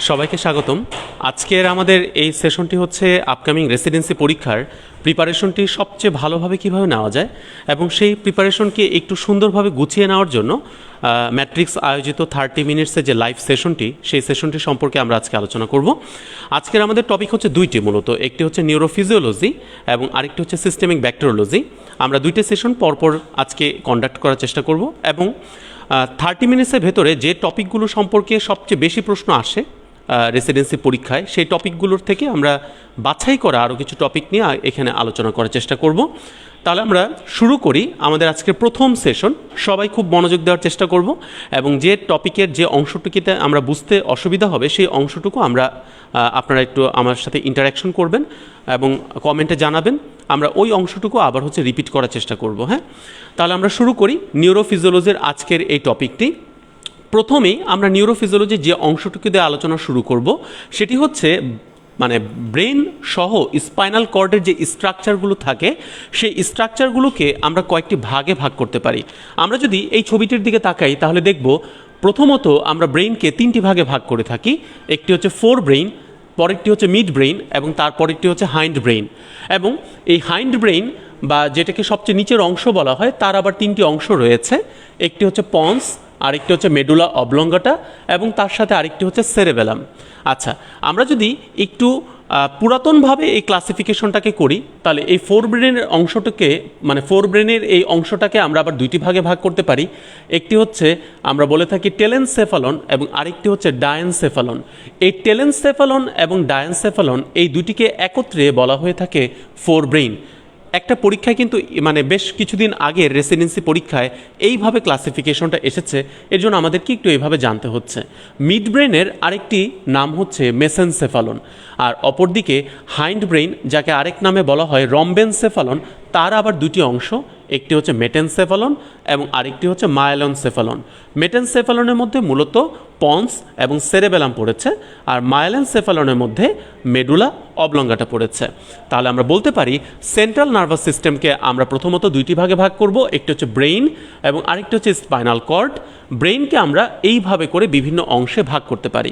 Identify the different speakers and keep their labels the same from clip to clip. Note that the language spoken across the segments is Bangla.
Speaker 1: সবাইকে স্বাগতম। আজকের আমাদের এই সেশনটি হচ্ছে আপকামিং রেসিডেন্সি পরীক্ষার প্রিপারেশনটি সবচেয়ে ভালোভাবে কিভাবে নেওয়া যায় এবং সেই প্রিপারেশনকে একটু সুন্দরভাবে গুছিয়ে নেওয়ার জন্য ম্যাট্রিক্স আয়োজিত 30 মিনিটসের যে লাইভ সেশনটি, সেই সেশনটি সম্পর্কে আমরা আজকে আলোচনা করব। আজকের আমাদের টপিক হচ্ছে দুইটি, মূলত একটি হচ্ছে নিউরোফিজিওলজি এবং আরেকটি হচ্ছে সিস্টেমিক ব্যাকটেরিওলজি। আমরা দুইটা সেশন পরপর আজকে কন্ডাক্ট করার চেষ্টা করব এবং 30 মিনিটসের ভেতরে যে টপিকগুলো সম্পর্কে সবচেয়ে বেশি প্রশ্ন আসে রেসিডেন্সি পরীক্ষায়, সেই টপিকগুলোর থেকে আমরা বাছাই করা আরও কিছু টপিক নিয়ে এখানে আলোচনা করার চেষ্টা করব। তাহলে আমরা শুরু করি আমাদের আজকের প্রথম সেশন। সবাই খুব মনোযোগ দেওয়ার চেষ্টা করব এবং যে টপিকের যে অংশটুকুতে আমরা বুঝতে অসুবিধা হবে সেই অংশটুকু আপনারা একটু আমার সাথে ইন্টারাকশন করবেন এবং কমেন্টে জানাবেন। আমরা ওই অংশটুকু আবার রিপিট করার চেষ্টা করব। হ্যাঁ, তাহলে আমরা শুরু করি নিউরোফিজিওলজির আজকের এই টপিকটি। প্রথমেই আমরা নিউরোফিজিওলজির যে অংশটুকু দিয়ে আলোচনা শুরু করব সেটি হচ্ছে ব্রেন সহ স্পাইনাল কর্ডের যে স্ট্রাকচারগুলো থাকে, সেই স্ট্রাকচারগুলোকে আমরা কয়েকটি ভাগে ভাগ করতে পারি। আমরা যদি এই ছবিটির দিকে তাকাই তাহলে দেখব প্রথমত আমরা ব্রেইনকে তিনটি ভাগে ভাগ করে থাকি। একটি হচ্ছে ফোর ব্রেইন, পরেরটি হচ্ছে মিড ব্রেইন এবং তারপরেরটি হচ্ছে হাইন্ড ব্রেইন। এবং এই হাইন্ড ব্রেইন বা যেটাকে সবচেয়ে নিচের অংশ বলা হয়, তার আবার তিনটি অংশ রয়েছে। একটি হচ্ছে পন্স, আরেকটি হচ্ছে মেডুলা অবলঙ্গাটা এবং তার সাথে আরেকটি হচ্ছে সেরেবেলাম। আচ্ছা, আমরা যদি একটু পুরাতনভাবে এই ক্লাসিফিকেশনটাকে করি তাহলে এই ফোর ব্রেনের এই অংশটাকে আমরা আবার দুইটি ভাগে ভাগ করতে পারি। একটি হচ্ছে আমরা বলে থাকি টেলেনসেফালন এবং আরেকটি হচ্ছে ডায়েনসেফালন। এই টেলেনসেফালন এবং ডায়েনসেফালন এই দুটিকে একত্রে বলা হয়ে থাকে ফোর ব্রেইন। একটা পরীক্ষায় কিন্তু বেশ কিছুদিন আগে রেসিডেন্সি পরীক্ষায় এইভাবে ক্লাসিফিকেশনটা এসেছে, এর জন্য আমাদেরকে একটু এইভাবে জানতে হচ্ছে। মিড ব্রেনের আরেকটি নাম হচ্ছে মেসেনসেফালন, আর অপরদিকে হাইন্ড ব্রেইন, যাকে আরেক নামে বলা হয় রম্বেনসেফালন, তার আবার দুটি অংশ। একটি হচ্ছে মেটেনসেফালন এবং আরেকটি হচ্ছে মায়েলনসেফালন। মেটেনসেফালনের মধ্যে মূলত পন্স এবং সেরেবেলাম পড়েছে, আর মায়েলেনসেফালনের মধ্যে মেডুলা অবলঙ্গাটা পড়েছে। তাহলে আমরা বলতে পারি সেন্ট্রাল নার্ভাস সিস্টেমকে আমরা প্রথমত দুইটি ভাগে ভাগ করব। একটি হচ্ছে ব্রেইন এবং আরেকটি হচ্ছে স্পাইনাল কর্ড। ব্রেইনকে আমরা এইভাবে করে বিভিন্ন অংশে ভাগ করতে পারি।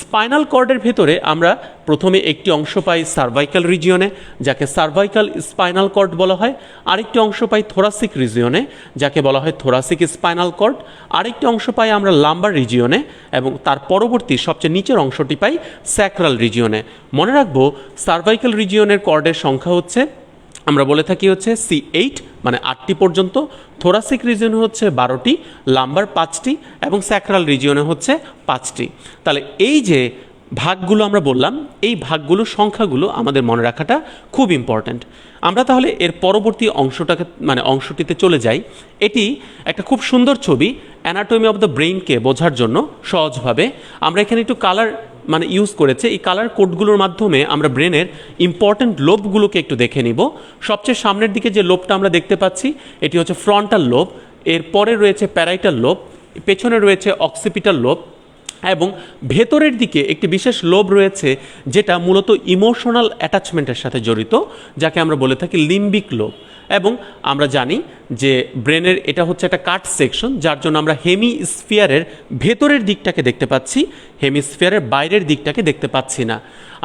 Speaker 1: স্পাইনাল কর্ডের ভেতরে আমরা প্রথমে একটি অংশ পাই সার্ভাইকাল রিজিয়নে, যাকে সার্ভাইকাল স্পাইনাল কর্ড বলা হয়। আরেকটি অংশ পাই থোরাসিক রিজিয়নে, যাকে বলা হয় থোরাসিক স্পাইনাল কর্ড। আরেকটি অংশ পাই আমরা লাম্বার রিজিয়নে এবং তার পরবর্তী সবচেয়ে নিচের অংশটি পাই স্যাক্রাল রিজিয়নে। মনে রাখবো সার্ভাইকাল রিজিয়নের কর্ডের সংখ্যা হচ্ছে, আমরা বলে থাকি হচ্ছে C8, 8টি পর্যন্ত। থোরাসিক রিজিয়নে হচ্ছে 12টি, লাম্বার 5টি এবং স্যাক্রাল রিজিয়নে হচ্ছে 5টি। তাহলে এই যে ভাগগুলো আমরা বললাম, এই ভাগগুলো সংখ্যাগুলো আমাদের মনে রাখাটা খুব ইম্পর্ট্যান্ট। আমরা তাহলে এর পরবর্তী অংশটিতে চলে যাই। এটি একটা খুব সুন্দর ছবি অ্যানাটমি অফ দ্য ব্রেইনকে বোঝার জন্য। সহজভাবে আমরা এখানে একটু কালার ইউজ করেছে। এই কালার কোডগুলোর মাধ্যমে আমরা ব্রেনের ইম্পর্ট্যান্ট লোবগুলোকে একটু দেখে নিব। সবচেয়ে সামনের দিকে যে লোবটা আমরা দেখতে পাচ্ছি এটি হচ্ছে ফ্রন্টাল লোব, এরপরে রয়েছে প্যারাইটাল লোব, পেছনে রয়েছে অক্সিপিটাল লোব এবং ভেতরের দিকে একটি বিশেষ লোব রয়েছে যেটা মূলত ইমোশনাল অ্যাটাচমেন্টের সাথে জড়িত, যাকে আমরা বলে থাকি লিম্বিক লোব। এবং আমরা জানি যে ব্রেনের এটা হচ্ছে একটা কাট সেকশন, যার জন্য আমরা হেমিস্ফিয়ারের ভেতরের দিকটাকে দেখতে পাচ্ছি, হেমিস্ফিয়ারের বাইরের দিকটাকে দেখতে পাচ্ছি না।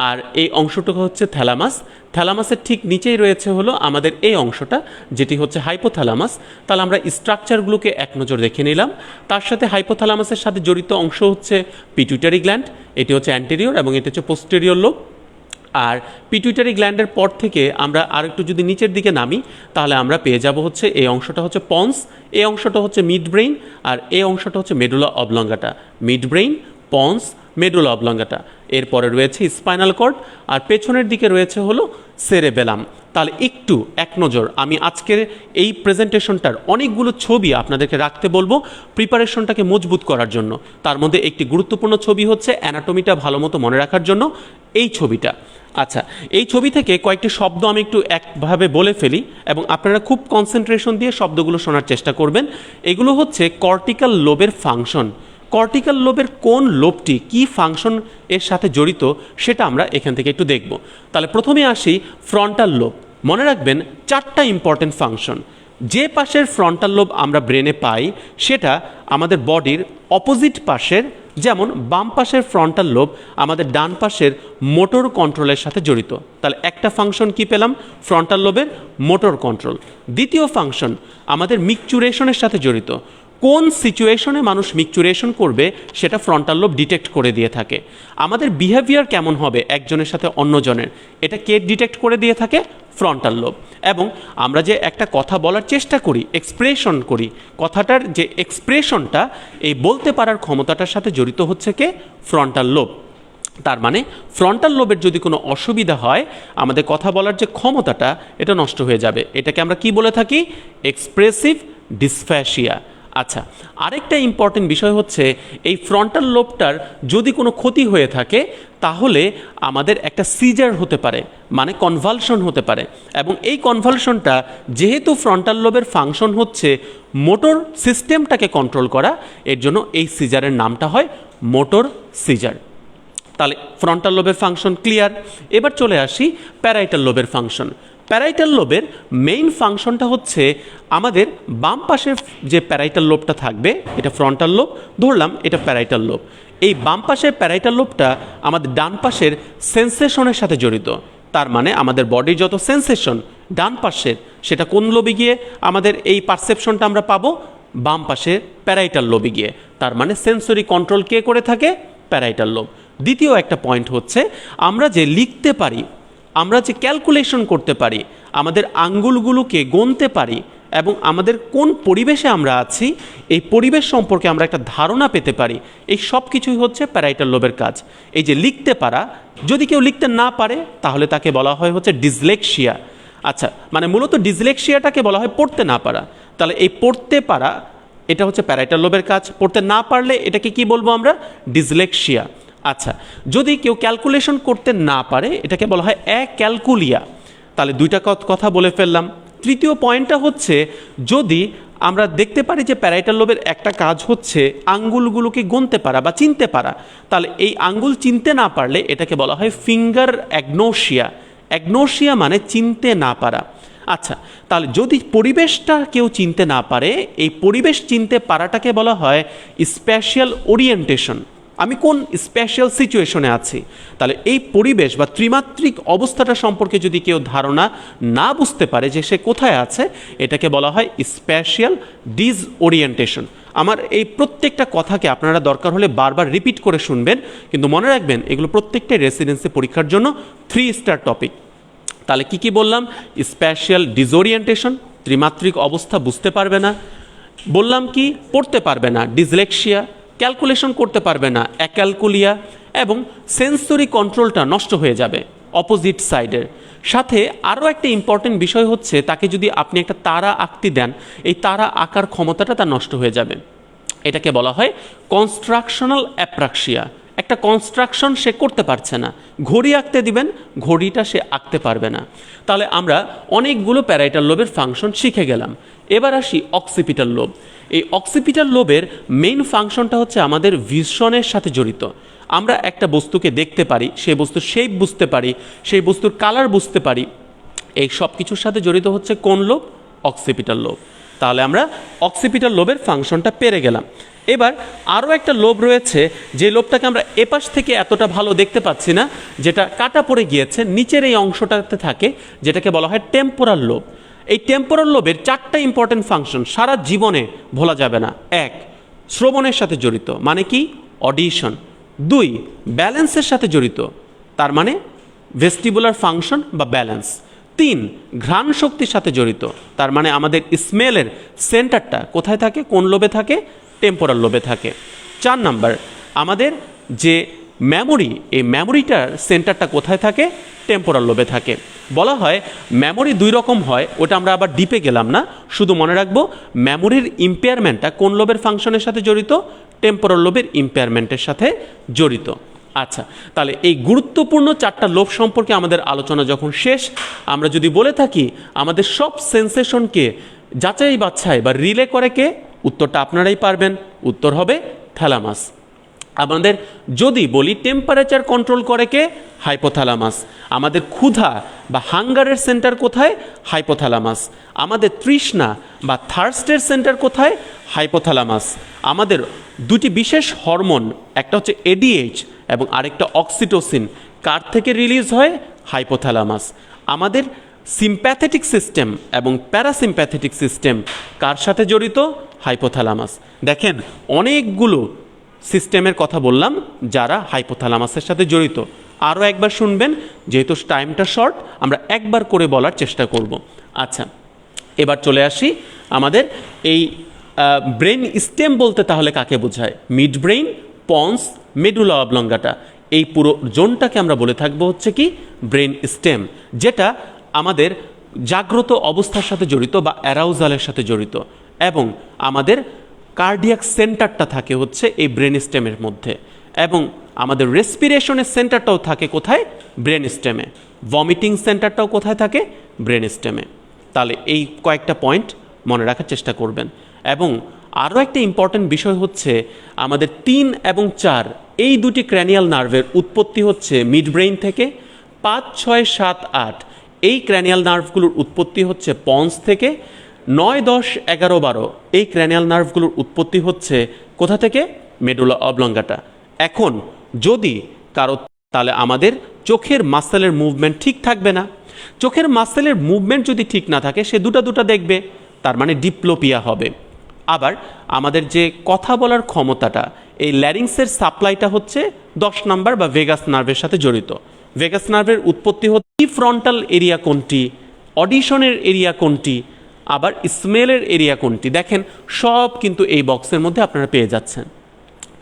Speaker 1: আর এই অংশটুকু হচ্ছে থ্যালামাস। থ্যালামাসের ঠিক নিচেই রয়েছে হলো আমাদের এই অংশটা, যেটি হচ্ছে হাইপোথ্যালামাস। তাহলে আমরা স্ট্রাকচারগুলোকে এক নজর দেখে নিলাম। তার সাথে হাইপোথ্যালামাসের সাথে জড়িত অংশ হচ্ছে পিটুইটারি গ্ল্যান্ড, এটি হচ্ছে অ্যান্টেরিয়র এবং এটি হচ্ছে পোস্টেরিয়র লোব। আর পিটুইটারি গ্ল্যান্ডের পর থেকে আমরা আর একটু যদি নিচের দিকে নামি তাহলে আমরা পেয়ে যাব হচ্ছে এই অংশটা হচ্ছে পন্স, এই অংশটা হচ্ছে মিড ব্রেইন, আর এই অংশটা হচ্ছে medulla অবলঙ্গাটা। Mid brain, ponds, medulla অবলঙ্গাটা। এরপরে রয়েছে স্পাইনাল কর্ড আর পেছনের দিকে রয়েছে হলো সেরেবেলাম। তাহলে একটু এক নজর আমি আজকের এই প্রেজেন্টেশনটার অনেকগুলো ছবি আপনাদেরকে রাখতে বলবো প্রিপারেশনটাকে মজবুত করার জন্য। তার মধ্যে একটি গুরুত্বপূর্ণ ছবি হচ্ছে অ্যানাটমিটা ভালো মতো মনে রাখার জন্য এই ছবিটা। আচ্ছা, এই ছবি থেকে কয়েকটি শব্দ আমি একটু একভাবে বলে ফেলি এবং আপনারা খুব কনসেন্ট্রেশন দিয়ে শব্দগুলো শোনার চেষ্টা করবেন। এগুলো হচ্ছে কর্টিক্যাল লোবের ফাংশন। কর্টিক্যাল লোবের কোন লোবটি কি ফাংশন এর সাথে জড়িত সেটা আমরা এখান থেকে একটু দেখব। তাহলে প্রথমে আসি ফ্রন্টাল লোব। মনে রাখবেন 4টা ইম্পর্টেন্ট ফাংশন। যে পাশের ফ্রন্টাল লোব আমরা ব্রেনে পাই সেটা আমাদের বডির অপোজিট পাশের, যেমন বাম পাশের ফ্রন্টাল লোব আমাদের ডান পাশের মোটর কন্ট্রোলের সাথে জড়িত। তাহলে একটা ফাংশন কি পেলাম? ফ্রন্টাল লোবের মোটর কন্ট্রোল। দ্বিতীয় ফাংশন আমাদের মিকচুরেশনের সাথে জড়িত। কোন সিচুয়েশনে মানুষ মিকচুরেশন করবে সেটা ফ্রন্টাল লোব ডিটেক্ট করে দিয়ে থাকে। আমাদের বিহেভিয়ার কেমন হবে একজনের সাথে অন্যজনের, এটা কে ডিটেক্ট করে দিয়ে থাকে? Frontal lobe. এবং আমরা যে একটা কথা বলার চেষ্টা করি, এক্সপ্রেশন করি, কথাটার যে এক্সপ্রেশনটা এই বলতে পারার ক্ষমতাটার সাথে জড়িত হচ্ছে কে? Frontal lobe. তার মানে ফ্রন্টাল লোবের যদি কোনো অসুবিধা হয় আমাদের কথা বলার যে ক্ষমতাটা এটা নষ্ট হয়ে যাবে। এটাকে আমরা কি বলে থাকি? এক্সপ্রেসিভ ডিসফ্যাসিয়া। আচ্ছা, আরেকটা ইম্পর্টেন্ট বিষয় হচ্ছে এই ফ্রন্টাল লোবটার যদি কোনো ক্ষতি হয়ে থাকে তাহলে আমাদের একটা সিজার হতে পারে, মানে কনভালশন হতে পারে। এবং এই কনভালশনটা যেহেতু ফ্রন্টাল লোবের ফাংশন হচ্ছে মোটর সিস্টেমটাকে কন্ট্রোল করা, এর জন্য এই সিজারের নামটা হয় মোটর সিজার। তাহলে ফ্রন্টাল লোবের ফাংশন ক্লিয়ার। এবার চলে আসি প্যারাইটাল লোবের ফাংশন। প্যারাইটাল লোবের মেইন ফাংশনটা হচ্ছে আমাদের বাম পাশের যে প্যারাইটাল লোবটা থাকবে এটা ফ্রন্টাল লোব, ধরলাম এটা প্যারাইটাল লোব। এই বাম পাশের প্যারাইটাল লোবটা আমাদের ডান পাশের সেন্সেশনের সাথে জড়িত। তার মানে আমাদের বডির যত সেন্সেশন ডান পাশের, সেটা কোন লোবে গিয়ে আমাদের এই পারসেপশনটা আমরা পাবো? বাম পাশের প্যারাইটাল লোবে গিয়ে। তার মানে সেন্সরি কন্ট্রোল কে করে থাকে? Parietal lobe. দ্বিতীয় একটা পয়েন্ট হচ্ছে আমরা যে লিখতে পারি, আমরা যে ক্যালকুলেশন করতে পারি, আমাদের আঙ্গুলগুলোকে গুনতে পারি এবং আমাদের কোন পরিবেশে আমরা আছি এই পরিবেশ সম্পর্কে আমরা একটা ধারণা পেতে পারি, এই সব কিছুই হচ্ছে প্যারাইটাল লোবের কাজ। এই যে লিখতে পারা, যদি কেউ লিখতে না পারে তাহলে তাকে বলা হয় হচ্ছে ডিসলেক্সিয়া। আচ্ছা, মানে মূলত ডিসলেক্সিয়াটাকে বলা হয় পড়তে না পারা। তাহলে এই পড়তে পারা এটা হচ্ছে প্যারাইটাল লোবের কাজ। পড়তে না পারলে এটাকে কি বলবো আমরা? ডিসলেক্সিয়া। আচ্ছা, যদি কেউ ক্যালকুলেশন করতে না পারে এটাকে বলা হয় অ্যাক্যালকুলিয়া। তাহলে দুইটা কথা বলে ফেললাম। তৃতীয় পয়েন্টটা হচ্ছে যদি আমরা দেখতে পারি যে প্যারাইটাল লোবের একটা কাজ হচ্ছে আঙ্গুলগুলোকে গুনতে পারা বা চিনতে পারা, তাহলে এই আঙ্গুল চিনতে না পারলে এটাকে বলা হয় ফিঙ্গার অ্যাগনোসিয়া। অ্যাগনোসিয়া মানে চিনতে না পারা। আচ্ছা, তাহলে যদি পরিবেশটা কেউ চিনতে না পারে, এই পরিবেশ চিনতে পারাটাকে বলা হয় স্প্যাশিয়াল ওরিয়েন্টেশন। আমি কোন স্পেশাল সিচুয়েশনে আছি, তাহলে এই পরিবেশ বা ত্রিমাত্রিক অবস্থাটা সম্পর্কে যদি কেউ ধারণা না বুঝতে পারে যে সে কোথায় আছে, এটাকে বলা হয় স্পেশাল ডিসওরিয়েন্টেশন। আমার এই প্রত্যেকটা কথাকে আপনারা দরকার হলে বারবার রিপিট করে শুনবেন, কিন্তু মনে রাখবেন এগুলো প্রত্যেকটাই রেসিডেন্সি পরীক্ষার জন্য 3 স্টার টপিক। তাহলে কি কি বললাম? স্পেশাল ডিসওরিয়েন্টেশন, ত্রিমাত্রিক অবস্থা বুঝতে পারবে না। বললাম কি? পড়তে পারবে না, ডিসলেক্সিয়া। ক্যালকুলেশন করতে পারবে না, অ্যাক্যালকুলিয়া। এবং সেন্সরি কন্ট্রোলটা নষ্ট হয়ে যাবে অপোজিট সাইডের। সাথে আরও একটা ইম্পর্টেন্ট বিষয় হচ্ছে তাকে যদি আপনি একটা তারা আঁকতে দেন, এই তারা আঁকার ক্ষমতাটা তার নষ্ট হয়ে যাবে। এটাকে বলা হয় কনস্ট্রাকশনাল অ্যাপ্রাক্সিয়া। একটা কনস্ট্রাকশন সে করতে পারছে না, ঘড়ি আঁকতে দিবেন, ঘড়িটা সে আঁকতে পারবে না। তাহলে আমরা অনেকগুলো প্যারাইটাল লোবের ফাংশন শিখে গেলাম। এবার আসি অক্সিপিটাল লোব। এই অক্সিপিটাল লোবের মেইন ফাংশনটা হচ্ছে আমাদের ভিশনের সাথে জড়িত। আমরা একটা বস্তুকে দেখতে পারি, সেই বস্তুর শেপ বুঝতে পারি, সেই বস্তুর কালার বুঝতে পারি, এই সব কিছুর সাথে জড়িত হচ্ছে কোন লোব? Occipital lobe. তাহলে আমরা অক্সিপিটাল লোবের ফাংশনটা পেরে গেলাম। এবার আরও একটা লোব রয়েছে, যে লোবটাকে আমরা এপাশ থেকে এতটা ভালো দেখতে পাচ্ছি না, যেটা কাটা পড়ে গিয়েছে, নিচের এই অংশটাতে থাকে, যেটাকে বলা হয় টেম্পোরাল লোব। এই টেম্পোরাল লোবের 4টা ইম্পর্টেন্ট ফাংশন সারা জীবনে ভোলা যাবে না। 1, শ্রবণের সাথে জড়িত, মানে কি? অডিশন। 2, ব্যালেন্সের সাথে জড়িত, তার মানে ভেস্টিবুলার ফাংশন বা ব্যালেন্স। 3, ঘ্রাণ শক্তির সাথে জড়িত, তার মানে আমাদের স্মেলের সেন্টারটা কোথায় থাকে? কোন লোবে থাকে? টেম্পোরাল লোবে থাকে। 4 নাম্বার, আমাদের যে মেমোরি, এই মেমোরিটার সেন্টারটা কোথায় থাকে? টেম্পোরাল লোবে থাকে। বলা হয় মেমোরি 2 রকম হয়, ওটা আমরা আবার ডিপে গেলাম না, শুধু মনে রাখবো মেমোরির ইম্পেয়ারমেন্টটা কোন লোবের ফাংশনের সাথে জড়িত? টেম্পোরাল লোবের ইম্পেয়ারমেন্টের সাথে জড়িত। আচ্ছা, তাহলে এই গুরুত্বপূর্ণ 4টা লোব সম্পর্কে আমাদের আলোচনা যখন শেষ, আমরা যদি বলে থাকি আমাদের সব সেন্সেশনকে যাচাই বাছাই বা রিলে করে কে, উত্তরটা আপনারাই পারবেন, উত্তর হবে থ্যালামাস। আমাদের যদি বলি টেম্পারেচার কন্ট্রোল করে কে, হাইপোথ্যালামাস। আমাদের ক্ষুধা বা হাঙ্গারের সেন্টার কোথায়, হাইপোথ্যালামাস। আমাদের তৃষ্ণা বা থার্স্টের সেন্টার কোথায়, হাইপোথ্যালামাস। আমাদের দুটি বিশেষ হরমোন, একটা হচ্ছে এডিএইচ এবং আরেকটা অক্সিটোসিন, কার থেকে রিলিজ হয়, হাইপোথ্যালামাস। আমাদের সিম্প্যাথেটিক সিস্টেম এবং প্যারাসিম্প্যাথেটিক সিস্টেম কার সাথে জড়িত, হাইপোথ্যালামাস। দেখেন অনেকগুলো সিস্টেমের কথা বললাম যারা হাইপোথ্যালামাসের সাথে জড়িত। আরও একবার শুনবেন, যেহেতু টাইমটা শর্ট আমরা একবার করে বলার চেষ্টা করব। আচ্ছা, এবার চলে আসি আমাদের এই ব্রেন স্টেম বলতে তাহলে কাকে বোঝায়, মিড ব্রেইন, পন্স, মেডুলা অবলঙ্গাটা, এই পুরো জোনটাকে আমরা বলে থাকবো হচ্ছে কি ব্রেন স্টেম, যেটা আমাদের জাগ্রত অবস্থার সাথে জড়িত বা অ্যারাউজালের সাথে জড়িত। এবং আমাদের কার্ডিয়াক সেন্টারটা থাকে হচ্ছে এই ব্রেন স্টেমের মধ্যে, এবং আমাদের রেসপিরেশনের সেন্টারটাও থাকে কোথায়, ব্রেন স্টেমে। ভমিটিং সেন্টারটাও কোথায় থাকে, ব্রেন স্টেমে। তাহলে এই কয়েকটা পয়েন্ট মনে রাখার চেষ্টা করবেন। এবং আরও একটা ইম্পর্ট্যান্ট বিষয় হচ্ছে আমাদের 3 এবং 4 এই দুটি ক্র্যানিয়াল নার্ভের উৎপত্তি হচ্ছে মিড ব্রেইন থেকে। 5, 6, 7, 8 এই ক্র্যানিয়াল নার্ভগুলোর উৎপত্তি হচ্ছে পন্স থেকে। 9, 10, 11, 12 এই ক্র্যানিয়াল নার্ভগুলোর উৎপত্তি হচ্ছে কোথা থেকে, মেডুলা অবলঙ্গাটা। এখন যদি কারো, তাহলে আমাদের চোখের মাসেলের মুভমেন্ট ঠিক থাকবে না। চোখের মাসেলের মুভমেন্ট যদি ঠিক না থাকে, সে দুটা দেখবে, তার মানে ডিপ্লোপিয়া হবে। আবার আমাদের যে কথা বলার ক্ষমতাটা, এই ল্যারিংসের সাপ্লাইটা হচ্ছে 10 নাম্বার বা ভেগাস নার্ভের সাথে জড়িত। ভেগাস নার্ভের উৎপত্তি হচ্ছে ফ্রন্টাল এরিয়া কোনটি, অডিশনের এরিয়া কোনটি, আবার স্মেলের এরিয়া কোনটি, দেখেন সব কিন্তু এই বক্সের মধ্যে আপনারা পেয়ে যাচ্ছেন।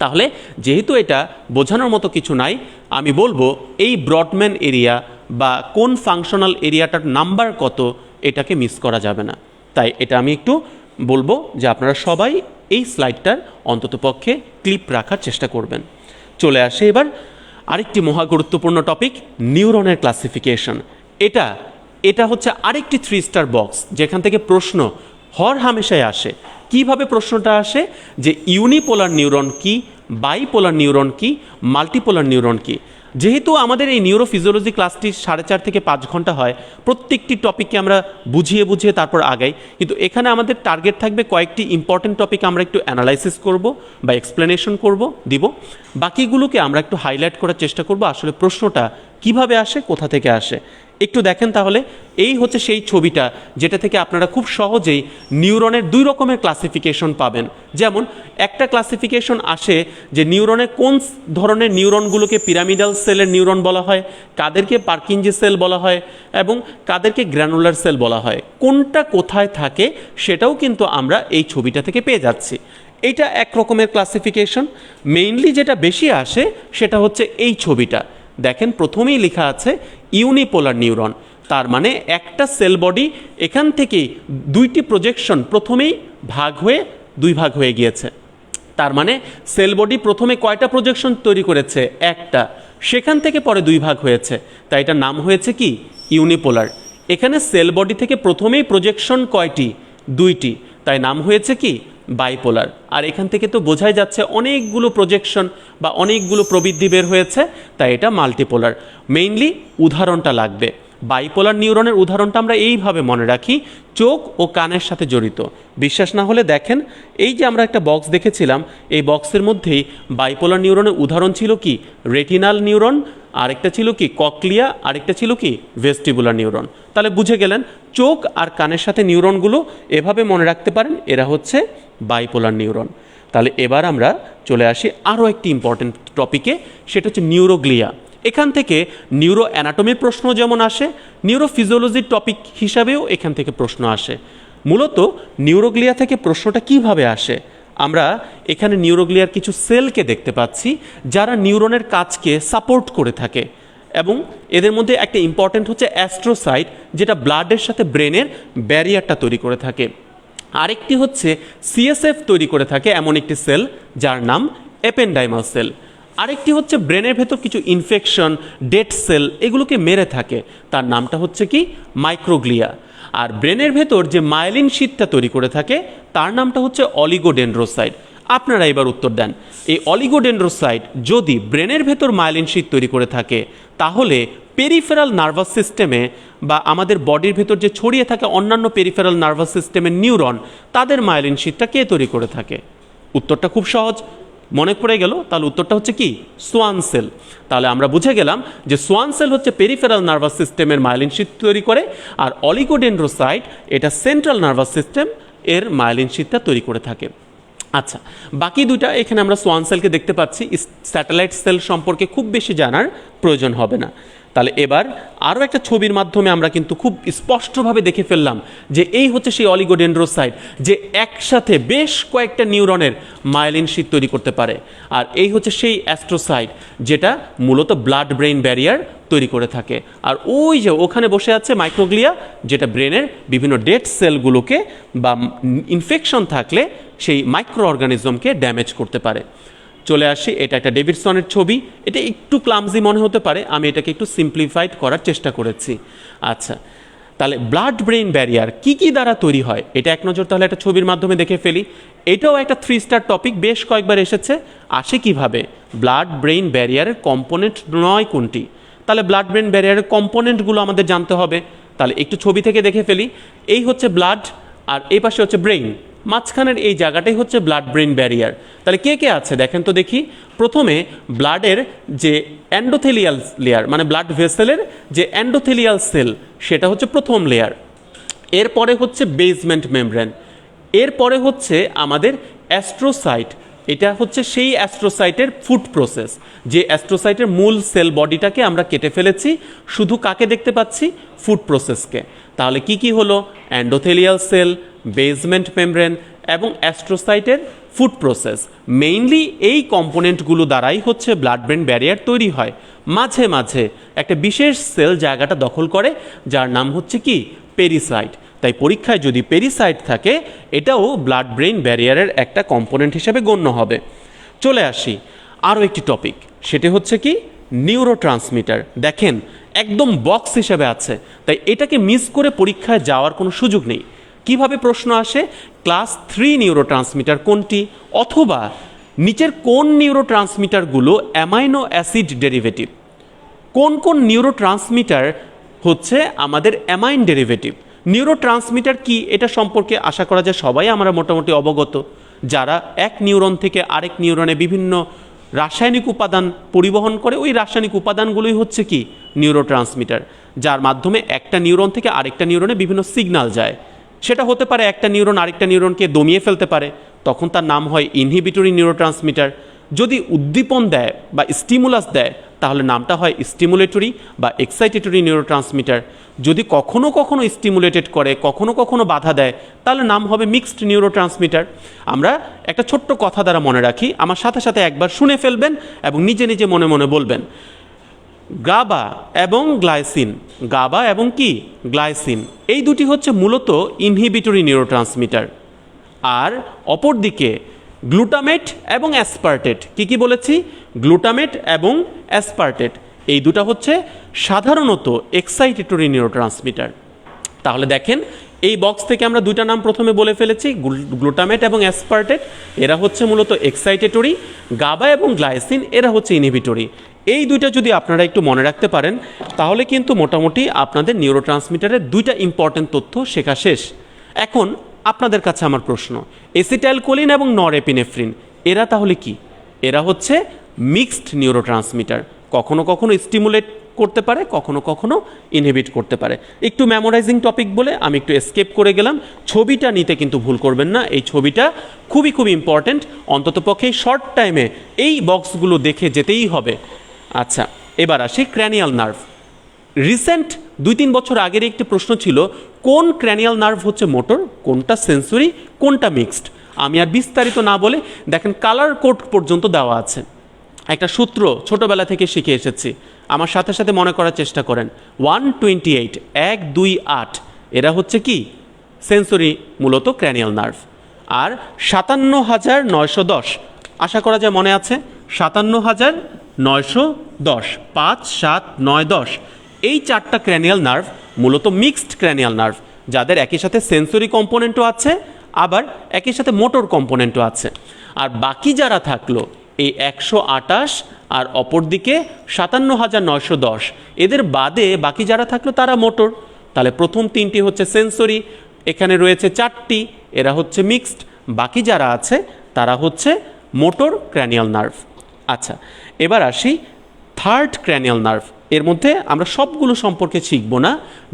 Speaker 1: তাহলে যেহেতু এটা বোঝানোর মতো কিছু নাই, আমি বলবো এই ব্রডম্যান এরিয়া বা কোন ফাংশনাল এরিয়াটার নাম্বার কত, এটাকে মিস করা যাবে না। তাই এটা আমি একটু বলবো যে আপনারা সবাই এই স্লাইডটার অন্ততপক্ষে ক্লিপ রাখার চেষ্টা করবেন। চলে আসে এবার আরেকটি মহা গুরুত্বপূর্ণ টপিক, নিউরনের ক্লাসিফিকেশন। এটা হচ্ছে আরেকটি 3 স্টার বক্স, যেখান থেকে প্রশ্ন হর হামেশাই আসে। কিভাবে প্রশ্নটা আসে, যে ইউনিপোলার নিউরন কি, বাইপোলার নিউরন কি, মাল্টিপোলার নিউরন কি। যেহেতু আমাদের এই নিউরোফিজিওলজি ক্লাসটি 4.5 থেকে 5 ঘন্টা হয়, প্রত্যেকটি টপিককে আমরা বুঝিয়ে তারপর আগাই, কিন্তু এখানে আমাদের টার্গেট থাকবে কয়েকটি ইম্পর্টেন্ট টপিক আমরা একটু অ্যানালাইসিস করব বা এক্সপ্লেনেশন দিব। বাকিগুলোকে আমরা একটু হাইলাইট করার চেষ্টা করব আসলে প্রশ্নটা কিভাবে আসে, কোথা থেকে আসে। একটু দেখেন তাহলে, এই হচ্ছে সেই ছবিটা যেটা থেকে আপনারা খুব সহজেই নিউরনের 2 রকমের ক্লাসিফিকেশন পাবেন। যেমন একটা ক্লাসিফিকেশন আসে যে নিউরনের কোন ধরনের নিউরনগুলোকে পিরামিডাল সেলের নিউরন বলা হয়, কাদেরকে পার্কিনজি সেল বলা হয়, এবং কাদেরকে গ্র্যানুলার সেল বলা হয়। কোনটা কোথায় থাকে সেটাও কিন্তু আমরা এই ছবিটা থেকে পেয়ে যাচ্ছি। এটা এক রকমের ক্লাসিফিকেশন। মেইনলি যেটা বেশি আসে সেটা হচ্ছে এই ছবিটা। দেখেন প্রথমেই লেখা আছে ইউনিপোলার নিউরন, তার মানে একটা সেল বডি এখান থেকে 2টি প্রজেকশন প্রথমেই ভাগ হয়ে 2 ভাগ হয়ে গিয়েছে। তার মানে সেল বডি প্রথমে কয়টা প্রজেকশন তৈরি করেছে, একটা, সেখান থেকে পরে 2 ভাগ হয়েছে, তাই এটার নাম হয়েছে কি ইউনিপোলার। এখানে সেল বডি থেকে প্রথমেই প্রজেকশন কয়টি, 2টি, তাই নাম হয়েছে কি বাইপোলার। আর এখান থেকে তো বোঝাই যাচ্ছে অনেকগুলো প্রজেকশন বা অনেকগুলো প্রবৃদ্ধি বের হয়েছে, তাই এটা মাল্টিপোলার। মেইনলি উদাহরণটা লাগবে। বাইপোলার নিউরনের উদাহরণটা আমরা এইভাবে মনে রাখি, চোখ ও কানের সাথে জড়িত। বিশ্বাস না হলে দেখেন, এই যে আমরা একটা বক্স দেখেছিলাম, এই বক্সের মধ্যেই বাইপোলার নিউরনের উদাহরণ ছিল কি রেটিনাল নিউরন, আরেকটা ছিল কি ককলিয়া, আরেকটা ছিল কি ভেস্টিবুলার নিউরন। তাহলে বুঝে গেলেন চোখ আর কানের সাথে নিউরনগুলো এভাবে মনে রাখতে পারেন, এরা হচ্ছে বাইপোলার নিউরন। তাহলে এবার আমরা চলে আসি আরও একটি ইম্পর্টেন্ট টপিকে, সেটা হচ্ছে নিউরোগ্লিয়া। এখান থেকে নিউরো অ্যানাটমির প্রশ্ন যেমন আসে, নিউরোফিজিওলজির টপিক হিসাবেও এখান থেকে প্রশ্ন আসে। মূলত নিউরোগ্লিয়া থেকে প্রশ্নটা কিভাবে আসে, আমরা এখানে নিউরোগ্লিয়ার কিছু সেলকে দেখতে পাচ্ছি যারা নিউরনের কাজকে সাপোর্ট করে থাকে, এবং এদের মধ্যে একটা ইম্পর্টেন্ট হচ্ছে অ্যাস্ট্রোসাইট, যেটা ব্লাডের সাথে ব্রেনের ব্যারিয়ারটা তৈরি করে থাকে। আরেকটি হচ্ছে সিএসএফ তৈরি করে থাকে এমন একটি সেল যার নাম এপেন্ডাইমাল সেল। আরেকটি হচ্ছে ব্রেনের ভেতর কিছু ইনফেকশন, ডেড সেল এগুলোকে মেরে থাকে, তার নামটা হচ্ছে কি মাইক্রোগ্লিয়া। আর ব্রেনের ভেতর যে মায়েলিন শীটটা তৈরি করে থাকে তার নামটা হচ্ছে অলিগোডেন্ড্রোসাইট। আপনারা এবার উত্তর দেন। এই অলিগোডেন্ড্রোসাইট যদি ব্রেনের ভেতর মায়েলিন শীট তৈরি করে থাকে, তাহলে পেরিফেরাল নার্ভাস সিস্টেমে বা আমাদের বডির ভেতর যে ছড়িয়ে থাকে অন্যান্য পেরিফেরাল নার্ভাস সিস্টেমের নিউরন, তাদের মায়েলিন শীটটা কে তৈরি করে থাকে? উত্তরটা খুব সহজ, মনে পড়ে গেল। তাহলে উত্তরটা হচ্ছে কি? Schwann cell. তাহলে আমরা বুঝে গেলাম যে সোয়ান সেল হচ্ছে পেরিফেরাল নার্ভাস সিস্টেমের মায়েলিন শীট তৈরি করে, আর অলিগোডেন্ড্রোসাইট এটা সেন্ট্রাল নার্ভাস সিস্টেম এর মায়েলিন শীটটা তৈরি করে থাকে। আচ্ছা, বাকি দুটা এখানে আমরা সোয়ান সেলকে দেখতে পাচ্ছি, স্যাটেলাইট সেল সম্পর্কে খুব বেশি জানার প্রয়োজন হবে না। তাহলে এবার আরও একটা ছবির মাধ্যমে আমরা কিন্তু খুব স্পষ্টভাবে দেখে ফেললাম যে এই হচ্ছে সেই অলিগোডেন্ড্রোসাইট যে একসাথে বেশ কয়েকটা নিউরনের মায়েলিন শীট তৈরি করতে পারে। আর এই হচ্ছে সেই অ্যাস্ট্রোসাইট যেটা মূলত ব্লাড ব্রেইন ব্যারিয়ার তৈরি করে থাকে। আর ওই যে ওখানে বসে আছে মাইক্রোগ্লিয়া, যেটা ব্রেনের বিভিন্ন ডেড সেলগুলোকে বা ইনফেকশন থাকলে সেই মাইক্রো অর্গানিজমকে ড্যামেজ করতে পারে। চলে আসি, এটা একটা ডেভিডসনের ছবি। এটা একটু ক্লামজি মনে হতে পারে, আমি এটাকে একটু সিম্পলিফাইড করার চেষ্টা করেছি। আচ্ছা, তাহলে ব্লাড ব্রেইন ব্যারিয়ার কি কি দ্বারা তৈরি হয় এটা এক নজর তাহলে একটা ছবির মাধ্যমে দেখে ফেলি। এটাও একটা 3 স্টার টপিক, বেশ কয়েকবার এসেছে। আসে কিভাবে? ব্লাড ব্রেইন ব্যারিয়ারের কম্পোনেন্ট 9 কোনটি? তাহলে ব্লাড ব্রেইন ব্যারিয়ারের কম্পোনেন্টগুলো আমাদের জানতে হবে। তাহলে একটু ছবি থেকে দেখে ফেলি। এই হচ্ছে ব্লাড, আর এই পাশে হচ্ছে ব্রেইন, মাঝখানের এই জায়গাটাই হচ্ছে ব্লাড ব্রেইন ব্যারিয়ার। তাহলে কে কে আছে দেখেন তো দেখি। প্রথমে ব্লাডের যে এন্ডোথেলিয়াল লেয়ার, মানে ব্লাড ভেসেলের যে এন্ডোথেলিয়াল সেল, সেটা হচ্ছে প্রথম লেয়ার। এরপরে হচ্ছে বেসমেন্ট মেমব্রেন, এরপরে হচ্ছে আমাদের অ্যাস্ট্রোসাইট। এটা হচ্ছে সেই অ্যাস্ট্রোসাইটের ফুড প্রসেস, যে অ্যাস্ট্রোসাইটের মূল সেল বডিটাকে আমরা কেটে ফেলেছি, শুধু কাকে দেখতে পাচ্ছি? ফুড প্রসেসকে। তাহলে কি কি হলো? এন্ডোথেলিয়াল সেল, বেসমেন্ট মেমব্রেন এবং অ্যাস্ট্রোসাইটের ফুড প্রসেস। মেইনলি এই কম্পোনেন্টগুলো দ্বারাই হচ্ছে ব্লাড ব্রেন ব্যারিয়ার তৈরি হয়। মাঝে মাঝে একটা বিশেষ সেল জায়গাটা দখল করে, যার নাম হচ্ছে কি? পেরিসাইট। তাই পরীক্ষায় যদি পেরিসাইট থাকে, এটাও ব্লাড ব্রেইন ব্যারিয়ারের একটা কম্পোনেন্ট হিসেবে গণ্য হবে। চলে আসি আরও একটি টপিক, সেটি হচ্ছে কি? নিউরোট্রান্সমিটার। দেখেন একদম বক্স হিসেবে আছে, তাই এটাকে মিস করে পরীক্ষায় যাওয়ার কোনো সুযোগ নেই। কিভাবে প্রশ্ন আসে? ক্লাস 3 নিউরোট্রান্সমিটার কোনটি, অথবা নিচের কোন নিউরোট্রান্সমিটারগুলো অ্যামাইনো অ্যাসিড ডেরিভেটিভ? কোন কোন নিউরোট্রান্সমিটার হচ্ছে আমাদের অ্যামাইন ডেরিভেটিভ? নিউরোট্রান্সমিটার কি এটা সম্পর্কে আশা করা যায় সবাই আমরা মোটামুটি অবগত। যারা এক নিউরন থেকে আরেক নিউরনে বিভিন্ন রাসায়নিক উপাদান পরিবহন করে, ওই রাসায়নিক উপাদানগুলোই হচ্ছে কি? নিউরোট্রান্সমিটার, যার মাধ্যমে একটা নিউরন থেকে আরেকটা নিউরনে বিভিন্ন সিগন্যাল যায়। সেটা হতে পারে একটা নিউরন আরেকটা নিউরনকে দমিয়ে ফেলতে পারে, তখন তার নাম হয় ইনহিবিটরি নিউরোট্রান্সমিটার। যদি উদ্দীপন দেয় বা স্টিমুলাস দেয়, তাহলে নামটা হয় স্টিমুলেটরি বা এক্সাইটেটরি নিউরোট্রান্সমিটার। যদি কখনো কখনো স্টিমুলেটেড করে, কখনো কখনো বাধা দেয়, তাহলে নাম হবে মিক্সড নিউরোট্রান্সমিটার। আমরা একটা ছোট্ট কথা দ্বারা মনে রাখি, আমার সাথে সাথে একবার শুনে ফেলবেন এবং নিজে নিজে মনে মনে বলবেন। গাবা এবং গ্লাইসিন, গাবা এবং কি? গ্লাইসিন, এই দুটি হচ্ছে মূলত ইনহিবিটরি নিউরোট্রান্সমিটার। আর অপরদিকে গ্লুটামেট এবং অ্যাসপার্টেট, কি কি বলেছি? গ্লুটামেট এবং অ্যাসপার্টেট, এই দুটো হচ্ছে সাধারণত এক্সাইটেটরি নিউরোট্রান্সমিটার। তাহলে দেখেন এই বক্স থেকে আমরা দুইটা নাম প্রথমে বলে ফেলেছি, গ্লুটামেট এবং অ্যাসপার্টেট, এরা হচ্ছে মূলত এক্সাইটেটরি। গাবা এবং গ্লাইসিন এরা হচ্ছে ইনহিবিটরি। এই দুইটা যদি আপনারা একটু মনে রাখতে পারেন, তাহলে কিন্তু মোটামুটি আপনাদের নিউরোট্রান্সমিটারের দুইটা ইম্পর্টেন্ট তথ্য শেখা শেষ। এখন আপনাদের কাছে আমার প্রশ্ন, এসিটাইলকোলিন এবং নরএপিনেফ্রিন এরা তাহলে কি? এরা হচ্ছে মিক্সড নিউরোট্রান্সমিটার, কখনো কখনো স্টিমুলেট করতে পারে, কখনো কখনো ইনহিবিট করতে পারে। একটু মেমোরাইজিং টপিক বলে আমি একটু এসকেপ করে গেলাম। ছবিটা নিতে কিন্তু ভুল করবেন না, এই ছবিটা খুবই খুবই ইম্পর্ট্যান্ট, অন্ততপক্ষে শর্ট টাইমে এই বক্সগুলো দেখে যেতেই হবে। আচ্ছা, এবার আসি ক্র্যানিয়াল নার্ভ। রিসেন্ট 2-3 বছর আগের একটি প্রশ্ন ছিল, কোন ক্র্যানিয়াল নার্ভ হচ্ছে মোটর, কোনটা সেন্সরি, কোনটা মিক্সড। আমি আর বিস্তারিত না বলে দেখেন কালার কোড পর্যন্ত দেওয়া আছে। একটা সূত্র ছোটবেলা থেকে শিখে এসেছি, আমার সাথে সাথে মনে করার চেষ্টা করেন। 128, 128 এরা হচ্ছে কি? সেন্সরি, মূলত ক্র্যানিয়াল নার্ভ। আর 57,910 আশা করা যায় মনে আছে, 57,910, 5, 7, 9, 10 এই 4টা ক্র্যানিয়াল নার্ভ মূলত মিক্সড ক্র্যানিয়াল নার্ভ, যাদের একই সাথে সেন্সরি কম্পোনেন্টও আছে, আবার একই সাথে মোটর কম্পোনেন্টও আছে। আর বাকি যারা থাকলো এই 128 আর অপরদিকে 57,910, এদের বাদে বাকি যারা থাকলো তারা মোটর। তাহলে প্রথম তিনটি হচ্ছে সেন্সরি, এখানে রয়েছে 4টি, এরা হচ্ছে মিক্সড, বাকি যারা আছে তারা হচ্ছে মোটর ক্র্যানিয়াল নার্ভ। আচ্ছা, এবার আসি থার্ড ক্র্যানিয়াল নার্ভ। এর মধ্যে আমরা সবগুলো সম্পর্কে শিখব না,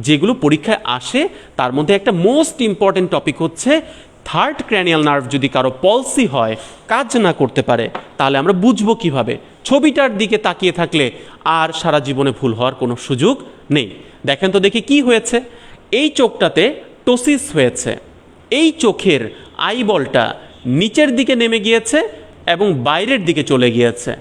Speaker 1: যেগুলো পরীক্ষায় আসে তার মধ্যে একটা মোস্ট ইম্পর্টেন্ট টপিক হচ্ছে থার্ড ক্র্যানিয়াল নার্ভ যদি কারো পলসি হয়, কাজ না করতে পারে, তাহলে আমরা বুঝবো কিভাবে। ছবিটার দিকে তাকিয়ে থাকলে আর সারা জীবনে ভুল হওয়ার কোনো সুযোগ নেই। দেখেন তো দেখি কি হয়েছে। এই চোখটাতে টোসিস হয়েছে, এই চোখের আইবলটা নিচের দিকে নেমে গিয়েছে এবং বাইরের দিকে চলে গিয়েছে।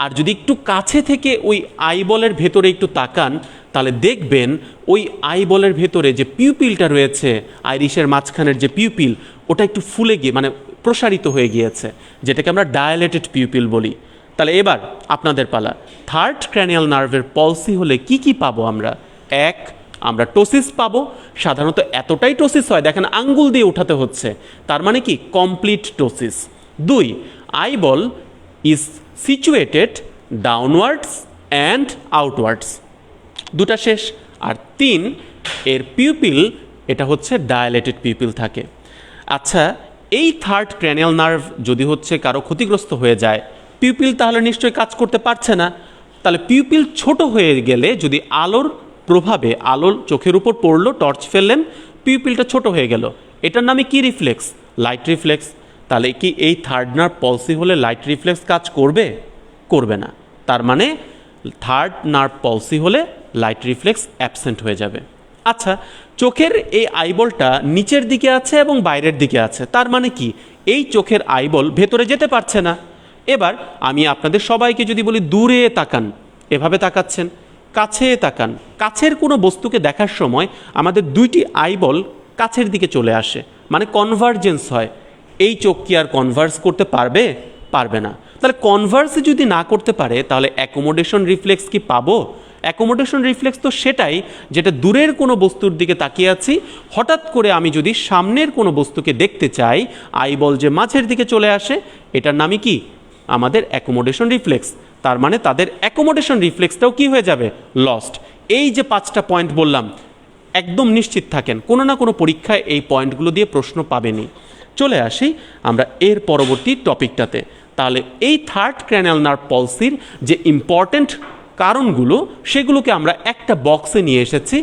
Speaker 1: আর যদি একটু কাছে থেকে ওই আইবলের ভেতরে একটু তাকান, তাহলে দেখবেন ওই আইবলের ভেতরে যে পিউপিলটা রয়েছে, আইরিশের মাঝখানের যে পিউপিল, ওটা একটু ফুলে গিয়ে মানে প্রসারিত হয়ে গিয়েছে, যেটাকে আমরা ডায়ালেটেড পিউপিল বলি। তাহলে এবার আপনাদের পালা। থার্ড ক্র্যানিয়াল নার্ভের পলসি হলে কি কি পাবো আমরা? এক, আমরা টোসিস পাবো। সাধারণত এতটাই টোসিস হয়, দেখেন আঙ্গুল দিয়ে উঠাতে হচ্ছে, তার মানে কি কমপ্লিট টোসিস। দুই, eyeball is situated downwards and outwards, দুটা শেষ। আর তিন, এর পিউপিল এটা হচ্ছে ডায়ালেটেড পিউপিল থাকে। আচ্ছা, এই থার্ড ক্র্যানিয়াল নার্ভ যদি হচ্ছে কারো ক্ষতিগ্রস্ত হয়ে যায়, পিউপিল তাহলে নিশ্চয়ই কাজ করতে পারছে না। তাহলে পিউপিল ছোট হয়ে গেলে, যদি আলোর প্রভাবে আলোর চোখের উপর পড়লো, টর্চ ফেললেন, পিউপিলটা ছোট হয়ে গেল, এটার নামে কি রিফ্লেক্স? Light reflex. তাহলে কি এই থার্ড নার্ভ পলসি হলে লাইট রিফ্লেক্স কাজ করবে? করবে না। তার মানে থার্ড নার্ভ পলসি হলে লাইট রিফ্লেক্স অ্যাবসেন্ট হয়ে যাবে। আচ্ছা, চোখের এই আইবলটা নিচের দিকে আছে এবং বাইরের দিকে আছে, তার মানে কি এই চোখের আইবল ভেতরে যেতে পারছে না। এবার আমি আপনাদের সবাইকে যদি বলি দূরে তাকান, এভাবে তাকাচ্ছেন, কাছে তাকান, কাছের কোনো বস্তুকে দেখার সময় আমাদের দুইটি আইবল কাছের দিকে চলে আসে, মানে কনভার্জেন্স হয়। এই চোখ কি আর কনভার্স করতে পারবে? পারবে না। তাহলে কনভার্স যদি না করতে পারে, তাহলে অ্যাকোমোডেশন রিফ্লেক্স কি পাবো? অ্যাকোমোডেশন রিফ্লেক্স তো সেটাই যেটা দূরের কোনো বস্তুর দিকে তাকিয়ে আছি, হঠাৎ করে আমি যদি সামনের কোনো বস্তুকে দেখতে চাই, আইবল যে মাঝের দিকে চলে আসে, এটার নামই কি? আমাদের অ্যাকোমোডেশন রিফ্লেক্স। তার মানে তাদের অ্যাকোমোডেশন রিফ্লেক্সটাও কি হয়ে যাবে? লস্ট। এই যে 5টা পয়েন্ট বললাম, একদম নিশ্চিত থাকেন কোনো না কোনো পরীক্ষায় এই পয়েন্টগুলো দিয়ে প্রশ্ন পাবেনই। চলে আসি আমরা এর পরবর্তী টপিকটাতে। তাহলে এই থার্ড ক্র্যানিয়াল নার্ভ পলসির যে ইম্পর্ট্যান্ট কারণগুলো, সেগুলোকে আমরা একটা বক্সে নিয়ে এসেছি।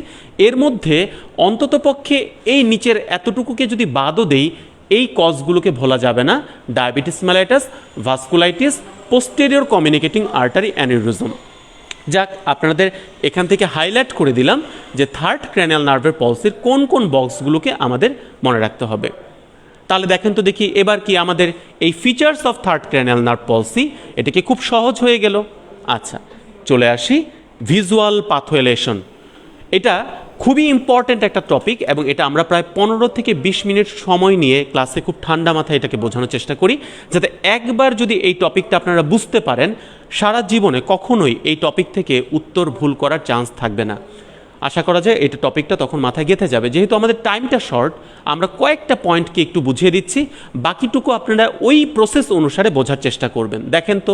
Speaker 1: এর মধ্যে অন্ততপক্ষে এই নিচের এতটুকুকে যদি বাদও দেই, এই কজগুলোকে ভোলা যাবে না: diabetes mellitus, vasculitis, posterior communicating artery aneurysm. যাক, আপনাদের এখান থেকে হাইলাইট করে দিলাম যে থার্ড ক্র্যানিয়াল নার্ভের পলসির কোন কোন বক্সগুলোকে আমাদের মনে রাখতে হবে। তাহলে দেখেন তো দেখি এবার কি আমাদের এই features of third cranial nerve পলসি, এটা কি খুব সহজ হয়ে গেল? আচ্ছা, চলে আসি ভিজুয়াল পাথোয়েলেশন। এটা খুবই ইম্পর্ট্যান্ট একটা টপিক এবং এটা আমরা প্রায় 15 থেকে 20 মিনিট সময় নিয়ে ক্লাসে খুব ঠান্ডা মাথায় এটাকে বোঝানোর চেষ্টা করি, যাতে একবার যদি এই টপিকটা আপনারা বুঝতে পারেন, সারা জীবনে কখনোই এই টপিক থেকে উত্তর ভুল করার চান্স থাকবে না। আশা করা যায় এটা টপিকটা তখন মাথায় গেঁথে যাবে। যেহেতু আমাদের টাইমটা শর্ট, আমরা কয়েকটা পয়েন্টকে একটু বুঝিয়ে দিচ্ছি, বাকিটুকু আপনারা ওই প্রসেস অনুসারে বোঝার চেষ্টা করবেন। দেখেন তো,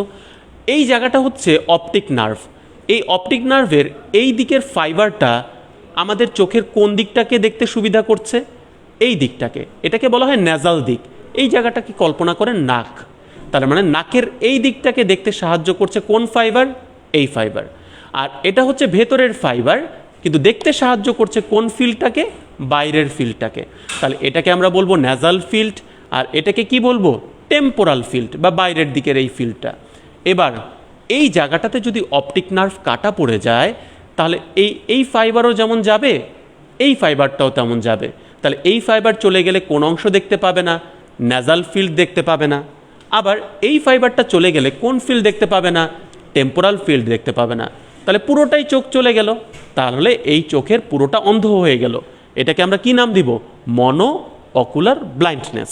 Speaker 1: এই জায়গাটা হচ্ছে অপটিক নার্ভ। এই অপটিক নার্ভের এই দিকের ফাইবারটা আমাদের চোখের কোন দিকটাকে দেখতে সুবিধা করছে? এই দিকটাকে। এটাকে বলা হয় ন্যাজাল দিক। এই জায়গাটাকে কল্পনা করেন নাক। তার মানে নাকের এই দিকটাকে দেখতে সাহায্য করছে কোন ফাইবার? এই ফাইবার। আর এটা হচ্ছে ভেতরের ফাইবার, কিন্তু দেখতে সাহায্য করছে কোন ফিল্ডটাকে? বাইরের ফিল্ডটাকে। তাহলে এটাকে আমরা বলবো ন্যাজাল ফিল্ড, আর এটাকে কি বলবো? টেম্পোরাল ফিল্ড বা বাইরের দিকের এই ফিল্ডটা। এবার এই জায়গাটাতে যদি অপটিক নার্ভ কাটা পড়ে যায়, তাহলে এই ফাইবারও যেমন যাবে, এই ফাইবারটাও তেমন যাবে। তাহলে এই ফাইবার চলে গেলে কোন অংশ দেখতে পাবে না? ন্যাজাল ফিল্ড দেখতে পাবে না। আবার এই ফাইবারটা চলে গেলে কোন ফিল্ড দেখতে পাবে না? টেম্পোরাল ফিল্ড দেখতে পাবে না। তাহলে পুরোটাই চোখ চলে গেল, তাহলে এই চোখের পুরোটা অন্ধ হয়ে গেল। এটাকে আমরা কি নাম দিব? মনো অকুলার ব্লাইন্ডনেস।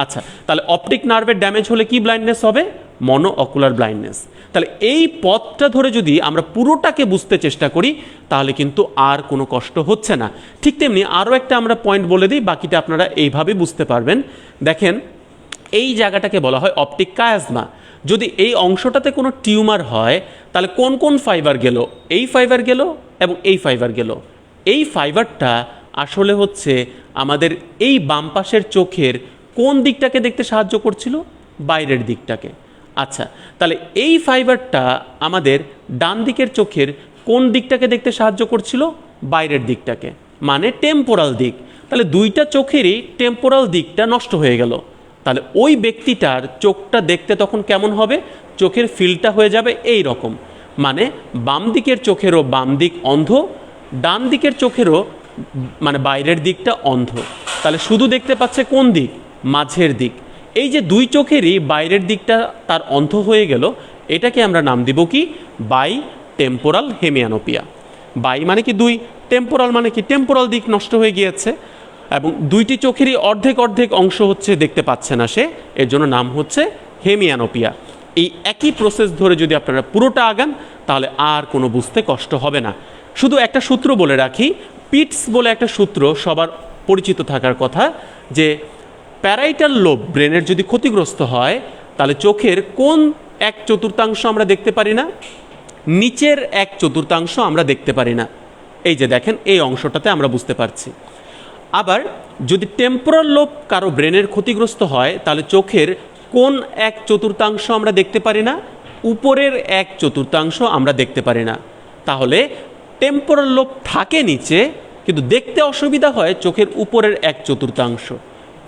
Speaker 1: আচ্ছা, তাহলে অপটিক নার্ভের ড্যামেজ হলে কি ব্লাইন্ডনেস হবে? মনো অকুলার ব্লাইন্ডনেস। তাহলে এই পথটা ধরে যদি আমরা পুরোটাকে বুঝতে চেষ্টা করি, তাহলে কিন্তু আর কোনো কষ্ট হচ্ছে না। ঠিক তেমনি আরও একটা আমরা পয়েন্ট বলে দিই, বাকিটা আপনারা এইভাবে বুঝতে পারবেন। দেখেন, এই জায়গাটাকে বলা হয় অপটিক কায়াজমা। যদি এই অংশটাতে কোনো টিউমার হয় তাহলে কোন কোন ফাইবার গেল, এই ফাইবার গেল এবং এই ফাইবার গেল। এই ফাইবারটা আসলে হচ্ছে আমাদের এই বাম পাশের চোখের কোন দিকটাকে দেখতে সাহায্য করছিল, বাইরের দিকটাকে। আচ্ছা, তাহলে এই ফাইবারটা আমাদের ডান দিকের চোখের কোন দিকটাকে দেখতে সাহায্য করছিল, বাইরের দিকটাকে, মানে টেম্পোরাল দিক। তাহলে দুইটা চোখেরই টেম্পোরাল দিকটা নষ্ট হয়ে গেল। তাহলে ওই ব্যক্তিটার চোখটা দেখতে তখন কেমন হবে, চোখের ফিলটা হয়ে যাবে এই রকম, মানে বাম দিকের চোখেরও বাম দিক অন্ধ, ডান দিকের চোখেরও মানে বাইরের দিকটা অন্ধ। তাহলে শুধু দেখতে পাচ্ছে কোন দিক, মাঝের দিক। এই যে দুই চোখেরই বাইরের দিকটা তার অন্ধ হয়ে গেল, এটাকে আমরা নাম দিব কি, বাই টেম্পোরাল হেমিয়ানোপিয়া। বাই মানে কি দুই, টেম্পোরাল মানে কি টেম্পোরাল দিক নষ্ট হয়ে গিয়েছে, এবং দুইটি চোখেরই অর্ধেক অর্ধেক অংশ হচ্ছে দেখতে পাচ্ছে না সে, এর জন্য নাম হচ্ছে হেমিয়ানোপিয়া। এই একই প্রসেস ধরে যদি আপনারা পুরোটা আগান তাহলে আর কোনো বুঝতে কষ্ট হবে না। শুধু একটা সূত্র বলে রাখি, পিটস বলে একটা সূত্র সবার পরিচিত থাকার কথা, যে প্যারাইটাল লোব ব্রেনের যদি ক্ষতিগ্রস্ত হয় তাহলে চোখের কোন 1/4 আমরা দেখতে পারি না, নিচের 1/4 আমরা দেখতে পারি না। এই যে দেখেন এই অংশটাতে আমরা বুঝতে পারছি। আবার যদি টেম্পোরাল লোব কারো ব্রেনের ক্ষতিগ্রস্ত হয় তাহলে চোখের কোন 1/4 আমরা দেখতে পারি না, উপরের 1/4 আমরা দেখতে পারি না। তাহলে টেম্পোরাল লোব থাকে নিচে কিন্তু দেখতে অসুবিধা হয় চোখের উপরের 1/4।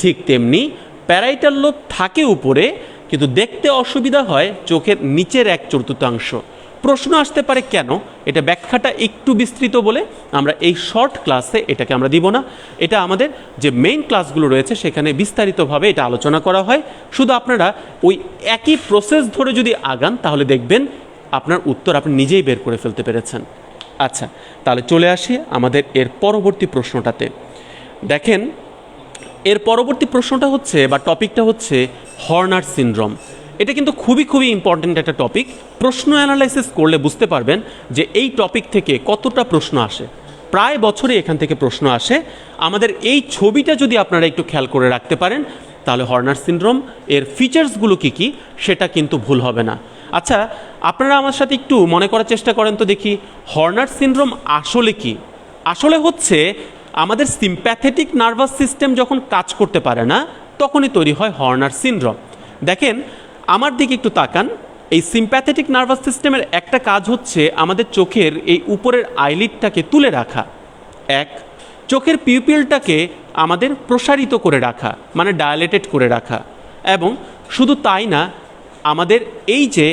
Speaker 1: ঠিক তেমনি প্যারাইটাল লোব থাকে উপরে কিন্তু দেখতে অসুবিধা হয় চোখের নিচের 1/4। প্রশ্ন আসতে পারে কেন, এটা ব্যাখ্যাটা একটু বিস্তৃত বলে আমরা এই শর্ট ক্লাসে এটাকে আমরা দিব না। এটা আমাদের যে মেইন ক্লাসগুলো রয়েছে সেখানে বিস্তারিতভাবে এটা আলোচনা করা হয়। শুধু আপনারা ওই একই প্রসেস ধরে যদি আগান তাহলে দেখবেন আপনার উত্তর আপনি নিজেই বের করে ফেলতে পেরেছেন। আচ্ছা, তাহলে চলে আসি আমাদের এর পরবর্তী প্রশ্নটাতে। দেখেন এর পরবর্তী প্রশ্নটা হচ্ছে বা টপিকটা হচ্ছে হর্নার সিনড্রোম। এটা কিন্তু খুবই ইম্পর্ট্যান্ট একটা টপিক। প্রশ্ন অ্যানালাইসিস করলে বুঝতে পারবেন যে এই টপিক থেকে কতটা প্রশ্ন আসে। প্রায় বছরই এখান থেকে প্রশ্ন আসে। আমাদের এই ছবিটা যদি আপনারা একটু খেয়াল করে রাখতে পারেন তাহলে হর্নার সিনড্রোম এর ফিচার্সগুলো কী কী সেটা কিন্তু ভুল হবে না। আচ্ছা, আপনারা আমার সাথে একটু মনে করার চেষ্টা করেন তো দেখি, হর্নার সিনড্রোম আসলে কি? আসলে হচ্ছে আমাদের সিম্প্যাথেটিক নার্ভাস সিস্টেম যখন কাজ করতে পারে না তখনই তৈরি হয় হর্নার সিনড্রোম। দেখেন আমার দিকে একটু তাকান, এই সিম্প্যাথেটিক নার্ভাস সিস্টেমের একটা কাজ হচ্ছে আমাদের চোখের এই উপরের আইলিডটাকে তুলে রাখা, এক, চোখের পিউপিলটাকে আমাদের প্রসারিত করে রাখা মানে ডায়ালেটেড করে রাখা, এবং শুধু তাই না, আমাদের এই যে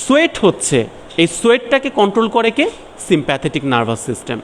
Speaker 1: সোয়েট হচ্ছে এই সোয়েটটাকে কন্ট্রোল করে কে? Sympathetic nervous system.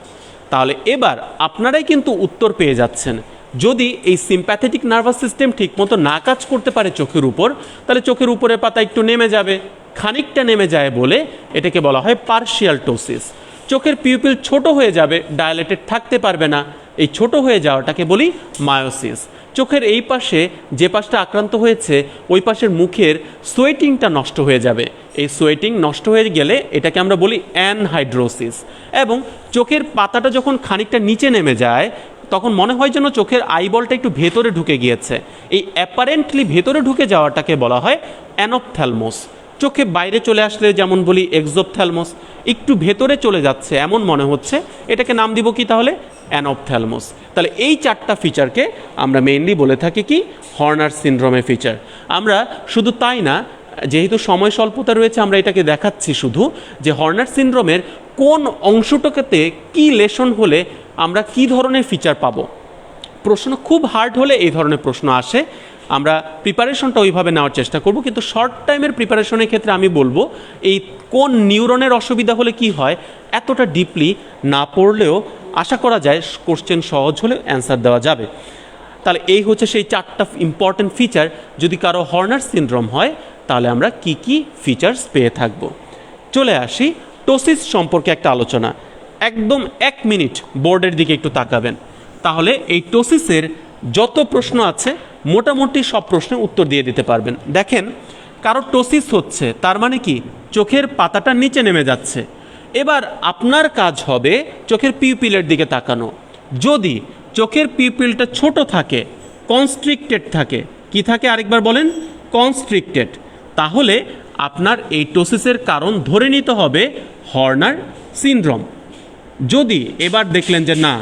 Speaker 1: তাহলে এবার আপনারাই কিন্তু উত্তর পেয়ে যাচ্ছেন। যদি এই সিম্প্যাথেটিক নার্ভাস সিস্টেম ঠিকমতো না কাজ করতে পারে চোখের উপর, তাহলে চোখের উপরের পাতা একটু নেমে যাবে, খানিকটা নেমে যায় বলে এটাকে বলা হয় পার্শিয়াল টোসিস। চোখের পিউপিল ছোট হয়ে যাবে, ডায়ালেটেড থাকতে পারবে না, এই ছোট হয়ে যাওয়াটাকে বলি মায়োসিস। চোখের এই পাশে যে পাশটা আক্রান্ত হয়েছে ওই পাশের মুখের সোয়েটিংটা নষ্ট হয়ে যাবে, এই সোয়েটিং নষ্ট হয়ে গেলে এটাকে আমরা বলি অ্যানহাইড্রোসিস। এবং চোখের পাতাটা যখন খানিকটা নিচে নেমে যায় তখন মনে হয় যেন চোখের আইবলটা একটু ভেতরে ঢুকে গিয়েছে, এই অ্যাপারেন্টলি ভেতরে ঢুকে যাওয়াটাকে বলা হয় অ্যানোপথ্যালমোস। চোখে বাইরে চলে আসলে যেমন বলি এক্সোপথ্যালমোস, একটু ভেতরে চলে যাচ্ছে এমন মনে হচ্ছে, এটাকে নাম দিব কি তাহলে? অ্যানোপথ্যালমোস। তাহলে এই চারটা ফিচারকে আমরা মেইনলি বলে থাকি কি? হর্নার সিনড্রোমের ফিচার। আমরা শুধু তাই না, যেহেতু সময় স্বল্পতা রয়েছে আমরা এটাকে দেখাচ্ছি শুধু যে হর্নার সিনড্রোমের কোন অংশটাকে কি লেশন হলে আমরা কি ধরনের ফিচার পাবো। প্রশ্ন খুব হার্ড হলে এই ধরনের প্রশ্ন আসে, আমরা প্রিপারেশনটা ওইভাবে নেওয়ার চেষ্টা করব, কিন্তু শর্ট টাইমের প্রিপারেশনের ক্ষেত্রে আমি বলবো এই কোন নিউরনের অসুবিধা হলে কি হয় এতটা ডিপলি না পড়লেও আশা করা যায় কোশ্চেন সহজ হলে অ্যান্সার দেওয়া যাবে। তাহলে এই হচ্ছে সেই চারটা ইম্পর্টেন্ট ফিচার। যদি কারো হর্নার সিনড্রোম হয় তাহলে আমরা কি কি ফিচার্স পেয়ে থাকব। চলে আসি টোসিস সম্পর্কে একটা আলোচনা। একদম 1 মিনিট বোর্ডের দিকে একটু তাকাবেন, তাহলে এই টোসিসের যত প্রশ্ন আছে মোটামুটি সব প্রশ্নের উত্তর দিয়ে দিতে পারবেন। দেখেন কারো টোসিস হচ্ছে তার মানে কি? চোখের পাতাটা নিচে নেমে যাচ্ছে। এবার আপনার কাজ হবে চোখের পিউপিলের দিকে তাকানো। যদি চোখের পিউপিলটা ছোট থাকে, কনস্ট্রিক্টেড থাকে, কি থাকে আরেকবার বলেন? কনস্ট্রিক্টেড, তাহলে আপনার এই টোসিসের কারণ ধরে নিতে হবে হর্নার সিনড্রোম। যদি এবার দেখলেন যে না,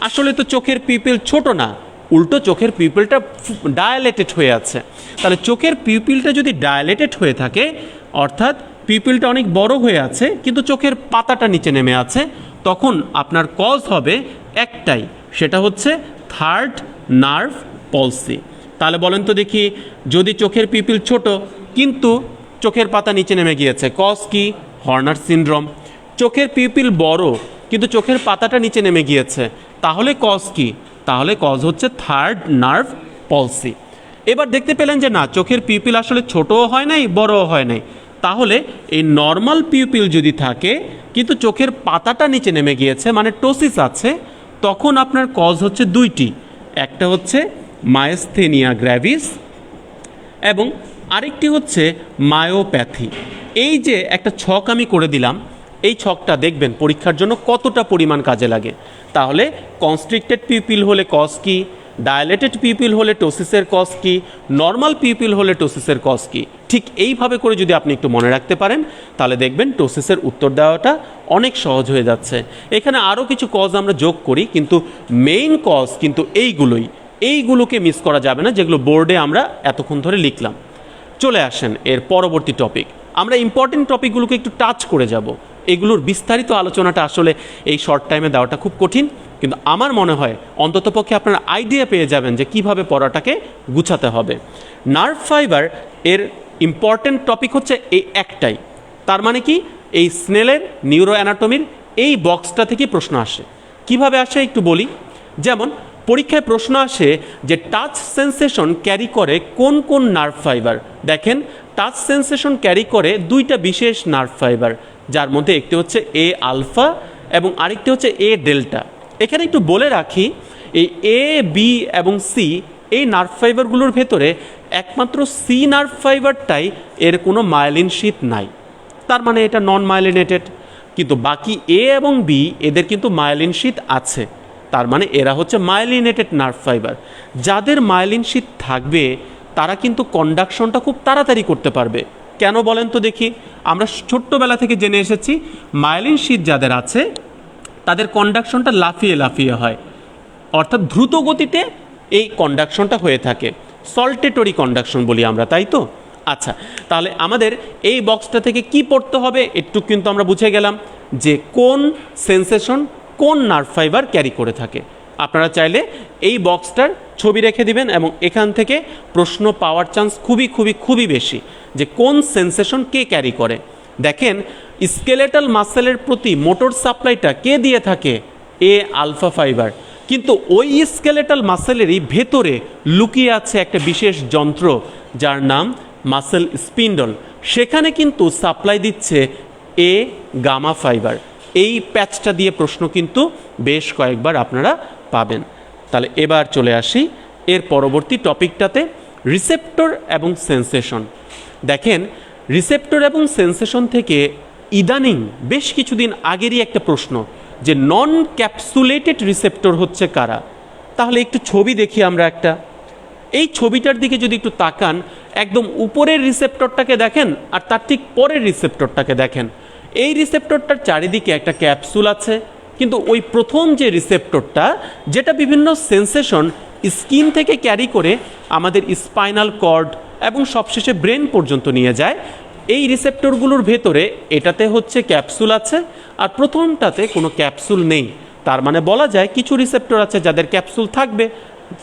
Speaker 1: আসলে তো চোখের পিপিল ছোট না, উল্টো চোখের পিপিলটা ডায়ালেটেড হয়ে আছে, তাহলে চোখের পিপিলটা যদি ডায়ালেটেড হয়ে থাকে, অর্থাৎ পিপিলটা অনেক বড় হয়ে আছে কিন্তু চোখের পাতাটা নিচে নেমে আছে, তখন আপনার কজ হবে একটাই, সেটা হচ্ছে থার্ড নার্ভ পলসি। তাহলে বলেন তো দেখি, যদি চোখের পিপিল ছোট কিন্তু চোখের পাতা নিচে নেমে গিয়েছে, কজ কি? Honor syndrome. চোখের পিপিল বড় কিন্তু চোখের পাতাটা নিচে নেমে গিয়েছে, তাহলে কজ কি? তাহলে কজ হচ্ছে থার্ড নার্ভ পলসি। এবার দেখতে পেলেন যে না, চোখের পিপিল আসলে ছোটও হয় নাই বড়ও হয় নাই, তাহলে এই নর্মাল পিপিল যদি থাকে কিন্তু চোখের পাতাটা নিচে নেমে গিয়েছে, মানে টোসিস আছে, তখন আপনার কজ হচ্ছে দুইটি, একটা হচ্ছে মায়োস্থেনিয়া গ্র্যাভিস এবং আরেকটি হচ্ছে মায়োপ্যাথি। এই যে একটা ছক আমি করে দিলাম, এই ছকটা দেখবেন পরীক্ষার জন্য কতটা পরিমাণ কাজে লাগে। তাহলে কনস্ট্রিক্টেড পিপিল হলে কজ কি, ডায়ালেটেড পিপিল হলে টোসিসের কজ কি, নর্মাল পিপিল হলে টোসিসের কজ কি, ঠিক এইভাবে করে যদি আপনি একটু মনে রাখতে পারেন, তাহলে দেখবেন টোসিসের উত্তর দেওয়াটা অনেক সহজ হয়ে যাচ্ছে। এখানে আরও কিছু কজ আমরা যোগ করি, কিন্তু মেইন কজ কিন্তু এইগুলোকে মিস করা যাবে না, যেগুলো বোর্ডে আমরা এতক্ষণ ধরে লিখলাম। চলে আসেন এর পরবর্তী টপিক। আমরা ইম্পর্টেন্ট টপিকগুলোকে একটু টাচ করে যাব। এগুলোর বিস্তারিত আলোচনাটা আসলে এই শর্ট টাইমে দেওয়াটা খুব কঠিন, কিন্তু আমার মনে হয় অন্ততপক্ষে আপনারা আইডিয়া পেয়ে যাবেন যে কিভাবে পড়াটাকে গুছাতে হবে। নার্ভ ফাইবার এর ইম্পর্টেন্ট টপিক হচ্ছে এই একটাই, তার মানে কি, এই স্নেলের নিউরো অ্যানাটমির এই বক্সটা থেকে প্রশ্ন আসে। কিভাবে আসে একটু বলি। যেমন পরীক্ষায় প্রশ্ন আসে যে টাচ সেন্সেশন ক্যারি করে কোন কোন নার্ভ ফাইবার। দেখেন, টাচ সেন্সেশন ক্যারি করে দুইটা বিশেষ নার্ভ ফাইবার, যার মধ্যে একটি হচ্ছে এ আলফা এবং আরেকটি হচ্ছে এ ডেল্টা। এখানে একটু বলে রাখি, এই এ, বি এবং সি এই নার্ভ ফাইবারগুলোর ভেতরে একমাত্র সি নার্ভ ফাইবারটাই এর কোনো মায়োলিন শীথ নাই, তার মানে এটা নন মায়োলিনেটেড। কিন্তু বাকি এ এবং বি এদের কিন্তু মায়োলিন শীথ আছে, তার মানে এরা হচ্ছে মায়োলিনেটেড নার্ভ ফাইবার। যাদের মায়োলিন শীথ থাকবে তারা কিন্তু কন্ডাকশনটা খুব তাড়াতাড়ি করতে পারবে। কেন বলেন তো দেখি? আমরা ছোট্টবেলা থেকে জেনে এসেছি মায়োলিন শীথ যাদের আছে তাদের কন্ডাকশনটা লাফিয়ে লাফিয়ে হয়, অর্থাৎ দ্রুত গতিতে এই কন্ডাকশনটা হয়ে থাকে, সল্টেটরি কন্ডাকশন বলি আমরা, তাই তো? আচ্ছা, তাহলে আমাদের এই বক্সটা থেকে কি পড়তে হবে একটু কিন্তু আমরা বুঝে গেলাম যে কোন সেন্সেশন কোন নার্ভ ফাইবার ক্যারি করে থাকে। আপনারা চাইলে এই বক্সটার ছবি রেখে দিবেন এবং এখান থেকে প্রশ্ন পাওয়ার চান্স খুবই খুবই খুবই বেশি, যে কোন সেন্সেশন কে ক্যারি করে। দেখেন, স্কেলেটাল মাসেলের প্রতি মোটর সাপ্লাইটা কে দিয়ে থাকে? এ আলফা ফাইবার। কিন্তু ওই স্কেলেটাল মাসেলেরই ভেতরে লুকিয়ে আছে একটা বিশেষ যন্ত্র যার নাম মাসেল স্পিন্ডল, সেখানে কিন্তু সাপ্লাই দিচ্ছে এ গামা ফাইবার। এই প্যাচটা দিয়ে প্রশ্ন কিন্তু বেশ কয়েকবার আপনারা পাবেন। তাহলে এবার চলে আসি এর পরবর্তী টপিকটাতে, রিসেপ্টর এবং সেন্সেশন। দেখেন, রিসেপ্টর এবং সেন্সেশন থেকে ইদানিং বেশ কিছুদিন আগেরই একটা প্রশ্ন যে নন ক্যাপসুলেটেড রিসেপ্টর হচ্ছে কারা। তাহলে একটু ছবি দেখি আমরা একটা। এই ছবিটার দিকে যদি একটু তাকান, একদম উপরের রিসেপ্টরটাকে দেখেন আর তার ঠিক পরের রিসেপ্টরটাকে দেখেন। এই রিসেপ্টরটার চারিদিকে একটা ক্যাপসুল আছে, কিন্তু ওই প্রথম যে রিসেপ্টরটা, যেটা বিভিন্ন সেন্সেশন স্কিন থেকে ক্যারি করে আমাদের স্পাইনাল কর্ড এবং সবশেষে ব্রেন পর্যন্ত নিয়ে যায়, এই রিসেপ্টরগুলোর ভেতরে এটাতে হচ্ছে ক্যাপসুল আছে আর প্রথমটাতে কোনো ক্যাপসুল নেই। তার মানে বলা যায় কিছু রিসেপ্টর আছে যাদের ক্যাপসুল থাকবে,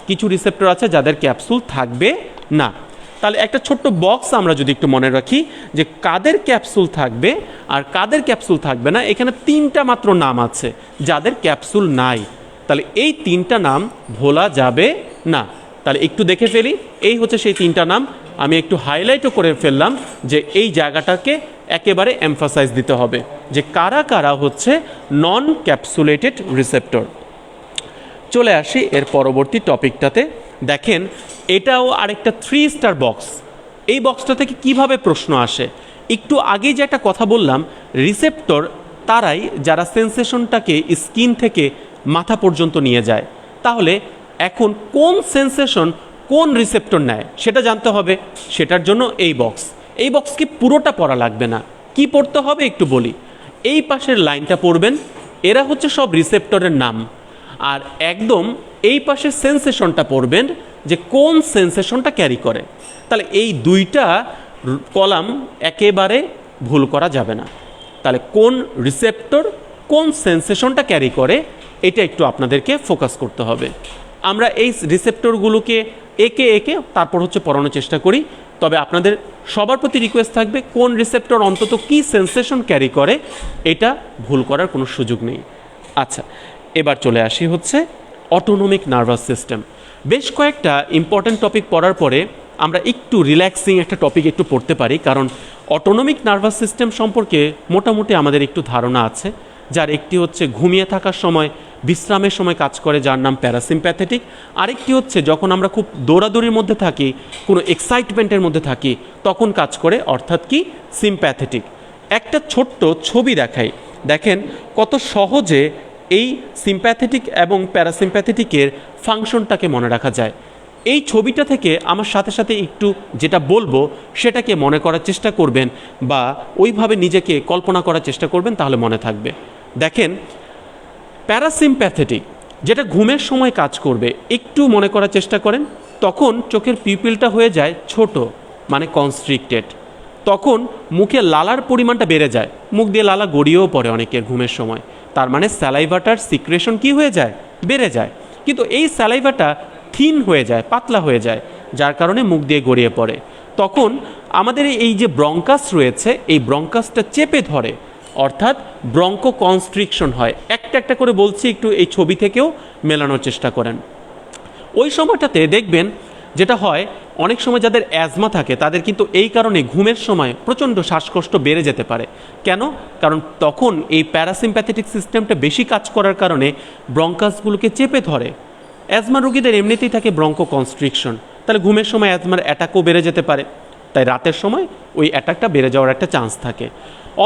Speaker 1: কিছু রিসেপ্টর আছে যাদের ক্যাপসুল থাকবে না। তাহলে একটা ছোট্ট বক্স আমরা যদি একটু মনে রাখি যে কাদের ক্যাপসুল থাকবে আর কাদের ক্যাপসুল থাকবে না, এখানে তিনটা মাত্র নাম আছে যাদের ক্যাপসুল নাই। তাহলে এই তিনটা নাম ভোলা যাবে না। তাহলে একটু দেখে ফেলি, এই হচ্ছে সেই তিনটা নাম। আমি একটু হাইলাইটও করে ফেললাম যে এই জায়গাটাকে একেবারে এমফাসাইজ দিতে হবে যে কারা কারা হচ্ছে নন ক্যাপসুলেটেড রিসেপ্টর। চলে আসি এর পরবর্তী টপিকটাতে। দেখেন, এটাও আরেকটা 3 স্টার বক্স। এই বক্সটা থেকে কিভাবে প্রশ্ন আসে, একটু আগেই যে একটা কথা বললাম, রিসেপ্টর তারাই যারা সেন্সেশনটাকে স্কিন থেকে মাথা পর্যন্ত নিয়ে যায়। তাহলে এখন কোন সেন্সেশন কোন রিসেপ্টর নেয় সেটা জানতে হবে। সেটার জন্য এই বক্সকে পুরোটা পড়া লাগবে না। কি পড়তে হবে একটু বলি। এই পাশের লাইনটা পড়বেন, এরা হচ্ছে সব রিসেপ্টরের নাম। আর একদম এই পাশের সেন্সেশনটা পড়বেন যে কোন সেন্সেশনটা ক্যারি করে। তাহলে এই দুইটা কলাম একেবারে ভুল করা যাবে না। তাহলে কোন রিসেপ্টর কোন সেন্সেশনটা ক্যারি করে এটা একটু আপনাদেরকে ফোকাস করতে হবে। আমরা এই রিসেপ্টরগুলোকে একে একে তারপর হচ্ছে পড়ানোর চেষ্টা করি। তবে আপনাদের সবার প্রতি রিকোয়েস্ট থাকবে কোন রিসেপ্টর অন্তত কী সেন্সেশন ক্যারি করে এটা ভুল করার কোনো সুযোগ নেই। আচ্ছা, এবার চলে আসি হচ্ছে অটোনমিক নার্ভাস সিস্টেম। বেশ কয়েকটা ইম্পর্ট্যান্ট টপিক পড়ার পরে আমরা একটু রিল্যাক্সিং একটা টপিক একটু পড়তে পারি, কারণ অটোনমিক নার্ভাস সিস্টেম সম্পর্কে মোটামুটি আমাদের একটু ধারণা আছে। যার একটি হচ্ছে ঘুমিয়ে থাকার সময়, বিশ্রামের সময় কাজ করে, যার নাম প্যারাসিম্প্যাথেটিক। আরেকটি হচ্ছে যখন আমরা খুব দৌড়াদৌড়ির মধ্যে থাকি, কোনো এক্সাইটমেন্টের মধ্যে থাকি, তখন কাজ করে, অর্থাৎ কি সিম্প্যাথেটিক। একটা ছোট্ট ছবি দেখাই, দেখেন কত সহজে এই সিম্প্যাথেটিক এবং প্যারাসিম্প্যাথেটিকের ফাংশনটাকে মনে রাখা যায়। এই ছবিটা থেকে আমার সাথে সাথে একটু যেটা বলবো সেটাকে মনে করার চেষ্টা করবেন বা ওইভাবে নিজেকে কল্পনা করার চেষ্টা করবেন, তাহলে মনে থাকবে। দেখেন প্যারাসিম্প্যাথেটিক যেটা ঘুমের সময় কাজ করবে, একটু মনে করার চেষ্টা করেন। তখন চোখের পিপিলটা হয়ে যায় ছোট, মানে কনস্ট্রিক্টেড। তখন মুখে লালার পরিমাণটা বেড়ে যায়, মুখ দিয়ে লালা গড়িয়েও পড়ে অনেকের ঘুমের সময়। তার মানে স্যালাইভাটার সিক্রেশন কি হয়ে যায়, বেড়ে যায়। কিন্তু এই স্যালাইভাটা থিন হয়ে যায়, পাতলা হয়ে যায়, যার কারণে মুখ দিয়ে গড়িয়ে পড়ে। তখন আমাদের এই যে ব্রঙ্কাস রয়েছে, এই ব্রঙ্কাসটা চেপে ধরে, অর্থাৎ ব্রঙ্কো কনস্ট্রিকশন হয়। একটা একটা করে বলছি, একটু এই ছবি থেকেও মেলানোর চেষ্টা করেন। ওই সময়টাতে দেখবেন যেটা হয়, অনেক সময় যাদের অ্যাজমা থাকে তাদের কিন্তু এই কারণে ঘুমের সময় প্রচণ্ড শ্বাসকষ্ট বেড়ে যেতে পারে। কেন? কারণ তখন এই প্যারাসিম্প্যাথেটিক সিস্টেমটা বেশি কাজ করার কারণে ব্রঙ্কাসগুলোকে চেপে ধরে। অ্যাজমা রোগীদের এমনিতেই থাকে ব্রঙ্কো কনস্ট্রিকশন, তাহলে ঘুমের সময় অ্যাজমার অ্যাটাকও বেড়ে যেতে পারে। তাই রাতের সময় ওই অ্যাটাকটা বেড়ে যাওয়ার একটা চান্স থাকে।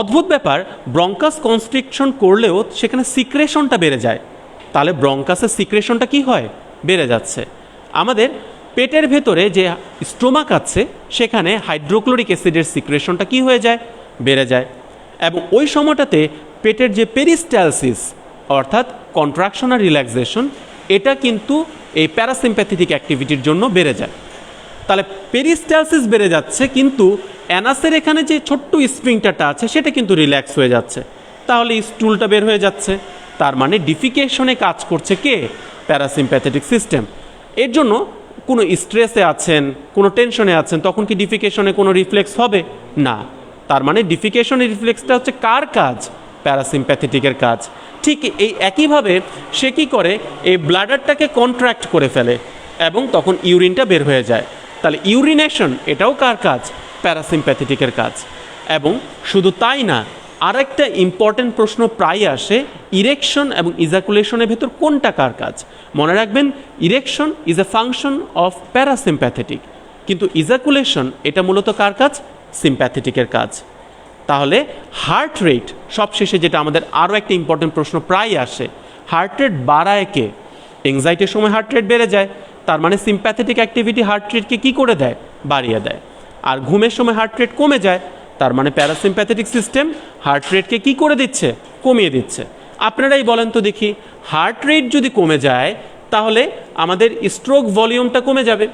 Speaker 1: অদ্ভুত ব্যাপার, ব্রঙ্কাস কনস্ট্রিকশন করলেও সেখানে সিক্রেশনটা বেড়ে যায়। তাহলে ব্রঙ্কাসের সিক্রেশনটা কি হয়, বেড়ে যাচ্ছে। আমাদের পেটের ভেতরে যে স্টোমাক আছে সেখানে হাইড্রোক্লোরিক অ্যাসিডের সিক্রেশনটা কি হয়ে যায়, বেড়ে যায়। এবং ওই সময়টাতে পেটের যে পেরিস্টালসিস অর্থাৎ কন্ট্রাকশন আর রিল্যাক্সেশন, এটা কিন্তু এই প্যারাসিম্প্যাথেটিক অ্যাক্টিভিটির জন্য বেড়ে যায়। তাহলে পেরিস্টালসিস বেড়ে যাচ্ছে, কিন্তু অ্যানাসের এখানে যে ছোট্ট স্প্রিংটাটা আছে সেটা কিন্তু রিল্যাক্স হয়ে যাচ্ছে, তাহলে স্টুলটা বের হয়ে যাচ্ছে। তার মানে ডিফিকেশনে কাজ করছে কে, প্যারাসিম্প্যাথেটিক সিস্টেম। এর জন্য কোনো স্ট্রেসে আছেন, কোনো টেনশনে আছেন, তখন কি ডিফিকেশনে কোনো রিফ্লেক্স হবে না। তার মানে ডিফিকেশনের রিফ্লেক্সটা হচ্ছে কার কাজ, প্যারাসিম্প্যাথেটিকের কাজ। ঠিক এই একইভাবে সে কী করে, এই ব্লাডারটাকে কন্ট্র্যাক্ট করে ফেলে এবং তখন ইউরিনটা বের হয়ে যায়। তাহলে ইউরিনেশন এটাও কার কাজ, প্যারাসিম্প্যাথেটিকের কাজ। এবং শুধু তাই না, আর একটা ইম্পর্টেন্ট প্রশ্ন প্রায় আসে, ইরেকশন এবং ইজাকুলেশনের ভেতর কোনটা কার কাজ। মনে রাখবেন, erection is a function of parasympathetic, কিন্তু ইজাকুলেশন এটা মূলত কার কাজ, সিম্প্যাথেটিকের কাজ। তাহলে হার্ট রেট সবশেষে যেটা আমাদের আরও একটা ইম্পর্টেন্ট প্রশ্ন প্রায় আসে, হার্ট রেট বাড়ায় কে, এংজাইটির সময় হার্ট রেট বেড়ে যায়, তার মানে সিম্প্যাথেটিক অ্যাক্টিভিটি হার্ট রেটকে কী করে দেয়, বাড়িয়ে দেয়। আর ঘুমের সময় হার্ট রেট কমে যায়, তার মানে প্যারাসিম্প্যাথেটিক সিস্টেম হার্ট রেটকে কী করে দিচ্ছে, কমিয়ে দিচ্ছে। আপনারাই বলেন তো দেখি, হার্ট রেট যদি কমে যায় তাহলে আমাদের স্ট্রোক ভলিউমটা কমে যাবে।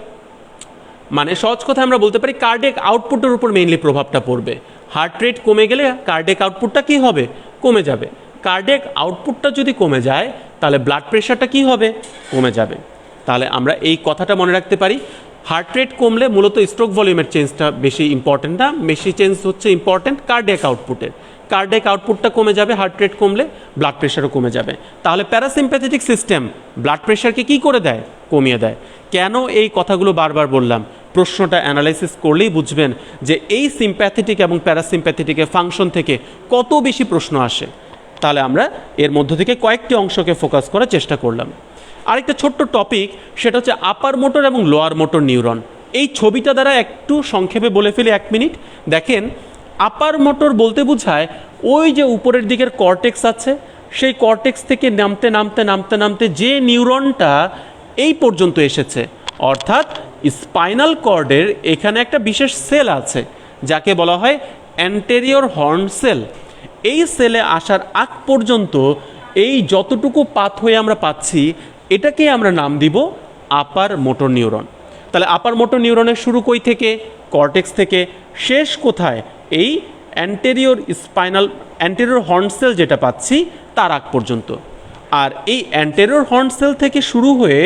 Speaker 1: মানে সহজ কথা আমরা বলতে পারি কার্ডিয়াক আউটপুটের উপর মেইনলি প্রভাবটা পড়বে। হার্ট রেট কমে গেলে কার্ডিয়াক আউটপুটটা কী হবে, কমে যাবে। কার্ডিয়াক আউটপুটটা যদি কমে যায় তাহলে ব্লাড প্রেশারটা কী হবে, কমে যাবে। তাহলে আমরা এই কথাটা মনে রাখতে পারি, হার্ট রেট কমলে মূলত স্ট্রোক ভলিউমের চেঞ্জটা বেশি ইম্পর্টেন্ট না, বেশি চেঞ্জ হচ্ছে ইম্পর্টেন্ট কার্ডিয়াক আউটপুটের। কার্ডিয়াক আউটপুটটা কমে যাবে, হার্ট রেট কমলে ব্লাড প্রেশারও কমে যাবে। তাহলে প্যারাসিম্প্যাথেটিক সিস্টেম ব্লাড প্রেশারকে কী করে দেয়, কমিয়ে দেয়। কেন এই কথাগুলো বারবার বললাম, প্রশ্নটা অ্যানালাইসিস করলেই বুঝবেন যে এই সিম্প্যাথেটিক এবং প্যারাসিম্প্যাথেটিকের ফাংশন থেকে কত বেশি প্রশ্ন আসে। তাহলে আমরা এর মধ্য থেকে কয়েকটি অংশকে ফোকাস করার চেষ্টা করলাম। আরেকটা ছোট্ট টপিক, সেটা হচ্ছে আপার মোটর এবং লোয়ার মোটর নিউরন। এই ছবিটা দ্বারা একটু সংক্ষেপে বলে ফেলি, 1 মিনিট। দেখেন, আপার মোটর বলতে বোঝায় ওই যে উপরের দিকের কর্টেক্স আছে, সেই কর্টেক্স থেকে নামতে নামতে নামতে নামতে যে নিউরনটা এই পর্যন্ত এসেছে, অর্থাৎ স্পাইনাল কর্ডের এখানে একটা বিশেষ সেল আছে যাকে বলা হয় অ্যান্টেরিয়র হর্ন সেল। এই সেলে আসার আগ পর্যন্ত এই যতটুকু পাথওয়ে আমরা পাচ্ছি এটাকে আমরা নাম দিব আপার মোটর নিউরন। তাহলে আপার মোটর নিউরনের শুরু কই থেকে? কর্টেক্স থেকে। শেষ কোথায়? এই অ্যান্টেরিয়র হর্ন সেল যেটা পাচ্ছি তার আগ পর্যন্ত। আর এই অ্যান্টেরিয়র হর্ন সেল থেকে শুরু হয়ে